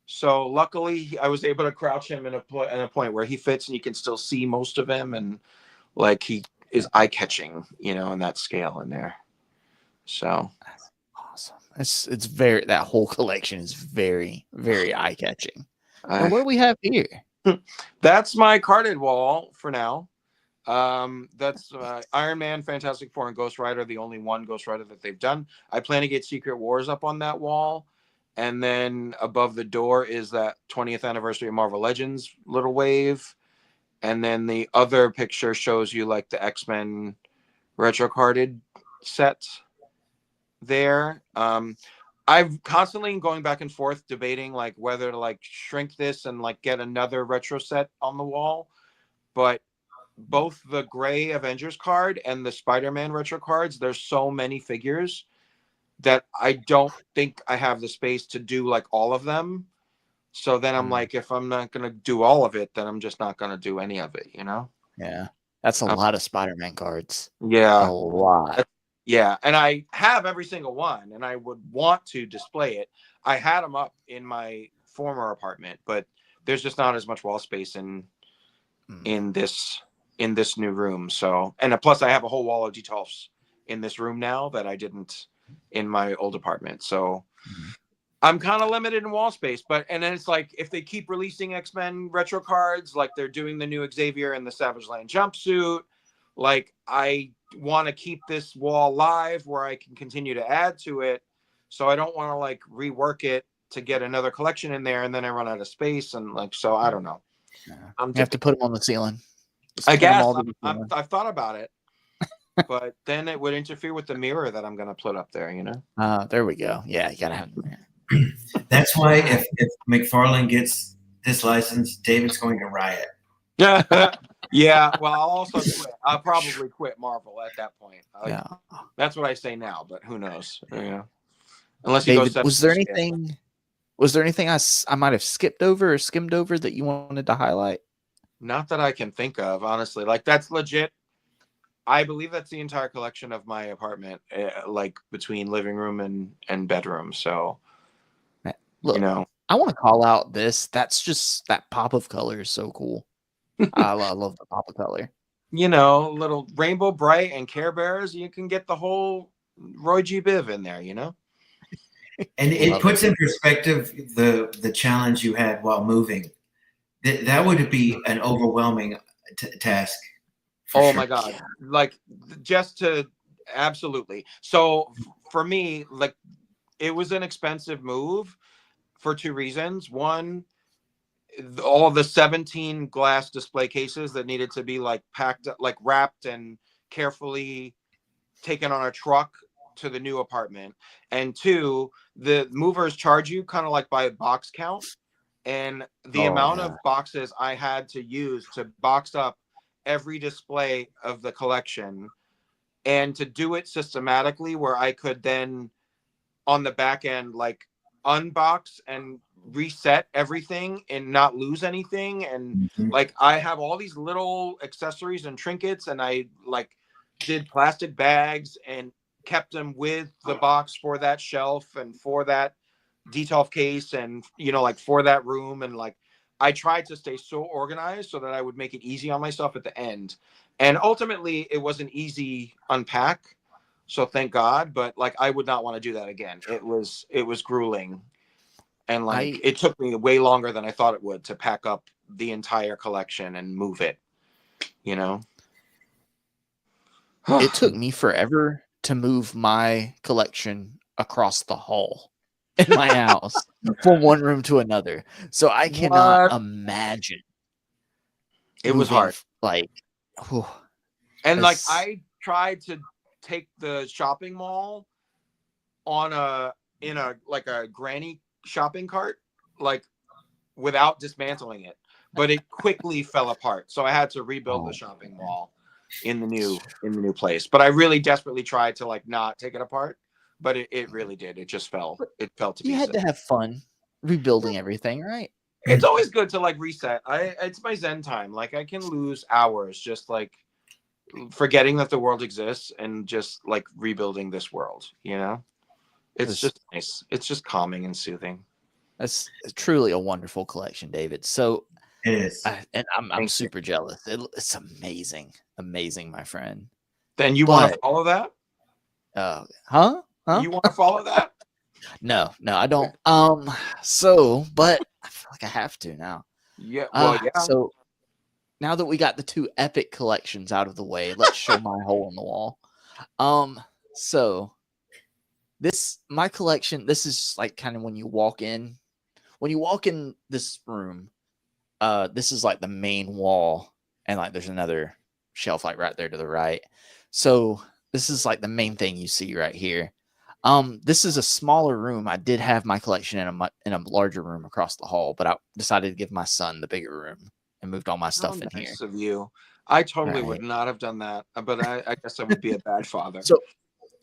So luckily I was able to crouch him in a point where he fits and you can still see most of him, and like he is eye-catching, in that scale in there. So that's awesome. It's very, that whole collection is very, very eye-catching. And what do we have here? That's my carded wall for now. That's Iron Man, Fantastic Four, and Ghost Rider, the only one Ghost Rider that they've done. I plan to get Secret Wars up on that wall. And then above the door is that 20th anniversary of Marvel Legends little wave. And then the other picture shows you like the X-Men retro carded set there. I've constantly going back and forth debating like whether to like shrink this and like get another retro set on the wall. But both the gray Avengers card and the Spider-Man retro cards, there's so many figures that I don't think I have the space to do like all of them. So then I'm like, if I'm not going to do all of it, then I'm just not going to do any of it, Yeah. That's a lot of Spider-Man cards. Yeah. A lot. Yeah. And I have every single one, and I would want to display it. I had them up in my former apartment, but there's just not as much wall space in this new room. So, and plus I have a whole wall of Detolfs in this room now that I didn't in my old apartment. So I'm kind of limited in wall space, and then it's like, if they keep releasing X-Men retro cards, like they're doing the new Xavier and the Savage Land jumpsuit, like I want to keep this wall live where I can continue to add to it. So I don't want to like rework it to get another collection in there, and then I run out of space. And like, so I don't know. Yeah. You have to put them on the ceiling. I guess I've thought about it. But then it would interfere with the mirror that I'm going to put up there, There we go. Yeah, you got to have them. That's why if McFarlane gets this license, David's going to riot. Yeah, well, I'll also quit. I'll probably quit Marvel at that point. Yeah. That's what I say now, but who knows? Unless David, was there anything I might have skipped over or skimmed over that you wanted to highlight? Not that I can think of, honestly. Like, that's legit. I believe that's the entire collection of my apartment, like between living room and bedroom. So, look, I want to call out this. That's just, that pop of color is so cool. I love the pop of color. Little Rainbow Bright and Care Bears. You can get the whole Roy G. Biv in there, And it puts in perspective the challenge you had while moving. That would be an overwhelming task Oh my God. Like just to absolutely. So for me, like it was an expensive move for two reasons. One, all the 17 glass display cases that needed to be like packed, like wrapped and carefully taken on a truck to the new apartment. And two, the movers charge you kind of like by box count. And the amount of boxes I had to use to box up every display of the collection and to do it systematically where I could then on the back end like unbox and reset everything and not lose anything. And like I have all these little accessories and trinkets, and I like did plastic bags and kept them with the box for that shelf and for that detail case and like for that room. And like I tried to stay so organized so that I would make it easy on myself at the end. And ultimately it was an easy unpack, so thank God. But like I would not want to do that again. It was grueling. And like it took me way longer than I thought it would to pack up the entire collection and move it, It took me forever to move my collection across the hall in my house from one room to another. So I cannot imagine. It was hard. Like, and like I tried to take the shopping mall in a like a granny shopping cart, like without dismantling it, but it quickly fell apart. So I had to rebuild the shopping mall in the new place. But I really desperately tried to like not take it apart, but it really did. It just fell. It fell to pieces. You had to have fun rebuilding everything, right? It's always good to like reset. It's my Zen time. Like I can lose hours just like forgetting that the world exists and just like rebuilding this world, It's just nice. It's just calming and soothing. That's truly a wonderful collection, David. So it is, and I'm super jealous. It's amazing, my friend. Then you want to follow that? Huh? You want to follow that? No, I don't. So, but I feel like I have to now. Yeah. Well, yeah. So now that we got the two epic collections out of the way, let's show my hole in the wall. So my collection, this is like kind of when you walk in this room, this is like the main wall, and like there's another shelf like right there to the right. So this is like the main thing you see right here. This is a smaller room. I did have my collection in a larger room across the hall, but I decided to give my son the bigger room and moved all my stuff in here. Nice of you. I totally would not have done that, but I guess I would be a bad father.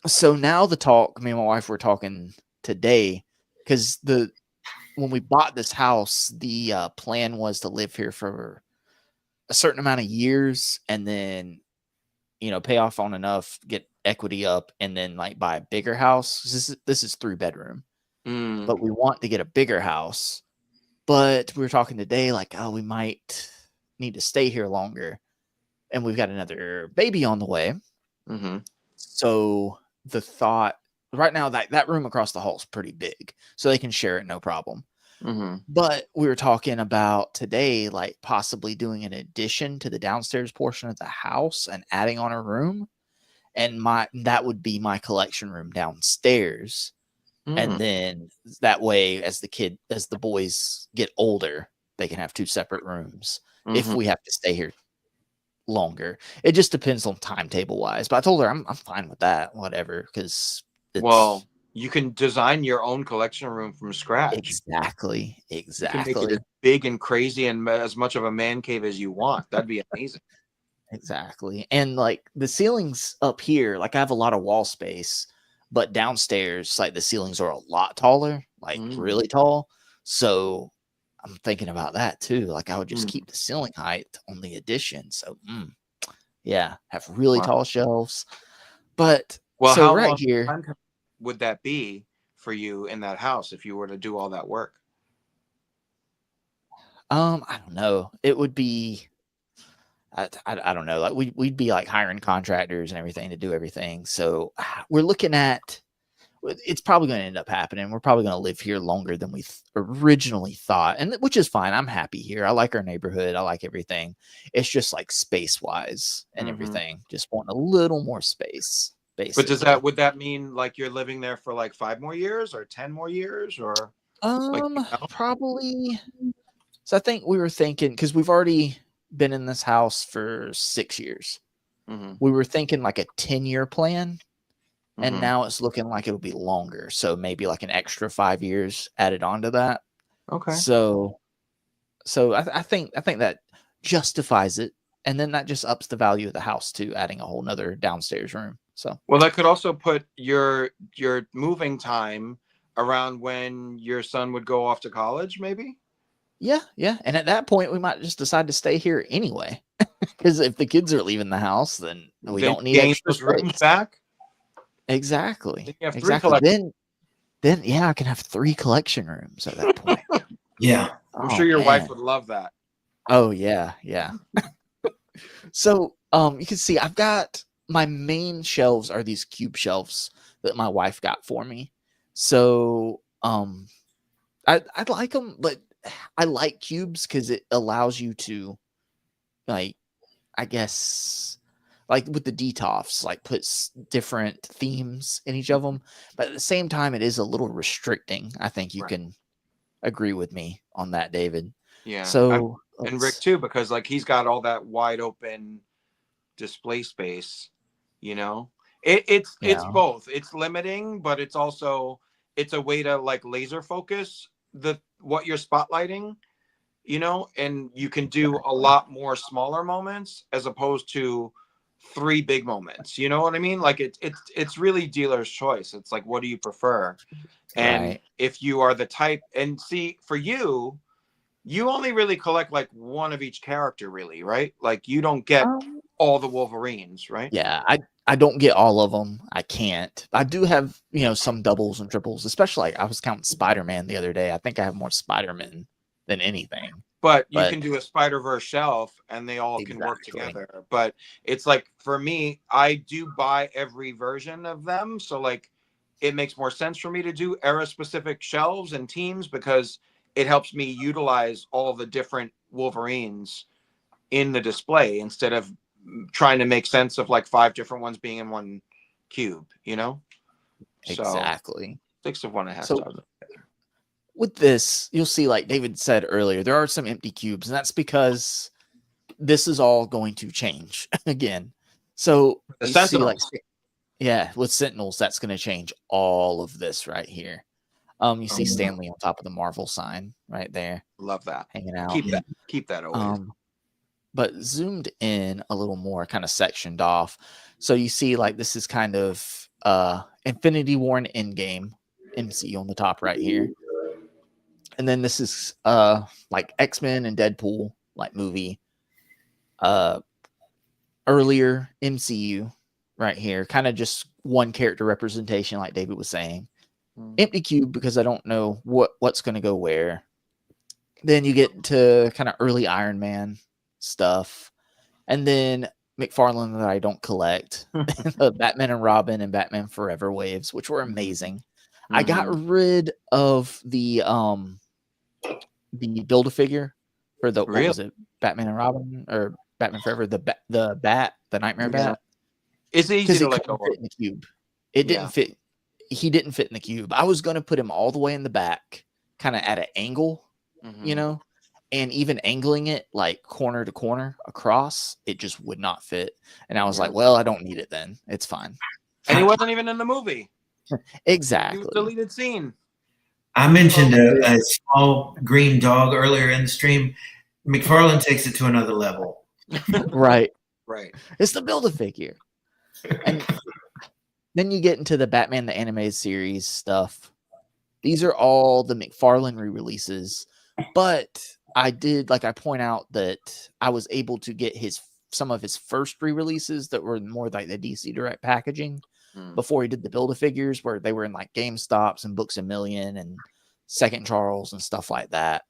So now me and my wife were talking today because when we bought this house, the plan was to live here for a certain amount of years and then, pay off on enough, get equity up, and then like buy a bigger house. This is 3-bedroom, but we want to get a bigger house. But we were talking today, like, oh, we might need to stay here longer, and we've got another baby on the way. Mm-hmm. So the thought right now that room across the hall is pretty big, so they can share it, no problem. Mm-hmm. But we were talking about today, like possibly doing an addition to the downstairs portion of the house and adding on a room. And that would be my collection room downstairs. And then that way, as the boys get older, they can have 2 separate rooms if we have to stay here longer. It just depends on timetable wise. But I told her I'm fine with that, whatever, because you can design your own collection room from scratch. Exactly. You can make it as big and crazy and as much of a man cave as you want. That'd be amazing. Exactly. And like the ceilings up here, like I have a lot of wall space, but downstairs, like the ceilings are a lot taller, like really tall. So I'm thinking about that too. Like I would just keep the ceiling height on the addition. So yeah, have really tall shelves. But how right long here would that be for you in that house if you were to do all that work? I don't know. It would be I don't know. Like we'd be like hiring contractors and everything to do everything. So we're looking at it's probably going to end up happening. We're probably going to live here longer than we originally thought, and which is fine. I'm happy here. I like our neighborhood. I like everything. It's just like space wise and everything. Just want a little more space. Basically. But would that mean like you're living there for like 5 more years or 10 more years or like, probably. So I think we were thinking, because we've already been in this house for 6 years. We were thinking like a 10-year plan, and now it's looking like it'll be longer. So maybe like an extra 5 years added onto that. Okay. So I think that justifies it, and then that just ups the value of the house too, adding a whole nother downstairs room. So well, that could also put your moving time around when your son would go off to college, maybe. Yeah. And at that point, we might just decide to stay here anyway. Because if the kids are leaving the house, then we don't need extra rooms back. Exactly. You have 3 exactly. Then yeah, I can have 3 collection rooms at that point. Yeah. I'm sure your wife would love that. Oh yeah. So you can see I've got my main shelves are these cube shelves that my wife got for me. So I like them, but I like cubes because it allows you to, like, I guess, like with the detofs, like puts different themes in each of them. But at the same time, it is a little restricting. I think you can agree with me on that, David. Yeah. So and Rick too, because like he's got all that wide open display space. You know, it's both. It's limiting, but it's also it's a way to like laser focus what you're spotlighting. You know, and you can do a lot more smaller moments as opposed to 3 big moments. You know what I mean? Like it's really dealer's choice. It's like, what do you prefer? And if you are the type, and see, for you only really collect like one of each character, really, right? Like you don't get all the Wolverines, right? Yeah, I don't get all of them. I can't. I do have, some doubles and triples, especially like I was counting Spider-Man the other day. I think I have more Spider-Man than anything. But you can do a Spider-Verse shelf and they all can work together. But it's like, for me, I do buy every version of them. So like it makes more sense for me to do era specific shelves and teams because it helps me utilize all the different Wolverines in the display instead of trying to make sense of like 5 different ones being in one cube, you know? Exactly. So 6 of one, 1/2 dozen. With this, you'll see, like David said earlier, there are some empty cubes, and that's because this is all going to change again. So the you Sentinels. See, with Sentinels, that's going to change all of this right here. You see Stanley on top of the Marvel sign right there. Love that. Hanging out. Keep that always. But zoomed in a little more, kind of sectioned off. So you see, like, this is kind of Infinity War and Endgame MCU on the top right here. And then this is like X-Men and Deadpool, like movie. Earlier MCU right here, kind of just one character representation, like David was saying. Empty cube because I don't know what's going to go where. Then you get to kind of early Iron Man stuff, and then McFarlane that I don't collect, Batman and Robin and Batman Forever waves, which were amazing. I got rid of the Build-A-Figure for the what was it, Batman and Robin or Batman Forever, the Nightmare Bat. It's easy to let go fit in the cube. It didn't fit. He didn't fit in the cube. I was going to put him all the way in the back, kind of at an angle, and even angling it like corner to corner across, it just would not fit. And I was like, well, I don't need it then. It's fine. And he wasn't even in the movie. Exactly. He was a deleted scene. I mentioned a small green dog earlier in the stream. McFarlane takes it to another level. Right. It's the Build-A-Figure. And then you get into the Batman the Animated Series stuff. These are all the McFarlane re-releases. But I point out that I was able to get some of his first re-releases that were more like the DC Direct packaging before he did the Build-A-Figures, where they were in like GameStops and Books A Million and Second Charles and stuff like that,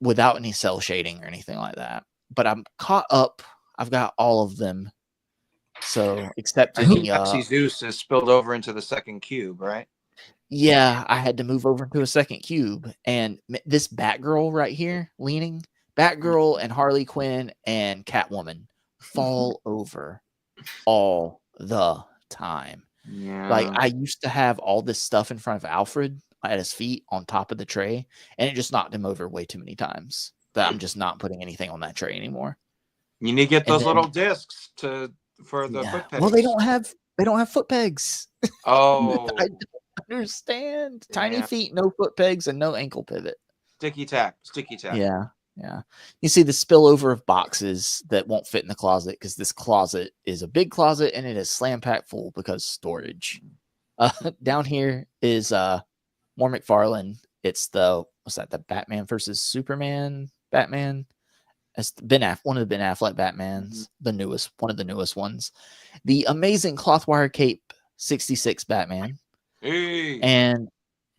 without any cell shading or anything like that. But I'm caught up. I've got all of them. So except I think Zeus is spilled over into the second cube, right? Yeah, I had to move over to a second cube, and this Batgirl right here, leaning Batgirl and Harley Quinn and Catwoman fall over all the time. Like, Yeah. I used to have all this stuff in front of Alfred at his feet on top of the tray, and it just knocked him over way too many times that I'm just not putting anything on that tray anymore. You need to get And those then, little discs for the yeah, foot pegs. well, they don't have foot pegs. Oh, I don't understand. Tiny yeah. feet, no foot pegs, and no ankle pivot. Sticky tack. Yeah, yeah. You see the spillover of boxes that won't fit in the closet because this closet is a big closet and it is slam packed full because storage. Down here is more McFarlane. It's the the Batman versus Superman Batman. It's one of the Ben Affleck Batmans, one of the newest ones. The Amazing Clothwire Cape 66 Batman. Hey. And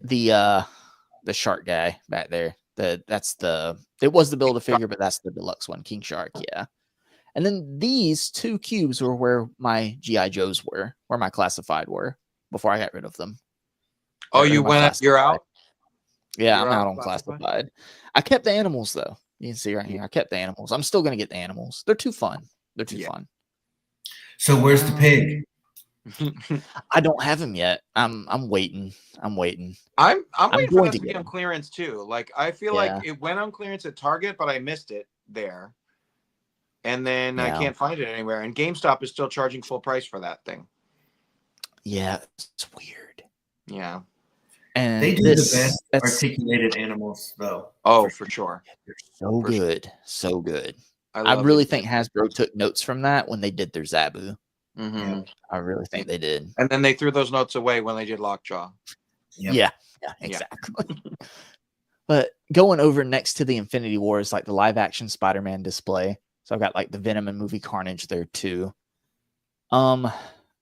the shark guy back there. It was the Build-A-Figure, but that's the deluxe one, King Shark, yeah. And then these two cubes were where my GI Joes were, where my classified were before I got rid of them. Oh, you're out? Yeah, I'm out on classified. I kept the animals though. You can see right here. I kept the animals. I'm still gonna get the animals. They're too fun. They're too fun. So where's the pig? I don't have him yet. I'm waiting. I'm waiting for going that to be get on him. clearance too. Like I feel like it went on clearance at Target, but I missed it there. And then I can't find it anywhere. And GameStop is still charging full price for that thing. Yeah, it's weird. Yeah. And they do the best articulated animals, though. Oh, for sure. They're so good. Sure. So good. I really think Hasbro took notes from that when they did their Zabu. Mm-hmm. I really think they did. And then they threw those notes away when they did Lockjaw. Yep. Yeah, exactly. But going over next to the Infinity Wars, like the live action Spider-Man display. So I've got like the Venom and movie Carnage there too.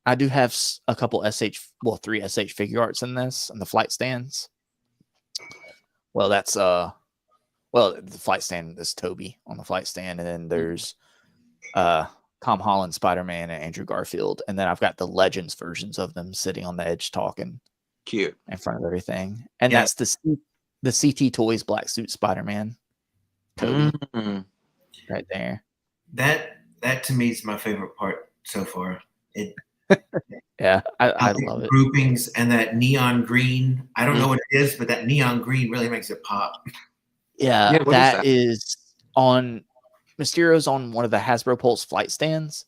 I do have a couple 3 SH figure arts in this and the flight stands. Well, that's the flight stand is Toby on the flight stand, and then there's Tom Holland, Spider-Man, and Andrew Garfield, and then I've got the Legends versions of them sitting on the edge talking, cute, in front of everything, and that's the CT Toys Black Suit Spider-Man, Toby, right there. That to me is my favorite part so far. Yeah, I love it. Groupings and that neon green. I don't know what it is, but that neon green really makes it pop. Yeah, that is on Mysterio's on one of the Hasbro Pulse flight stands,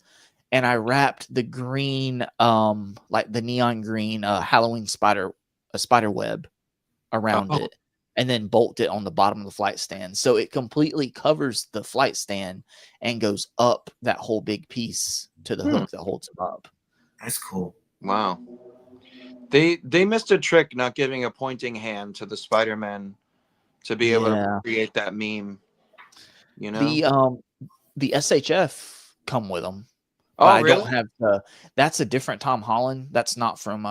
and I wrapped the green, like the neon green Halloween spider web around it, and then bolted it on the bottom of the flight stand, so it completely covers the flight stand and goes up that whole big piece to the hook that holds them up. That's cool. Wow. They missed a trick not giving a pointing hand to the Spider-Man to be able to create that meme. You know, the SHF come with them. Oh, I really? don't have that's a different Tom Holland. That's not from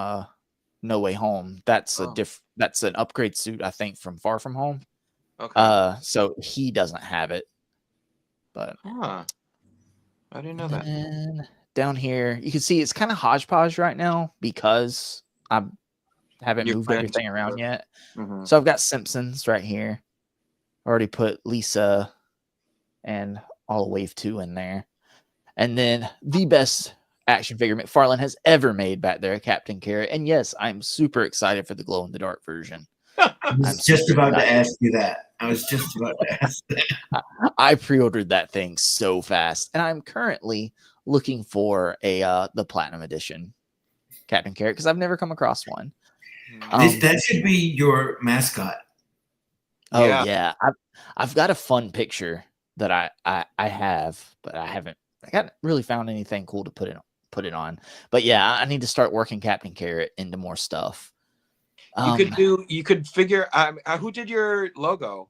No Way Home. That's that's an upgrade suit, I think, from Far From Home. Okay. So he doesn't have it. But I didn't know that. Down here, you can see it's kind of hodgepodge right now because I haven't moved everything around yet. Mm-hmm. So I've got Simpsons right here. Already put Lisa and All Wave 2 in there. And then the best action figure McFarlane has ever made back there, Captain Carrot. And yes, I'm super excited for the glow in the dark version. I was just about to ask you that. I pre-ordered that thing so fast, and I'm currently looking for the Platinum Edition Captain Carrot because I've never come across one. That should be your mascot. Oh yeah. I've got a fun picture that I have, but I haven't really found anything cool to put it on. But yeah, I need to start working Captain Carrot into more stuff. You could figure who did your logo?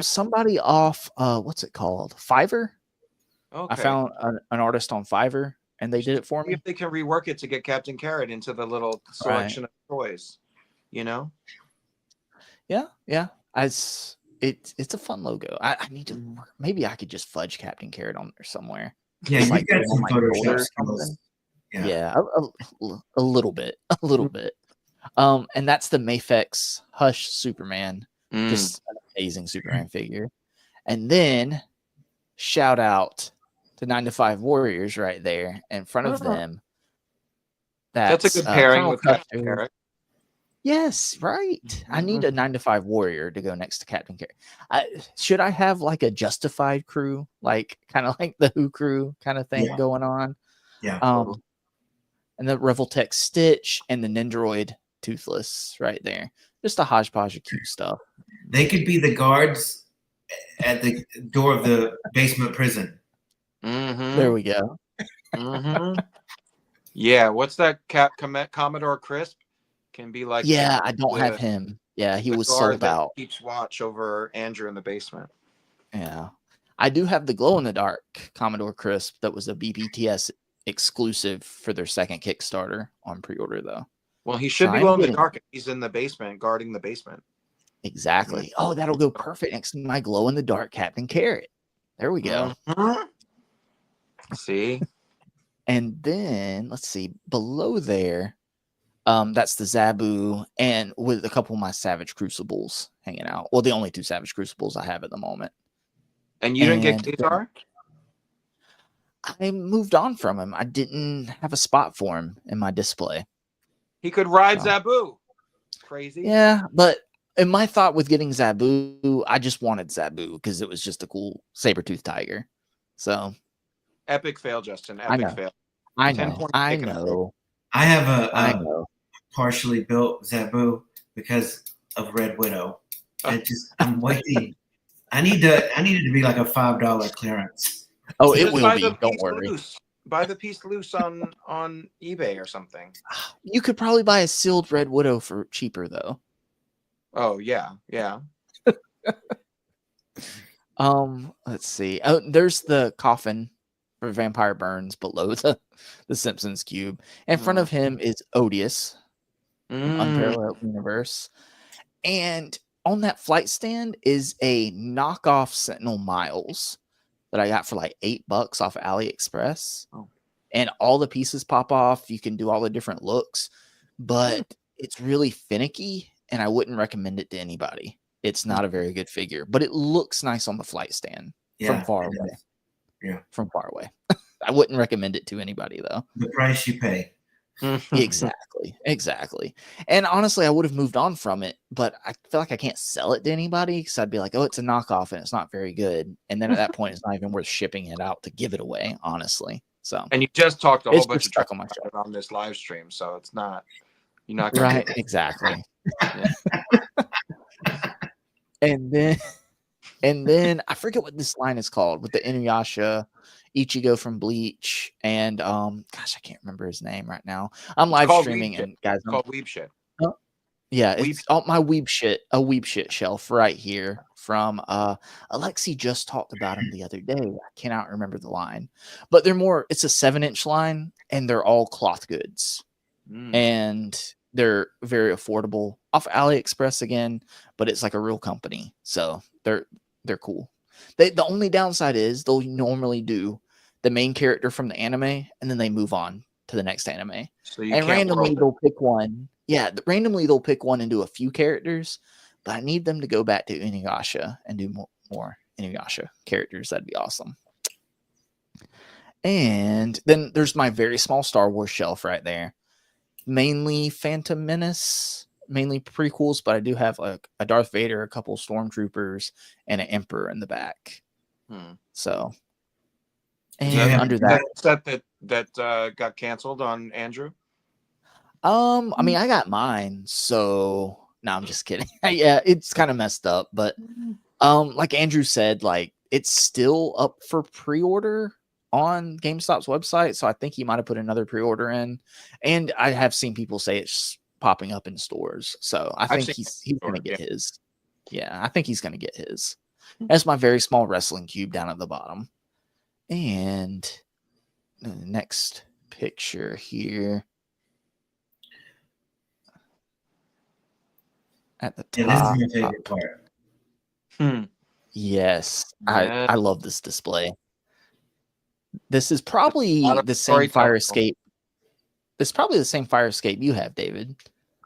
Somebody off what's it called? Fiverr. Okay. I found an artist on Fiverr and they did it for me. If they can rework it to get Captain Carrot into the little selection of toys, you know? Yeah. It's a fun logo. I need to maybe I could just fudge Captain Carrot on there somewhere. Yeah, you got some Photoshop skills. Yeah, a little bit. And that's the Mafex Hush Superman. Just an amazing Superman figure. And then shout out to 9 to 5 Warriors right there in front of them. That's a good pairing with Captain Carrot. Yes, right. I need a 9 to 5 Warrior to go next to Captain Carrot. Should I have like a Justified crew, like kind of like the Who crew kind of thing going on? Yeah. And the Revoltech Stitch and the Nendoroid Toothless right there. Just a hodgepodge of cute stuff. They could be the guards at the door of the basement prison. There we go. Yeah, what's that Commodore Crisp? Can be like I don't have him. Yeah, he was sold out. Keeps watch over Andrew in the basement. Yeah, I do have the glow in the dark Commodore Crisp that was a BBTS exclusive for their second Kickstarter on pre-order though. Well, he should be glow in the dark if he's in the basement guarding the basement. Exactly. Oh, that'll go perfect next to my glow in the dark Captain Carrot. There we go. See? And then let's see below there. That's the Zabu, and with a couple of my Savage Crucibles hanging out. Well, the only 2 Savage Crucibles I have at the moment. And you didn't get Kazar? I moved on from him. I didn't have a spot for him in my display. He could ride Zabu. Crazy. Yeah, but in my thought with getting Zabu, I just wanted Zabu because it was just a cool saber-toothed tiger. So epic fail, Justin. Epic fail. I know. I have a partially built Zabu because of Red Widow. I'm waiting. I needed to be like a $5 clearance. Oh, it will be. Don't worry. Buy the piece loose on eBay or something. You could probably buy a sealed Red Widow for cheaper though. Oh yeah. Let's see. Oh, there's the coffin for Vampire Burns below the Simpsons cube. In front of him is Odious, Unparalleled Universe. And on that flight stand is a knockoff Sentinel Miles that I got for like $8 off of AliExpress. And all the pieces pop off. You can do all the different looks, but it's really finicky, and I wouldn't recommend it to anybody. It's not a very good figure, but it looks nice on the flight stand from far away. Yeah, from far away. I wouldn't recommend it to anybody though. The price you pay. Exactly. And honestly, I would have moved on from it, but I feel like I can't sell it to anybody because I'd be like, oh, it's a knockoff and it's not very good. And then at that point, it's not even worth shipping it out to give it away, honestly. So, and you just talked a whole bunch of stuff on my show on this live stream, so it's not you're not right. Exactly. And then I forget what this line is called with the Inuyasha, Ichigo from Bleach, and gosh, I can't remember his name right now. I'm live streaming, and guys, it's called Weeb Shit. Yeah, it's all my Weeb Shit shelf right here from Alexi just talked about him the other day. I cannot remember the line, but it's a 7-inch line, and they're all cloth goods, and they're very affordable off AliExpress again, but it's like a real company, so they're cool. The only downside is they'll normally do the main character from the anime, and then they move on to the next anime. So you and randomly they'll pick one. Yeah, randomly they'll pick one and do a few characters, but I need them to go back to Inuyasha and do more Inuyasha characters. That'd be awesome. And then there's my very small Star Wars shelf right there. Mainly Phantom Menace, mainly prequels, but I do have like a Darth Vader, a couple Stormtroopers, and an Emperor in the back. So, and under that got canceled on Andrew. I mean, I got mine, so no, I'm just kidding. Yeah, it's kind of messed up, but like Andrew said, like it's still up for pre-order on GameStop's website, so I think he might have put another pre-order in, and I have seen people say it's popping up in stores, so I think he's gonna get his. Yeah, I think he's gonna get his. That's my very small wrestling cube down at the bottom. And the next picture here at the top. Yeah, this is my favorite part. Yes, I love this display. This is probably the same fire escape. This is probably the same fire escape you have, David.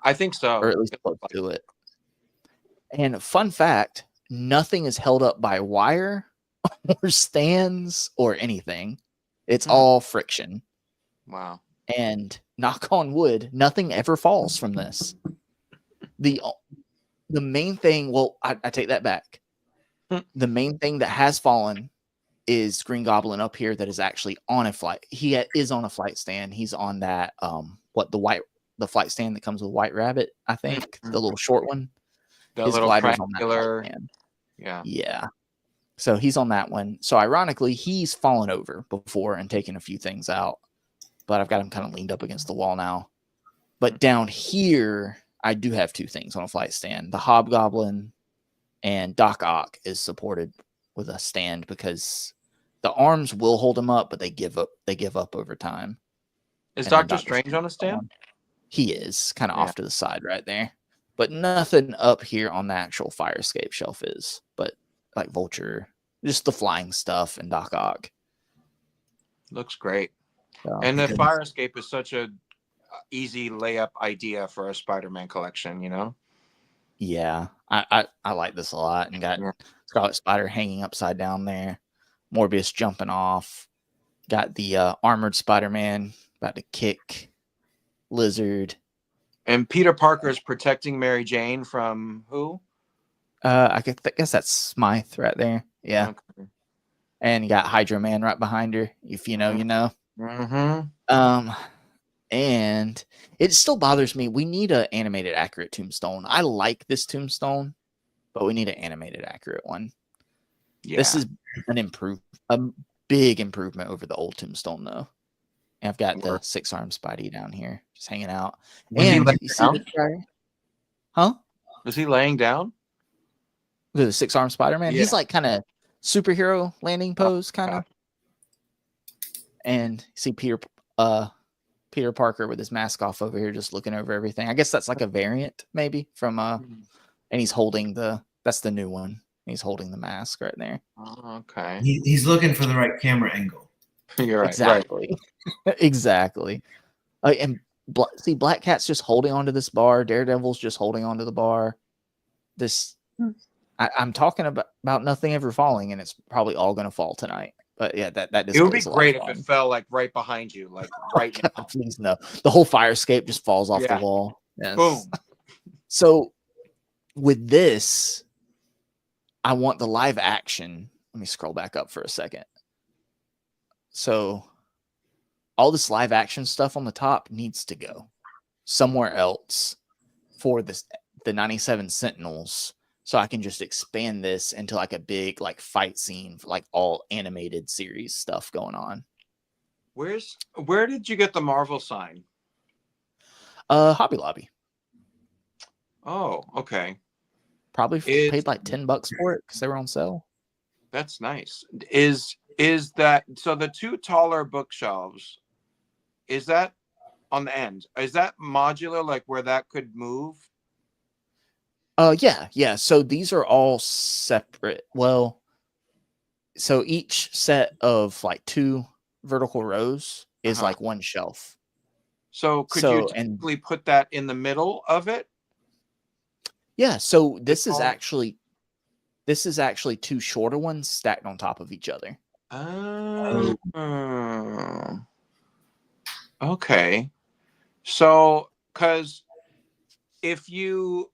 I think so. or at least close to it. And fun fact, nothing is held up by wire or stands or anything. It's all friction. Wow. And knock on wood, nothing ever falls from this. The main thing, well, I take that back. The main thing that has fallen is Green Goblin up here that is actually on a flight. He is on a flight stand. He's on that the flight stand that comes with White Rabbit, I think, the little short one. The His little glider's on that triangular. stand. Yeah. Yeah. So he's on that one. So ironically, he's fallen over before and taken a few things out. But I've got him kind of leaned up against the wall now. But down here, I do have two things on a flight stand. The Hobgoblin and Doc Ock is supported with a stand because the arms will hold him up, but they give up over time. Is Doctor Strange on a stand? He is kind of off to the side right there. But nothing up here on the actual fire escape shelf is. But like Vulture, just the flying stuff and Doc Ock. Looks great. So, and the fire escape is such a easy layup idea for a Spider-Man collection, you know? Yeah, I like this a lot. And got Scarlet Spider hanging upside down there. Morbius jumping off. Got the armored Spider-Man about to kick Lizard. And Peter Parker is protecting Mary Jane from who? I guess that's Smythe right there. Yeah. Okay. And you got Hydro Man right behind her. If you know, you know. Mm-hmm. And it still bothers me. We need an animated accurate tombstone. I like this tombstone, but we need an animated accurate one. Yeah. This is a big improvement over the old tombstone, though. And I've got the 6-armed Spidey down here just hanging out. And you see this guy? Huh? Was he laying down? The 6-armed Spider-Man? Yeah. He's like kind of superhero landing pose, kind of. And see Peter Parker with his mask off over here, just looking over everything. I guess that's like a variant, maybe, from and he's holding that's the new one. He's holding the mask right there. Oh, okay. He's looking for the right camera angle. You're right. Exactly. Right. Exactly. And see, Black Cat's just holding onto this bar. Daredevil's just holding onto the bar. I'm talking about nothing ever falling, and it's probably all going to fall tonight. But yeah, that it would be great if it fell like right behind you, like right now. Please no. The whole fire escape just falls off the wall. Yes. Boom. So with this, I want the live action. Let me scroll back up for a second. So all this live action stuff on the top needs to go somewhere else for the 97 Sentinels. So I can just expand this into like a big like fight scene for like all animated series stuff going on. Where did you get the Marvel sign? Hobby Lobby. Oh, okay. Probably paid like $10 for it because they were on sale. That's nice. Is that so? The two taller bookshelves, is that on the end? Is that modular, like where that could move? Yeah. So these are all separate. Well, so each set of like 2 vertical rows is like one shelf. So could you technically put that in the middle of it? Yeah. So this is actually 2 shorter ones stacked on top of each other. Okay. So, because if you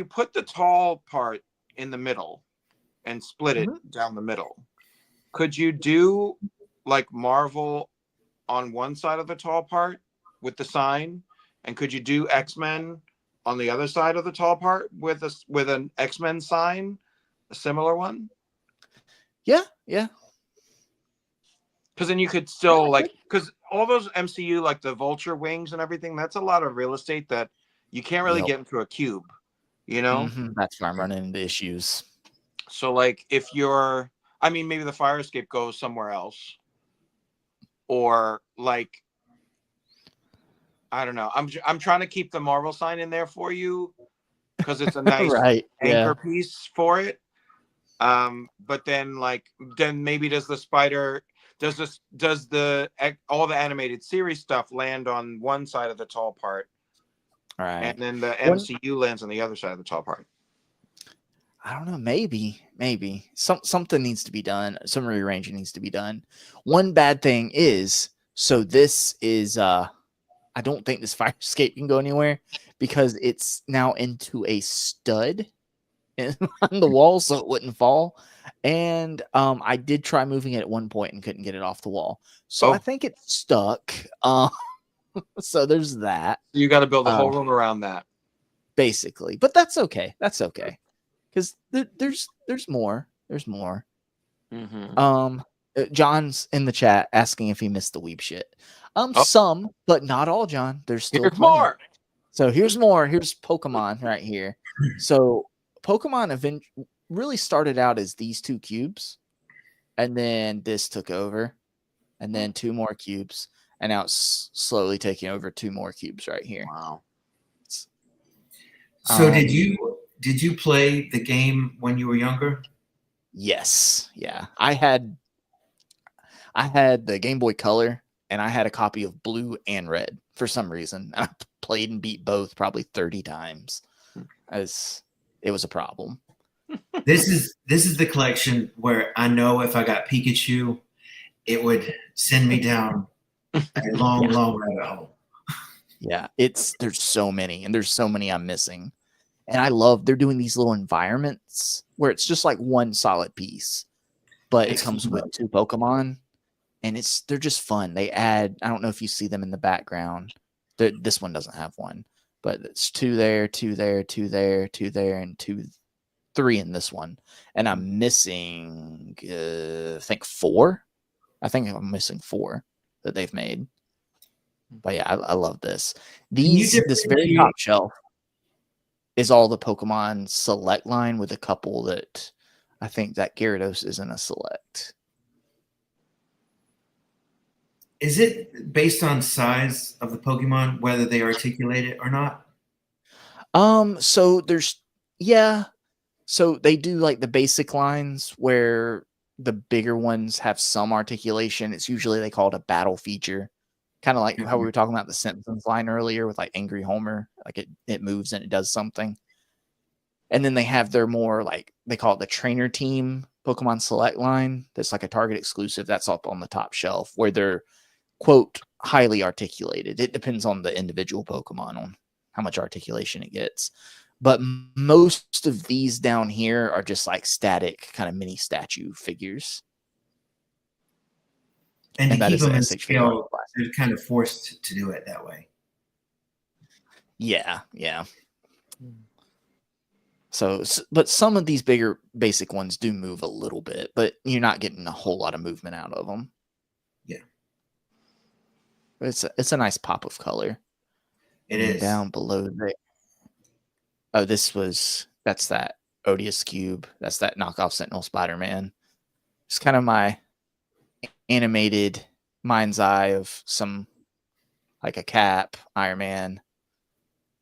put the tall part in the middle and split it down the middle, could you do like Marvel on one side of the tall part with the sign, and could you do X-Men on the other side of the tall part with an X-Men sign, a similar one? Yeah. Because then you could still because all those MCU, like the Vulture wings and everything, that's a lot of real estate that you can't really get into a cube, you know? That's where I'm running into issues. So like maybe the fire escape goes somewhere else, or like, I don't know. I'm trying to keep the Marvel sign in there for you because it's a nice anchor piece for it. But then maybe does all the animated series stuff land on one side of the tall part, All right. And then the MCU lands on the other side of the tall party. I don't know. Maybe something needs to be done. Some rearranging needs to be done. One bad thing is, so this is, I don't think this fire escape can go anywhere because it's now into a stud on the wall, so it wouldn't fall. And I did try moving it at one point and couldn't get it off the wall. So I think it's stuck. So there's that. You got to build a whole room around that. Basically. But that's okay. That's okay. Because there's more. There's more. Mm-hmm. John's in the chat asking if he missed the weeb shit. Some, but not all, John. There's still more. So here's more. Here's Pokemon right here. So Pokemon really started out as these two cubes, and then this took over, and then two more cubes, and now it's slowly taking over two more cubes right here. Wow. So did you play the game when you were younger? Yes. Yeah. I had the Game Boy Color, and I had a copy of Blue and Red for some reason. I played and beat both probably 30 times. As it was a problem. This is the collection where I know if I got Pikachu, it would send me down a long rabbit hole. Yeah, there's so many, and there's so many I'm missing. And I love they're doing these little environments where it's just like one solid piece, but it comes with two Pokemon, and they're just fun. They add, I don't know if you see them in the background. This one doesn't have one, but it's two there, two there, two there, two there, and three in this one. And I'm missing, I think 4. I think I'm missing 4 that they've made. But yeah, I love this. This very top shelf is all the Pokemon Select line with a couple that I think that Gyarados isn't a Select. Is it based on size of the Pokemon, whether they articulate it or not? So so they do like the basic lines where the bigger ones have some articulation. It's usually they call it a battle feature. Kind of like how we were talking about the Simpsons line earlier with like Angry Homer, like it moves and it does something. And then they have their more like they call it the trainer team Pokemon Select line. That's like a Target exclusive. That's up on the top shelf where they're quote highly articulated. It depends on the individual Pokemon on how much articulation it gets. But most of these down here are just like static kind of mini statue figures. And to keep them in scale, they're kind of forced to do it that way. Yeah. So, but some of these bigger basic ones do move a little bit, but you're not getting a whole lot of movement out of them. Yeah. But it's a nice pop of color. It is. Down below there. Oh, that's that Odious Cube. That's that knockoff Sentinel Spider-Man. It's kind of my animated mind's eye of some like a Cap, Iron Man,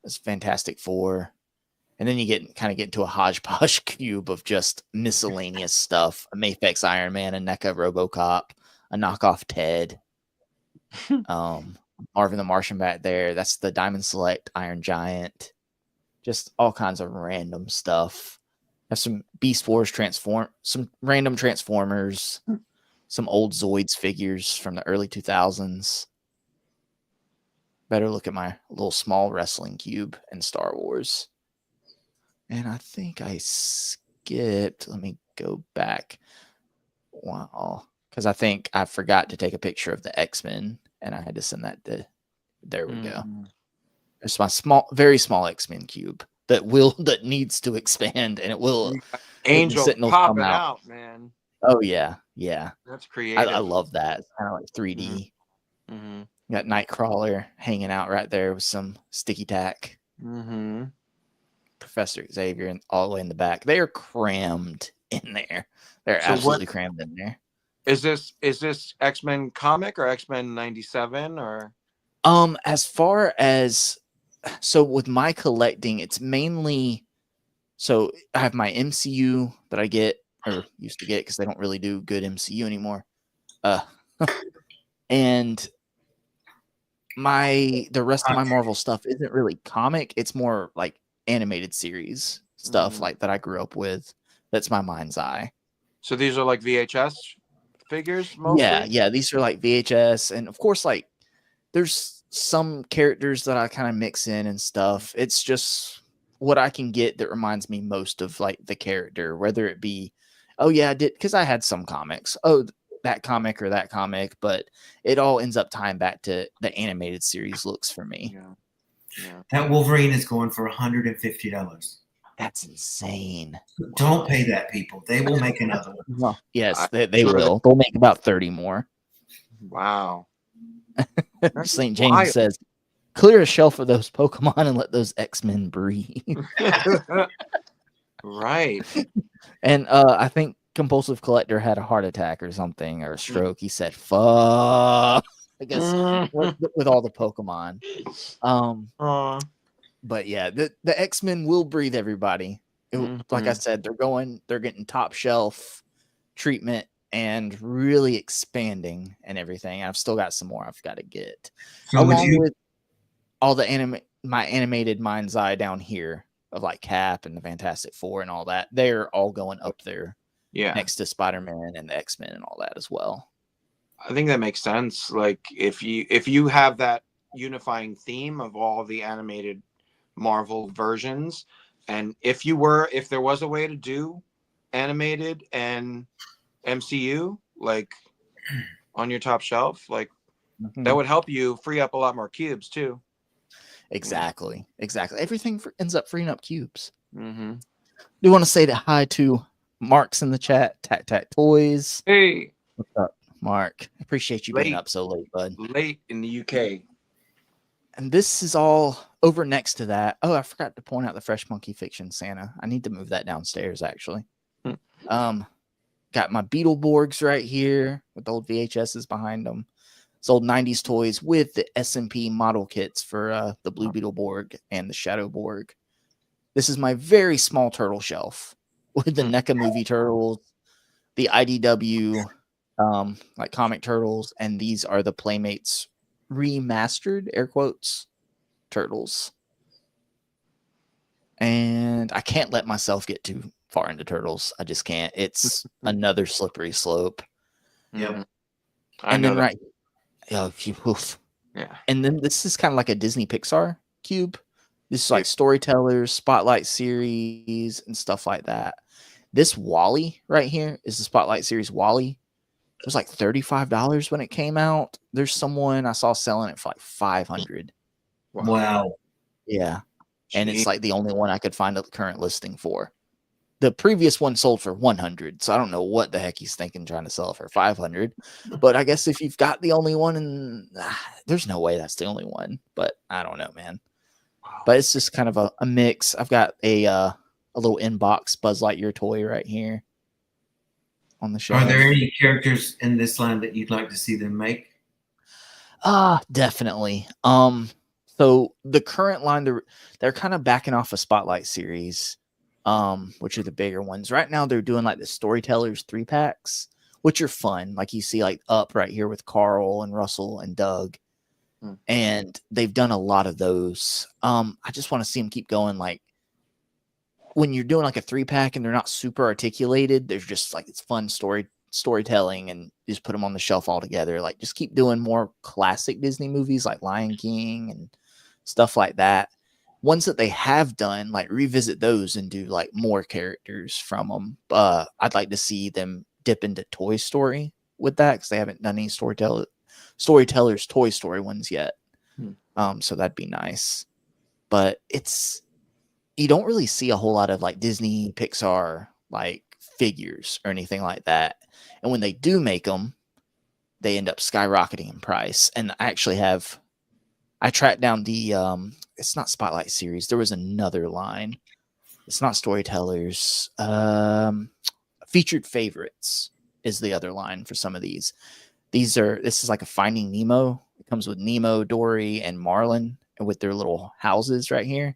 this Fantastic Four, and then you get into a hodgepodge cube of just miscellaneous stuff: a Mafex Iron Man, a NECA RoboCop, a knockoff Ted, Marvin the Martian back there. That's the Diamond Select Iron Giant. Just all kinds of random stuff. Have some Beast Wars some random Transformers. Some old Zoids figures from the early 2000s. Better look at my little small wrestling cube in Star Wars. And I think I skipped. Let me go back. Wow. Because I think I forgot to take a picture of the X-Men, and I had to send that to. There we go. It's my very small X-Men cube that needs to expand, and it will. Angel popping out, man. Oh yeah. That's creative. I love that. It's kind of like 3D. Mm-hmm. Got Nightcrawler hanging out right there with some sticky tack. Mm-hmm. Professor Xavier and all the way in the back. They are crammed in there. They're absolutely crammed in there. Is this X-Men comic or X-Men 97 or? As far as with my collecting, it's mainly so I have my MCU that I get or used to get because they don't really do good MCU anymore. And the rest of my Marvel stuff isn't really comic. It's more like animated series stuff like that I grew up with. That's my mind's eye. So these are like VHS figures mostly? Yeah. These are like VHS, and of course, like there's some characters that I kind of mix in and stuff. It's just what I can get that reminds me most of like the character, whether it be, oh yeah, I did, because I had some comics. Oh, that comic or that comic, but it all ends up tying back to the animated series looks for me. Yeah. That Wolverine is going for $150. That's insane. Don't pay that, people. They will make another one. Well, yes, they will. They'll make about 30 more. Wow. St. James says, clear a shelf of those Pokemon and let those X-Men breathe. Right. And I think Compulsive Collector had a heart attack or something, or a stroke. He said, fuck. I guess with all the Pokemon. But yeah, the X-Men will breathe, everybody. Like I said, they're getting top shelf treatment and really expanding and everything. I've still got some more I've got to get. So along with all the my animated mind's eye down here of like Cap and the Fantastic Four and all that. They're all going up there. Yeah. Next to Spider-Man and the X-Men and all that as well. I think that makes sense. Like if you have that unifying theme of all the animated Marvel versions, and if there was a way to do animated and MCU like on your top shelf, like that would help you free up a lot more cubes too. Exactly. Everything ends up freeing up cubes. Do you want to say hi to Mark's in the chat? Tac Toys. Hey, what's up, Mark? Appreciate you being up so late, bud. Late in the UK. And this is all over next to that. Oh, I forgot to point out the Fresh Monkey Fiction Santa. I need to move that downstairs, actually. Got my Beetleborgs right here with the old VHSs behind them. It's old 90s toys with the S&P model kits for the Blue Beetleborg and the Shadowborg. This is my very small turtle shelf with the NECA movie turtles, the IDW like comic turtles, and these are the Playmates remastered, air quotes, turtles. And I can't let myself get too far into turtles. I just can't. It's another slippery slope. Yep. And then right. Yeah. And then this is kind of like a Disney Pixar cube. This is like storytellers, spotlight series, and stuff like that. This Wally right here is the spotlight series Wally. It was like $35 when it came out. There's someone I saw selling it for like $500. Wow. Yeah. And it's like the only one I could find a current listing for. The previous one sold for $100, so I don't know what the heck he's thinking trying to sell it for $500. But I guess if you've got the only one, and there's no way that's the only one. But I don't know, man. But it's just kind of a mix. I've got a little inbox Buzz Lightyear toy right here on the shelf. Are there any characters in this line that you'd like to see them make? Definitely. So the current line, they're kind of backing off a Spotlight series, which are the bigger ones. Right now, they're doing like the Storytellers 3-packs, which are fun. Like you see, like Up right here with Carl and Russell and Doug. And they've done a lot of those. I just want to see them keep going. Like when you're doing like a 3-pack and they're not super articulated, there's just like it's fun storytelling, and you just put them on the shelf all together. Like just keep doing more classic Disney movies like Lion King and stuff like that. Ones that they have done, like revisit those and do like more characters from them. I'd like to see them dip into Toy Story with that because they haven't done any Storytellers Toy Story ones yet. So that'd be nice. But you don't really see a whole lot of like Disney, Pixar like figures or anything like that. And when they do make them, they end up skyrocketing in price. And I tracked down the it's not Spotlight series. There was another line. It's not Storytellers. Featured Favorites is the other line for some of these. This is like a Finding Nemo. It comes with Nemo, Dory, and Marlin, and with their little houses right here.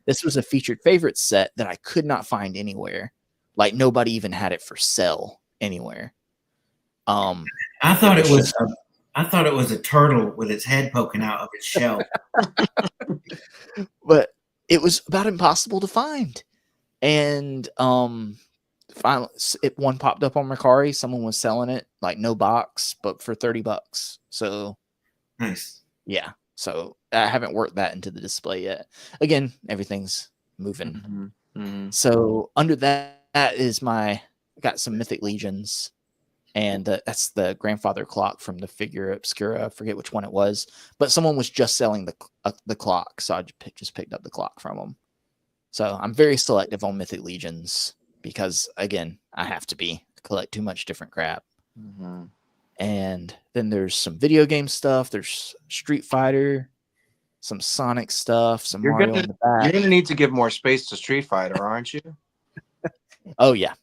This was a Featured Favorites set that I could not find anywhere. Like nobody even had it for sale anywhere. I thought it I thought it was a turtle with its head poking out of its shell. But it was about impossible to find. And finally, one popped up on Mercari. Someone was selling it, like no box, but for $30. So Nice. yeah. So I haven't worked that into the display yet. Again, everything's moving. Mm-hmm. Mm-hmm. So under that is I got some Mythic Legions, and that's the grandfather clock from the figure Obscura. I forget which one it was, but someone was just selling the clock, so I just picked up the clock from them. So I'm very selective on Mythic Legions because, again, I have to collect too much different crap. Mm-hmm. And then there's some video game stuff. There's Street Fighter, some Sonic stuff, some Mario in the back. You're gonna need to give more space to Street Fighter, aren't you? Oh yeah,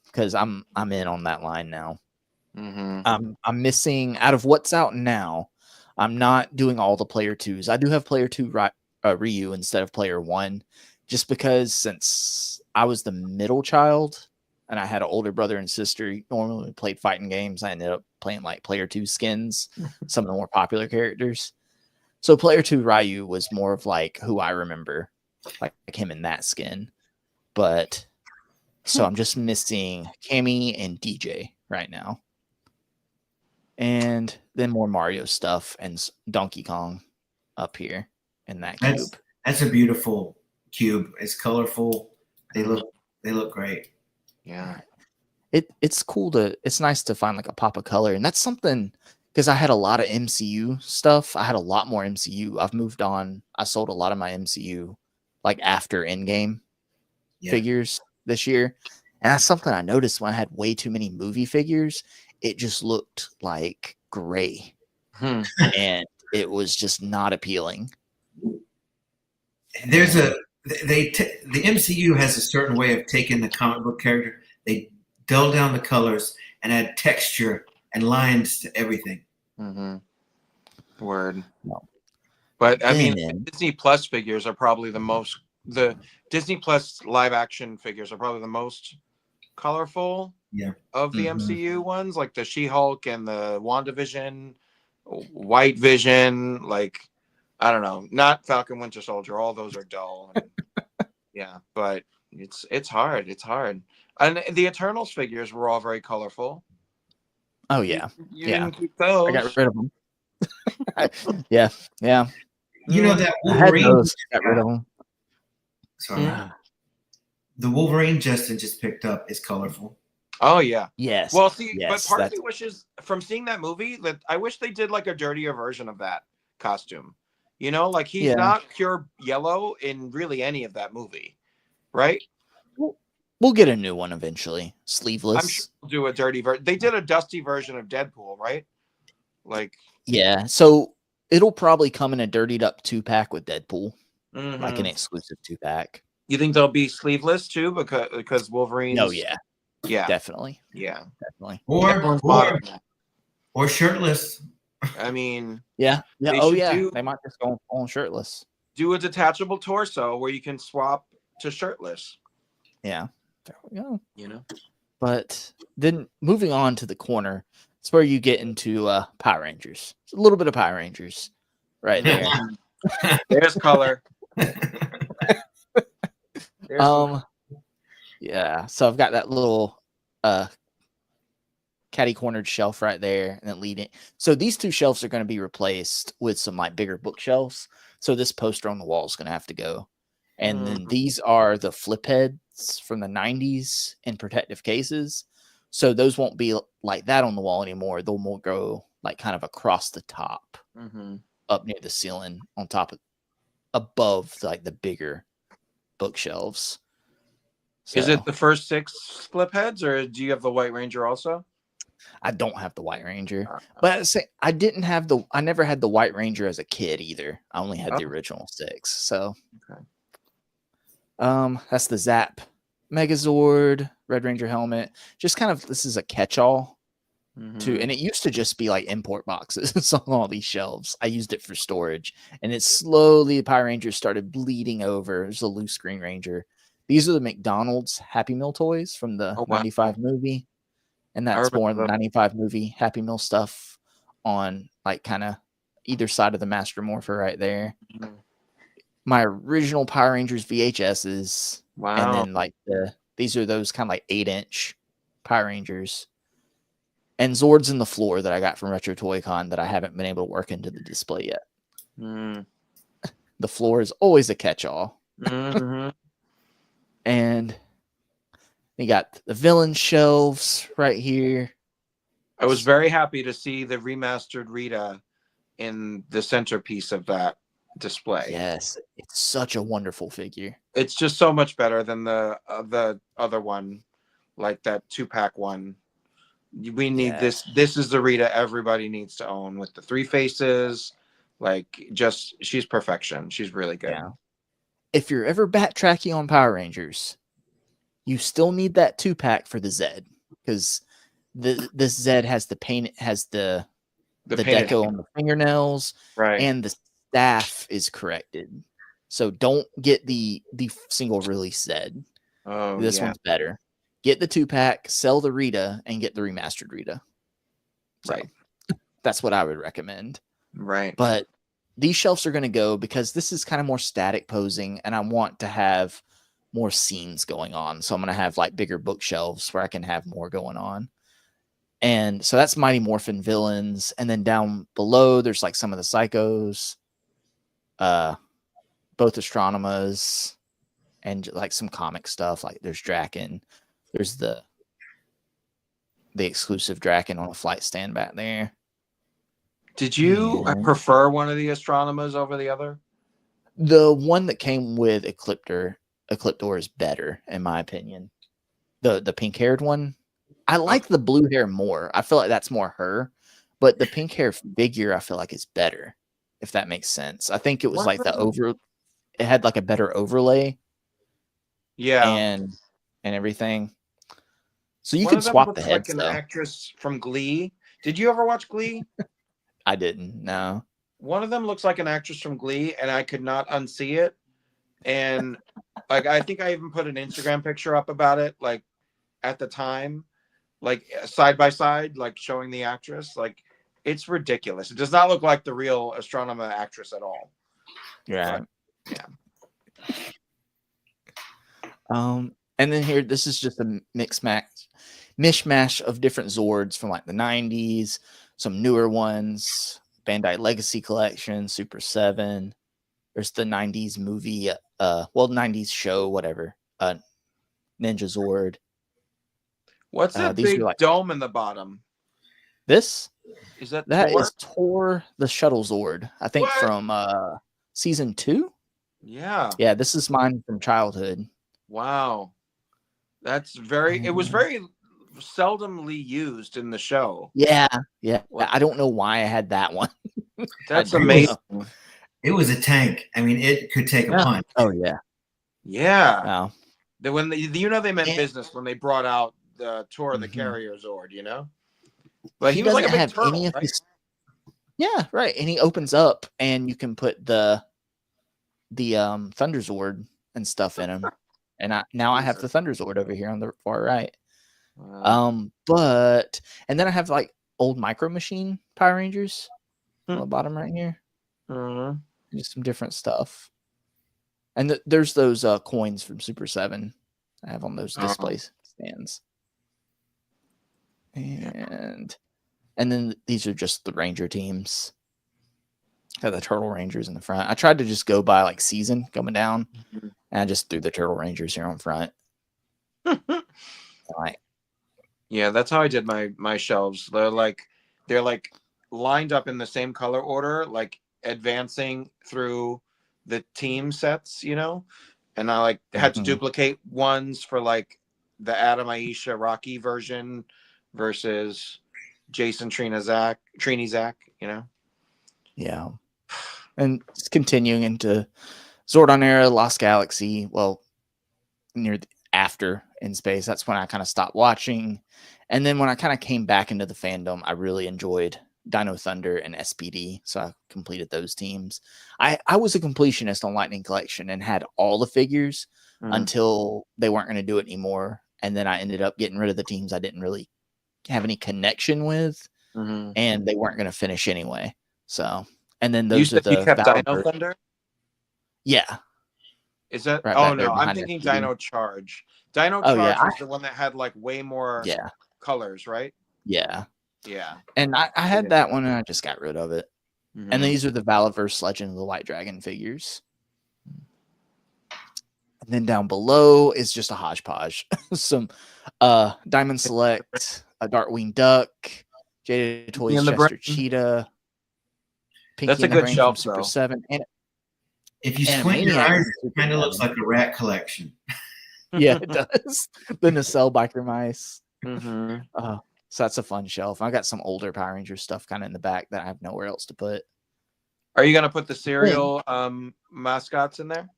because I'm in on that line now. Mm-hmm. I'm missing out of what's out now. I'm not doing all the player 2s. I do have player 2 Ryu instead of player 1, just because since I was the middle child and I had an older brother and sister who normally played fighting games, I ended up playing like player 2 skins, some of the more popular characters. So player 2 Ryu was more of like who I remember, like him in that skin. But so I'm just missing Cammy and DJ right now. And then more Mario stuff and Donkey Kong up here in that cube. That's a beautiful cube. It's colorful. They look great. Yeah. It's cool it's nice to find like a pop of color. And that's something, because I had a lot of MCU stuff. I had a lot more MCU. I've moved on. I sold a lot of my MCU like after Endgame figures this year. And that's something I noticed when I had way too many movie figures. It just looked like gray. And it was just not appealing. There's the MCU has a certain way of taking the comic book character. They dull down the colors and add texture and lines to everything. Mm-hmm. Word. No. But I mean, Disney Plus figures are probably the Disney Plus live action figures are probably the most colorful of the MCU ones, like the She-Hulk and the WandaVision, White Vision, like I don't know, not Falcon Winter Soldier. All those are dull. Yeah, but it's hard. It's hard. And the Eternals figures were all very colorful. Oh yeah, you didn't keep those. I got rid of them. yeah. You know that Wolverine got rid of them. Sorry. The Wolverine Justin just picked up is colorful. Oh yeah. Yes. Well, see, but part of me wishes from seeing that movie that I wish they did like a dirtier version of that costume. You know, like he's not pure yellow in really any of that movie, right? We'll get a new one eventually. Sleeveless. I'm sure we'll do a dirty version. They did a dusty version of Deadpool, right? Like so it'll probably come in a dirtied up 2-pack with Deadpool, like an exclusive 2-pack. You think they'll be sleeveless too, because Wolverine's? Oh yeah, definitely. Yeah, definitely. Or shirtless. I mean, yeah. They might just go on shirtless. Do a detachable torso where you can swap to shirtless. Yeah, there we go. You know. But then moving on to the corner, it's where you get into Power Rangers. It's a little bit of Power Rangers right there. There's color. Yeah. So I've got that little catty-cornered shelf right there, and then leading. So these two shelves are going to be replaced with some like bigger bookshelves. So this poster on the wall is going to have to go. And then these are the flip heads from the 90s in protective cases. So those won't be like that on the wall anymore. They'll more go like kind of across the top, up near the ceiling, on top of, above like the bigger bookshelves. So, is it the first 6 flip heads, or do you have the White Ranger also? I don't have the White Ranger, but I never had the White Ranger as a kid either. I only had the original 6. So, that's the Zap Megazord, Red Ranger helmet. Just kind of, this is a catch-all too. And it used to just be like import boxes on all these shelves. I used it for storage, and it slowly, the Power Rangers started bleeding over. There's a loose Green Ranger. These are the McDonald's Happy Meal toys from the 95 movie. And that's more the 95 movie Happy Meal stuff on like kind of either side of the Master Morpher right there. Mhm. My original Power Rangers VHSs, Wow. and then like these are those kind of like 8-inch Power Rangers, and Zords in the floor that I got from Retro Toy Con that I haven't been able to work into the display yet. Mm. The floor is always a catch-all. Mm-hmm. And you got the villain shelves right here. I was very happy to see the remastered Rita in the centerpiece of that display. Yes, it's such a wonderful figure. It's just so much better than the other one, like that 2-pack one. We need this. This is the Rita everybody needs to own with the 3 faces. Like, just she's perfection. She's really good. Yeah. If you're ever backtracking on Power Rangers, you still need that 2-pack for the Zed, because this Zed has the paint, has the deco on the fingernails, right? And the staff is corrected. So don't get the single release Zed. Oh, this one's better. Get the 2-pack, sell the Rita, and get the remastered Rita. So, right. That's what I would recommend. Right. But these shelves are going to go because this is kind of more static posing, and I want to have more scenes going on. So I'm going to have like bigger bookshelves where I can have more going on. And so that's Mighty Morphin villains. And then down below, there's like some of the Psychos, both Astronomers, and like some comic stuff. Like there's Draken. There's the exclusive Draken on a flight stand back there. Did you prefer one of the Astronomers over the other? The one that came with Ecliptor is better, in my opinion. The pink-haired one. I like the blue hair more. I feel like that's more her. But the pink hair figure, I feel like is better, if that makes sense. I think it was like it had like a better overlay. Yeah. And everything. So you can swap the heads, like an actress from Glee. Did you ever watch Glee? I didn't, no. One of them looks like an actress from Glee, and I could not unsee it. And like, I think I even put an Instagram picture up about it, like at the time, like side by side, like showing the actress. Like, it's ridiculous. It does not look like the real Astronomer actress at all. Yeah. But, yeah. And then here, this is just a mishmash of different Zords from like the 90s, some newer ones, Bandai Legacy Collection, Super 7. There's the 90s movie, 90s show, whatever. Ninja Zord. What's that big dome in the bottom? This? Is that is Tor the Shuttle Zord, I think from season 2? Yeah. Yeah, this is mine from childhood. Wow. That's it was very seldomly used in the show. Yeah. I don't know why I had that one. That's amazing. It was a tank. I mean, it could take a punch. Oh yeah. Yeah. Wow. When they meant business when they brought out the Tour of the Carrier Zord, you know? But he was like a big turtle, right? Yeah, right. And he opens up and you can put the Thunder Zord and stuff in him. And I have the Thunder Zord over here on the far right. Wow. And then I have like old Micro Machine Power Rangers on the bottom right here. Just some different stuff. And there's those coins from Super 7 I have on those display stands. And then these are just the Ranger teams. Got the Turtle Rangers in the front. I tried to just go by like season coming down, and I just threw the Turtle Rangers here on front. Yeah, that's how I did my shelves. They're like lined up in the same color order, like advancing through the team sets, you know. And I had to duplicate ones for like the Adam Aisha Rocky version versus Jason Trini Zach, you know. Yeah. And it's continuing into Zordon era, Lost Galaxy. Well, after In Space, that's when I kind of stopped watching. And then when I kind of came back into the fandom, I really enjoyed Dino Thunder and SPD. So I completed those teams. I was a completionist on Lightning Collection and had all the figures until they weren't going to do it anymore. And then I ended up getting rid of the teams I didn't really have any connection with. and they weren't going to finish anyway. So, and then You those are said you the kept Valor Dino Thunder? Yeah, Is that? right Oh back there no, I'm behind thinking the TV. Dino Charge. Dino Oh yeah, Charge was the one that had like way more yeah, colors, right? yeah. Yeah. And I had that one, and I just got rid of it. And these are the Valaverse Legend of the White Dragon figures. And then down below is just a hodgepodge. Some Diamond Select, a Darkwing Duck, Jaded Toys Jester Cheetah, Pinky That's a and the good Brain shelf, from Super though. 7. And If you squint your Animaniacs eyes, from it Super kind of looks 7. like a rat collection. Yeah, it does. The Nacelle Biker Mice. Mm-hmm. So that's a fun shelf. I got some older Power Ranger stuff kind of in the back that I have nowhere else to put. Are you gonna put the cereal mascots in there?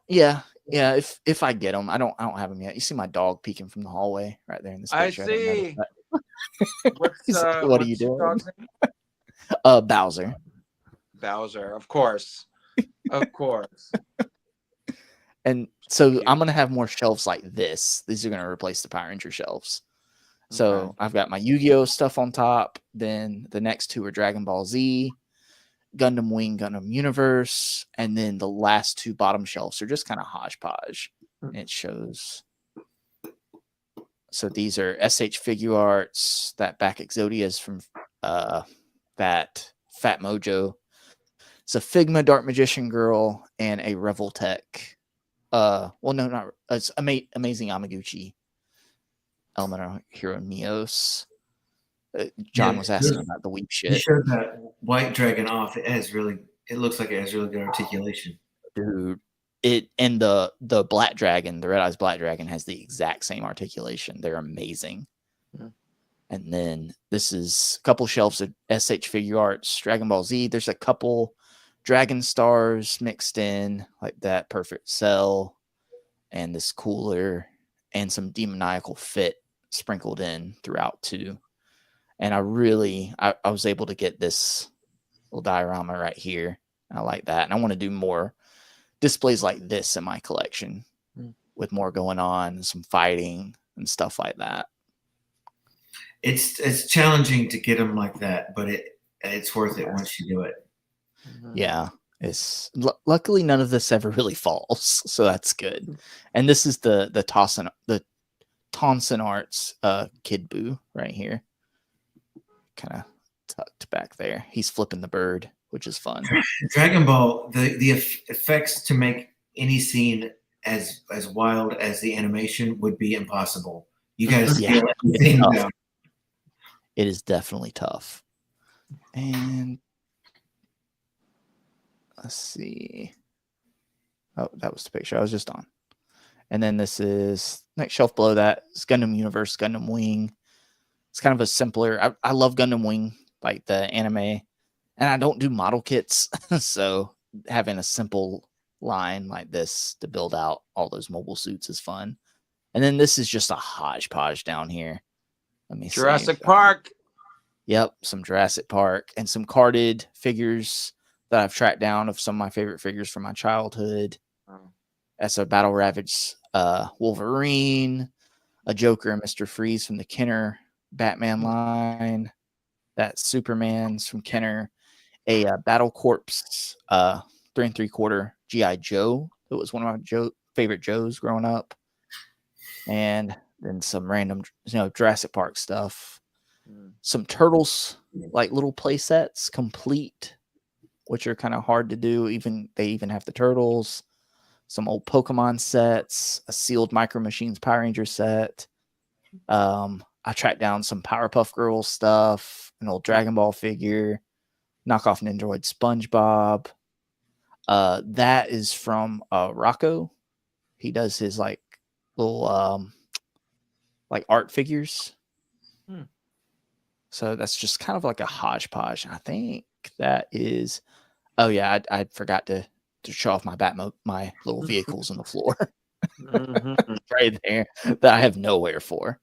Yeah. If I get them, I don't have them yet. You see my dog peeking from the hallway right there in this picture. I see. What are you doing? Dog's name? Bowser. Bowser, of course, of course. And so I'm gonna have more shelves like this. These are gonna replace the Power Ranger shelves. So I've got my Yu-Gi-Oh stuff on top. Then the next two are Dragon Ball Z, Gundam Wing, Gundam Universe, and then the last two bottom shelves are just kind of hodgepodge. And it shows. So these are SH Figure Arts. That back Exodia is from that Fat Mojo. It's a Figma Dark Magician Girl and a Revoltech. Well, no, not it's Amazing Amaguchi. Elemental Hero Neos. John was asking about the weak shit. You showed that white dragon off. It looks like it has really good articulation. Dude, it and the black dragon, the Red Eyes Black Dragon has the exact same articulation. They're amazing. Yeah. And then this is a couple shelves of SH Figure Arts, Dragon Ball Z. There's a couple Dragon Stars mixed in, like that Perfect Cell, and this cooler, and some Demoniacal Fit sprinkled in throughout too. And I was able to get this little diorama right here. I like that. And I want to do more displays like this in my collection with more going on, some fighting and stuff like that. It's challenging to get them like that, but it's worth it once you do it. Yeah. Luckily none of this ever really falls, so that's good. And this is the Tonson Arts Kid Boo right here. Kind of tucked back there. He's flipping the bird, which is fun. Dragon Ball, the effects to make any scene as wild as the animation would be impossible. You guys scale everything down. It is definitely tough. And let's see. Oh, that was the picture I was just on. And then this is next shelf below that is Gundam Universe, Gundam Wing. It's kind of a simpler. I love Gundam Wing, like the anime, and I don't do model kits. So having a simple line like this to build out all those mobile suits is fun. And then this is just a hodgepodge down here. Let me see. Jurassic Park. Yep, some Jurassic Park and some carded figures that I've tracked down of some of my favorite figures from my childhood. That's a Battle Ravaged Wolverine, a Joker and Mr. Freeze from the Kenner Batman line. That Superman's from Kenner. A Battle Corps 3 3/4 G.I. Joe. That was one of my favorite Joes growing up. And then some random, Jurassic Park stuff. Some Turtles, like little play sets, complete, which are kind of hard to do. They even have the Turtles. Some old Pokemon sets, a sealed Micro Machines Power Ranger set. I tracked down some Powerpuff Girls stuff, an old Dragon Ball figure, knockoff Nindroid SpongeBob. That is from Rocco. He does his like little like art figures. So that's just kind of like a hodgepodge. I think that is. Oh yeah, I forgot to show off my little vehicles on the floor right there that I have nowhere for.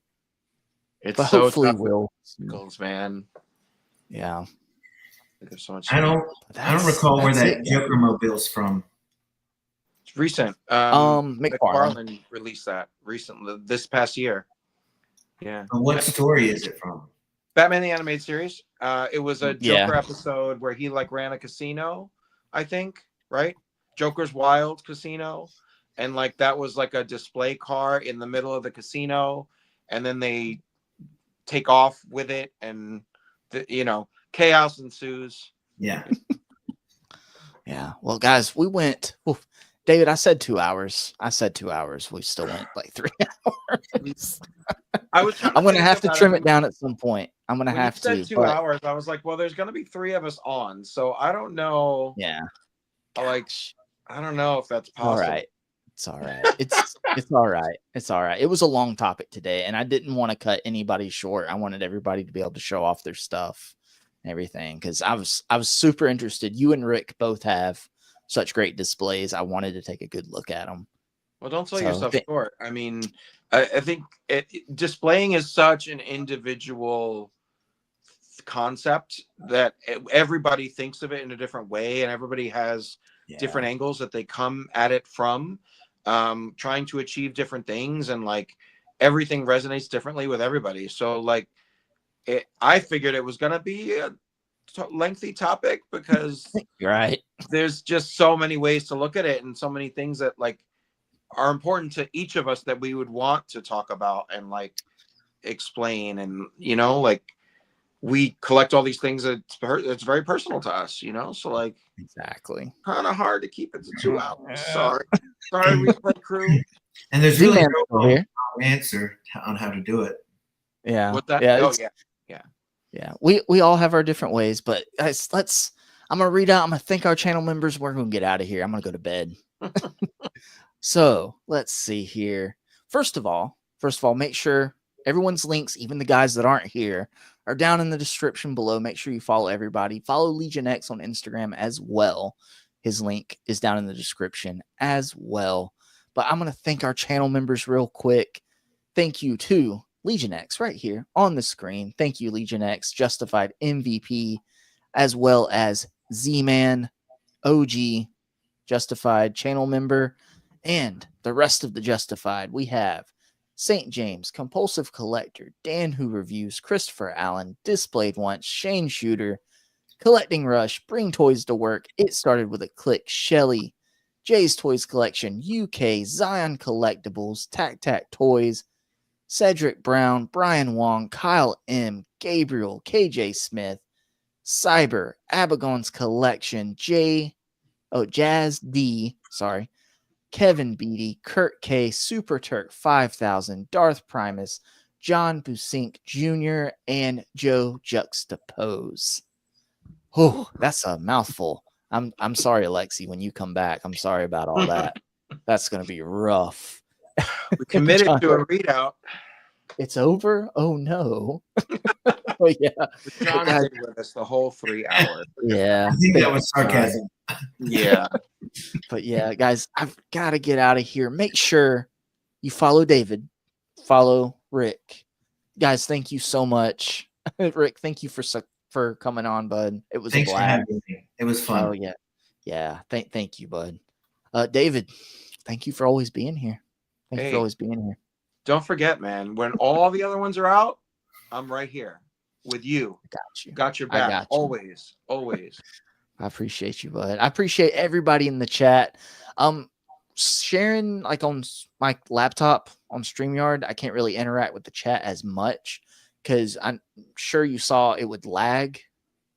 It's but so hopefully tough we'll. vehicles, man. Yeah. There's so much. I don't recall where that Joker mobile's from. It's recent. McFarlane released that recently this past year. Yeah. What story is it from? Batman the Animated Series. It was a Joker episode where he like ran a casino, I think, right? Joker's Wild Casino, and like that was like a display car in the middle of the casino, and then they take off with it, and chaos ensues. Yeah. Yeah. Well, guys, we went. Oof, David, I said 2 hours. We still went like 3 hours. I'm going to have to trim it down at some point. I'm going to have to. You said 2 hours. I was like, well, there's going to be 3 of us on, so I don't know. Yeah. Gosh. I don't know if that's possible. All right. It's all right. It's all right. It's all right. It was a long topic today, and I didn't want to cut anybody short. I wanted everybody to be able to show off their stuff and everything, because I was super interested. You and Rick both have such great displays. I wanted to take a good look at them. Well, don't sell yourself short. I mean, I think displaying is such an individual concept that everybody thinks of it in a different way, and everybody has different angles that they come at it from, trying to achieve different things, and like everything resonates differently with everybody. So like I figured it was going to be a lengthy topic because there's just so many ways to look at it, and so many things that like are important to each of us that we would want to talk about and like explain. And like we collect all these things it's very personal to us, so like exactly kind of hard to keep it to 2 hours. Sorry replay crew. And there's really no answer on how to do it. Yeah. What's that? Yeah. We all have our different ways, but guys, I'm gonna read out. I'm gonna thank our channel members. We're gonna get out of here. I'm gonna go to bed. So let's see here. First of all, make sure everyone's links, even the guys that aren't here, are down in the description below. Make sure you follow everybody. Follow Legion X on Instagram as well. His link is down in the description as well. But I'm going to thank our channel members real quick. Thank you to Legion X right here on the screen. Thank you, Legion X, Justified MVP, as well as Z-Man, OG, Justified channel member, and the rest of the Justified. We have St. James, Compulsive Collector, Dan Who Reviews, Christopher Allen, Displayed Once, Shane Shooter, Collecting Rush, Bring Toys to Work, It Started With a Click, Shelly, Jay's Toys Collection, UK, Zion Collectibles, Tac Tac Toys, Cedric Brown, Brian Wong, Kyle M, Gabriel, KJ Smith, Cyber, Abagon's Collection, Jazz D, Kevin Beatty, Kurt K, Super Turk 5000, Darth Primus, John Busink Jr., and Joe Juxtapose. Oh, that's a mouthful. I'm sorry, Alexi, when you come back. I'm sorry about all that. That's going to be rough. We committed to a readout. It's over? Oh, no. Oh, yeah. John stayed with us the whole 3 hours. Yeah. I think that was sarcasm. Yeah. But yeah, guys, I've got to get out of here. Make sure you follow David, follow Rick. Guys, thank you so much. Rick, thank you for coming on, bud. It was a blast. For having me. It was fun. Oh yeah. Yeah. Thank you, bud. David, thank you for always being here. Thank you for always being here. Don't forget, man, when all the other ones are out, I'm right here with you. Got your back. Always. I appreciate you, bud. I appreciate everybody in the chat. Sharing like on my laptop on StreamYard, I can't really interact with the chat as much because I'm sure you saw it would lag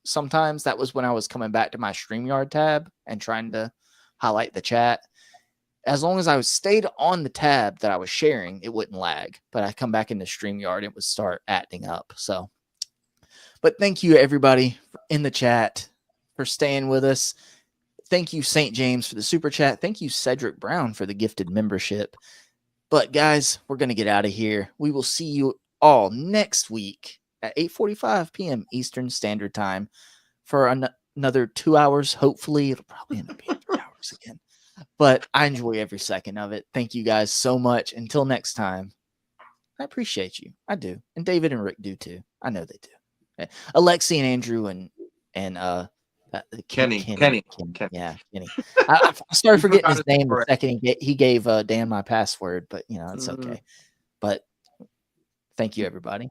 sometimes. That was when I was coming back to my StreamYard tab and trying to highlight the chat. As long as I stayed on the tab that I was sharing, it wouldn't lag. But I come back into StreamYard, it would start acting up. So, but thank you everybody in the chat for staying with us. Thank you, St. James, for the super chat. Thank you, Cedric Brown, for the gifted membership. But guys, we're going to get out of here. We will see you all next week at 8:45 p.m. Eastern Standard Time for another 2 hours. Hopefully, it'll probably end up being 3 hours again. But I enjoy every second of it. Thank you guys so much. Until next time, I appreciate you. I do. And David and Rick do too. I know they do. Alexi and Andrew and Kenny. Yeah, Kenny. I started forgetting his name the second he gave Dan my password, but it's okay. But thank you, everybody.